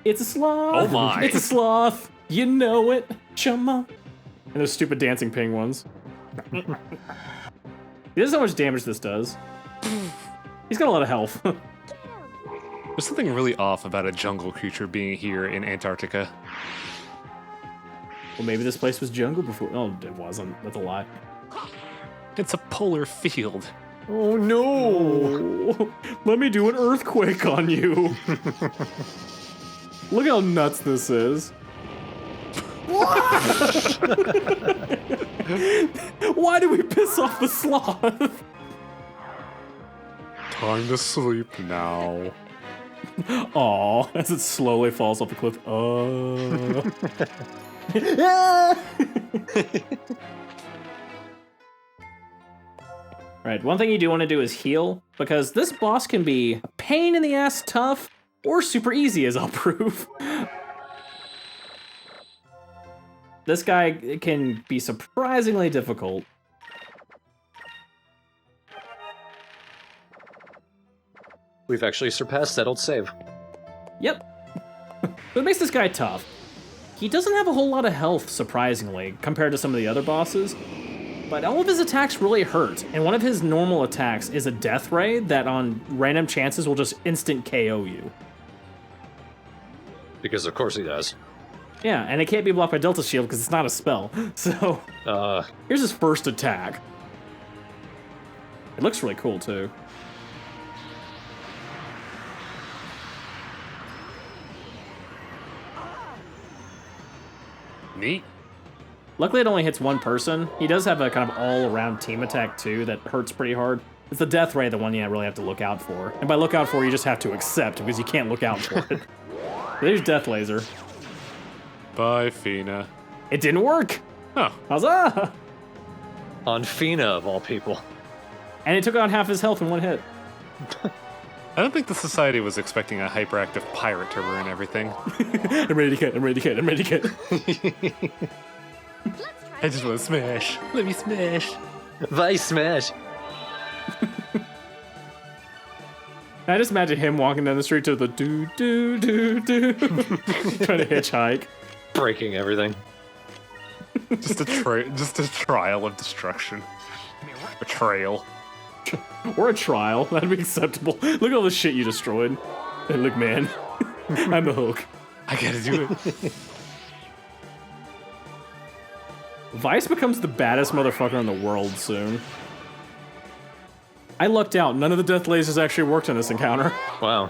It's a sloth. Oh my. It's a sloth. You know it. Chumma. And those stupid dancing penguins. This is how much damage this does. He's got a lot of health. There's something really off about a jungle creature being here in Antarctica. Well, maybe this place was jungle before. Oh, it wasn't. That's a lie. It's a polar field. Oh no! Oh, let me do an earthquake on you. Look how nuts this is. Why do we piss off the sloth? Time to sleep now. Aw, as it slowly falls off the cliff. Right, one thing you do want to do is heal, because this boss can be a pain in the ass tough, or super easy, as I'll prove. This guy can be surprisingly difficult. We've actually surpassed that old save. Yep. What makes this guy tough? He doesn't have a whole lot of health, surprisingly, compared to some of the other bosses. But all of his attacks really hurt, and one of his normal attacks is a death ray that on random chances will just instant KO you. Because of course he does. Yeah, and it can't be blocked by Delta Shield because it's not a spell. So, here's his first attack. It looks really cool, too. Neat. Luckily, it only hits one person. He does have a kind of all-around team attack, too, that hurts pretty hard. It's the Death Ray, the one you really have to look out for. And by look out for, you just have to accept, because you can't look out for it. There's Death Laser. Bye, Fina. It didn't work! Oh. Huzzah! On Fina, of all people. And it took out half his health in one hit. I don't think the Society was expecting a hyperactive pirate to ruin everything. I'm ready to get. I just want to smash. Let me smash. Vice smash. I just imagine him walking down the street to the do trying to hitchhike. Breaking everything. Just a trial of destruction. A trail. Or a trial. That'd be acceptable. Look at all the shit you destroyed. Hey, look, man. I'm the Hulk. I gotta do it. Vice becomes the baddest motherfucker in the world soon. I lucked out. None of the death lasers actually worked in this encounter. Wow.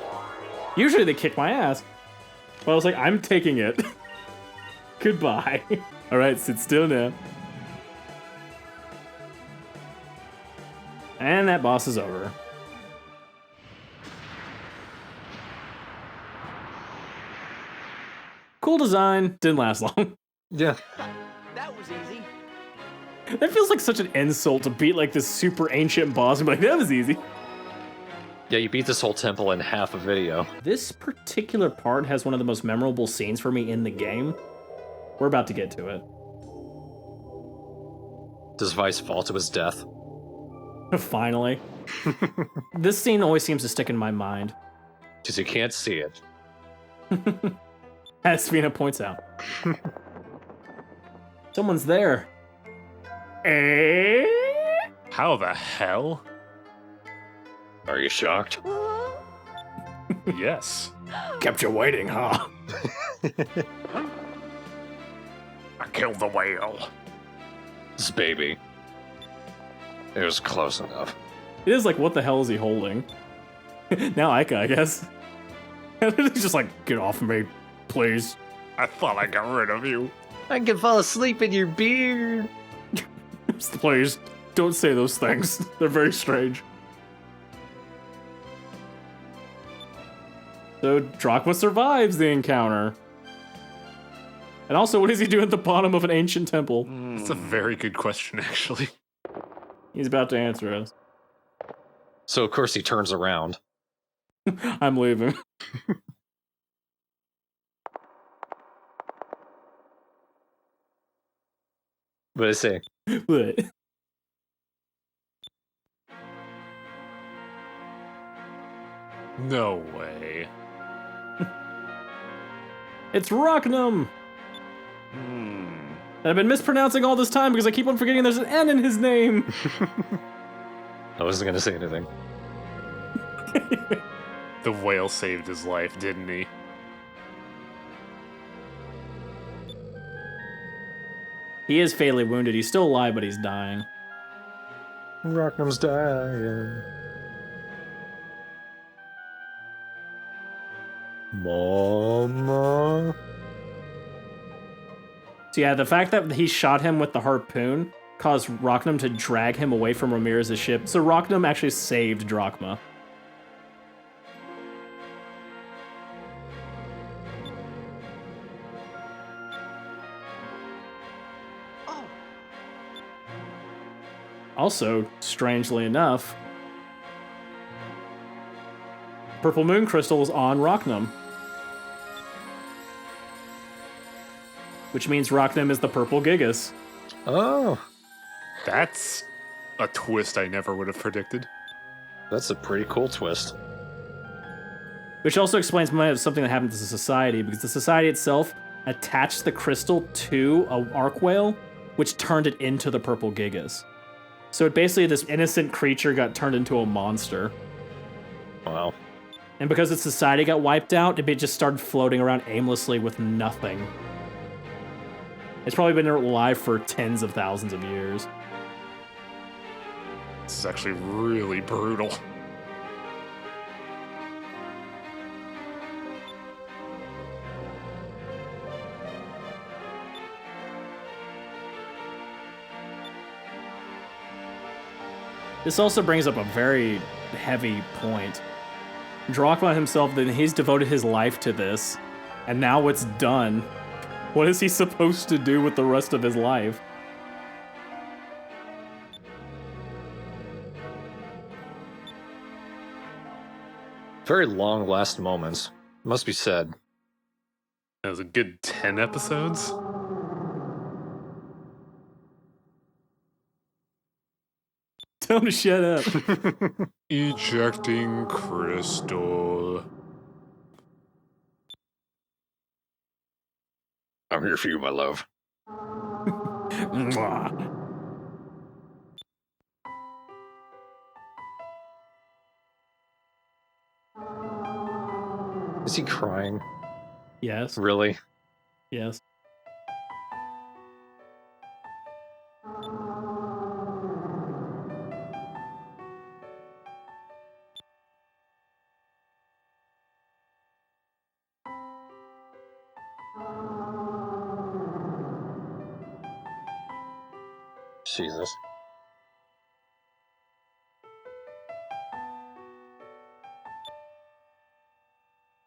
Usually they kick my ass. But I was like, I'm taking it. Goodbye. Alright, sit still now. And that boss is over. Cool design, didn't last long. Yeah. That was easy. That feels like such an insult to beat like this super ancient boss and be like, that was easy. Yeah, you beat this whole temple in half a video. This particular part has one of the most memorable scenes for me in the game. We're about to get to it. Does Vice fall to his death? Finally. This scene always seems to stick in my mind. Because you can't see it. As Fina points out. Someone's there. Eh? How the hell? Are you shocked? Yes. Kept you waiting, huh? I killed the whale. This baby. It was close enough. It is like, what the hell is he holding? Now Ica, I guess. He's just like, get off of me, please. I thought I got rid of you. I can fall asleep in your beard. Please, don't say those things. They're very strange. So, Drachma survives the encounter. And also, what does he do at the bottom of an ancient temple? That's a very good question, actually. He's about to answer us. So, of course, he turns around. I'm leaving. What did I say? What? No way. It's Rocknum! I've been mispronouncing all this time because I keep on forgetting there's an N in his name! I wasn't going to say anything. The whale saved his life, didn't he? He is fatally wounded. He's still alive, but he's dying. Rocknum's dying. Mama. So yeah, the fact that he shot him with the harpoon caused Rocknum to drag him away from Ramirez's ship, so Rocknum actually saved Drachma. Also, strangely enough, Purple Moon Crystal is on Rocknum. Which means Rocknum is the purple Gigas. Oh, That's a twist I never would have predicted. that's a pretty cool twist. Which also explains something that happened to the society, because the society itself attached the crystal to an arc whale, which turned it into the purple Gigas. So it basically, this innocent creature got turned into a monster. Wow. And because its society got wiped out, it just started floating around aimlessly with nothing. It's probably been alive for tens of thousands of years. This is actually really brutal. This also brings up a very heavy point. Drachma himself, then he's devoted his life to this, and now it's done. What is he supposed to do with the rest of his life? Very long last moments. Must be said. That was a good 10 episodes. Tell him to shut up. Ejecting crystal. I'm here for you, my love. Mwah. Is he crying? Yes, Really? yes. Jesus.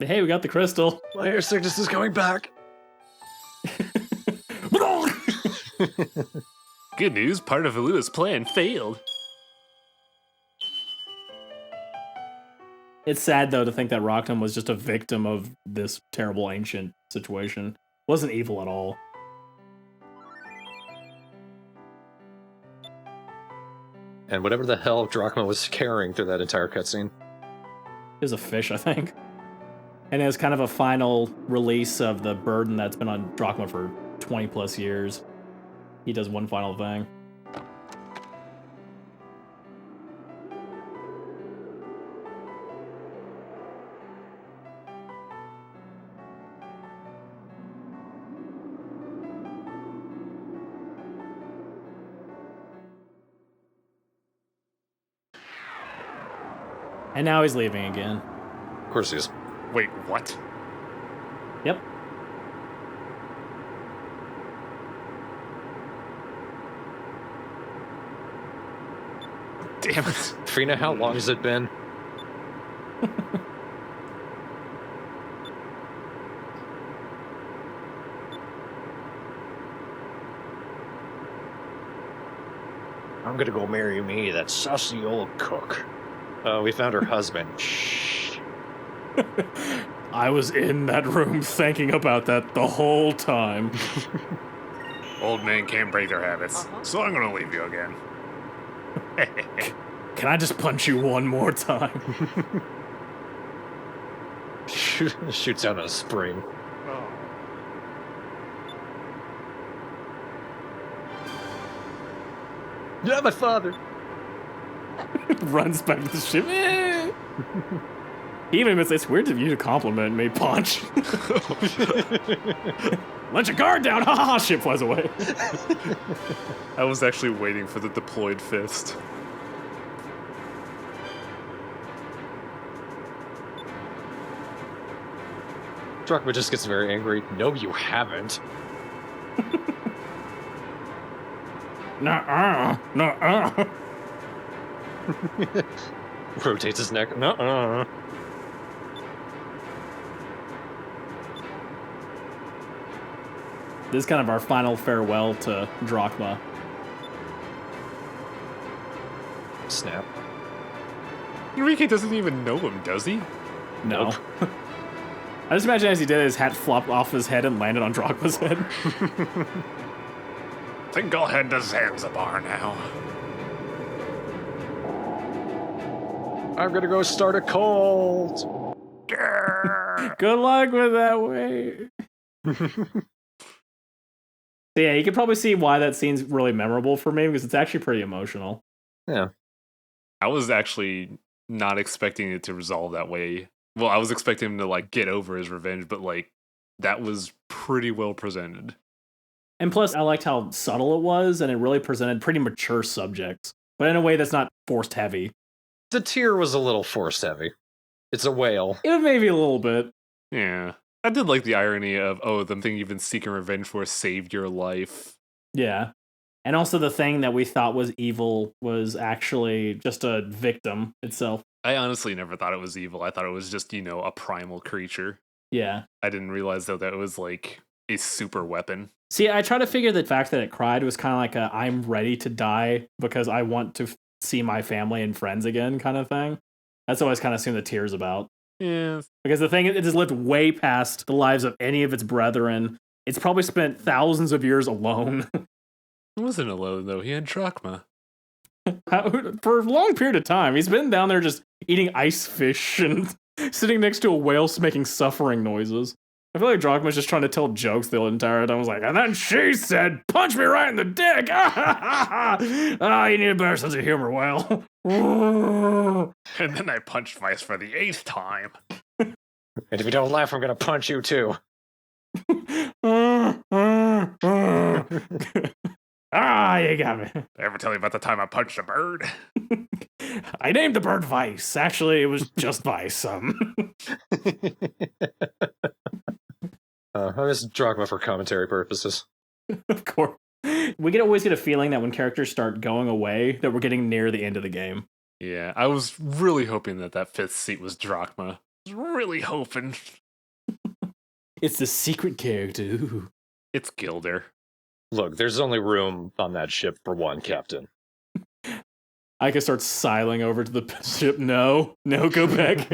Hey, we got the crystal. My air sickness is coming back. Good news, part of Alua's plan failed. It's sad, though, to think that Rocknum was just a victim of this terrible ancient situation. Wasn't evil at all. And whatever the hell Drachma was carrying through that entire cutscene. It was a fish, I think. And it was kind of a final release of the burden that's been on Drachma for 20 plus years. He does one final thing. And now he's leaving again. Of course he is. Wait, what? Yep. Damn it. Trina, how long has it been? I'm gonna go marry me, that saucy old cook. We found her husband. Shh. I was in that room thinking about that the whole time. Old men can't break their habits, so I'm gonna leave you again. Can I just punch you one more time? Shoots out a spring. You're not my father. Runs back to the ship. He even admits it's weird of you to compliment me, punch. Let your guard down. Ha ha ha. Ship flies away. I was actually waiting for the deployed fist. Drachma just gets very angry. No, you haven't. Nuh-uh. Nuh-uh. Rotates his neck. Nuh-uh. This is kind of our final farewell to Drachma. Snap. Enrique doesn't even know him, does he? No. I just imagine as he did, his hat flopped off his head and landed on Drachma's head. Think I'll head to Zanzibar now. I'm gonna go start a cult. Good luck with that way. So yeah, you can probably see why that scene's really memorable for me, because it's actually pretty emotional. Yeah. I was actually not expecting it to resolve that way. Well, I was expecting him to like get over his revenge, but like that was pretty well presented. And plus, I liked how subtle it was, and it really presented pretty mature subjects, but in a way that's not forced heavy. The tear was a little force heavy. It's a whale. It maybe a little bit. Yeah. I did like the irony of, oh, the thing you've been seeking revenge for saved your life. Yeah. And also the thing that we thought was evil was actually just a victim itself. I honestly never thought it was evil. I thought it was just, a primal creature. Yeah. I didn't realize, though, that it was like a super weapon. See, I try to figure the fact that it cried was kind of like a I'm ready to die because I want to see my family and friends again kind of thing. That's always kind of assumed the tears about. Yeah. Because the thing, it has lived way past the lives of any of its brethren. It's probably spent thousands of years alone. He wasn't alone, though. He had Drachma. For a long period of time. He's been down there just eating ice fish and sitting next to a whale making suffering noises. I feel like Drachma's just trying to tell jokes the entire time. I was like, and then she said, punch me right in the dick! Ah, you need a better sense of humor, whale. And then I punched Vice for the 8th time. And if you don't laugh, I'm gonna punch you too. Ah, you got me. Ever tell you about the time I punched a bird? I named the bird Vice. Actually, it was just Vice. I miss Drachma for commentary purposes. Of course. We can always get a feeling that when characters start going away, that we're getting near the end of the game. Yeah, I was really hoping that 5th seat was Drachma. I was really hoping. It's the secret character. Ooh. It's Gilder. Look, there's only room on that ship for one captain. I can start siling over to the ship. No, go back.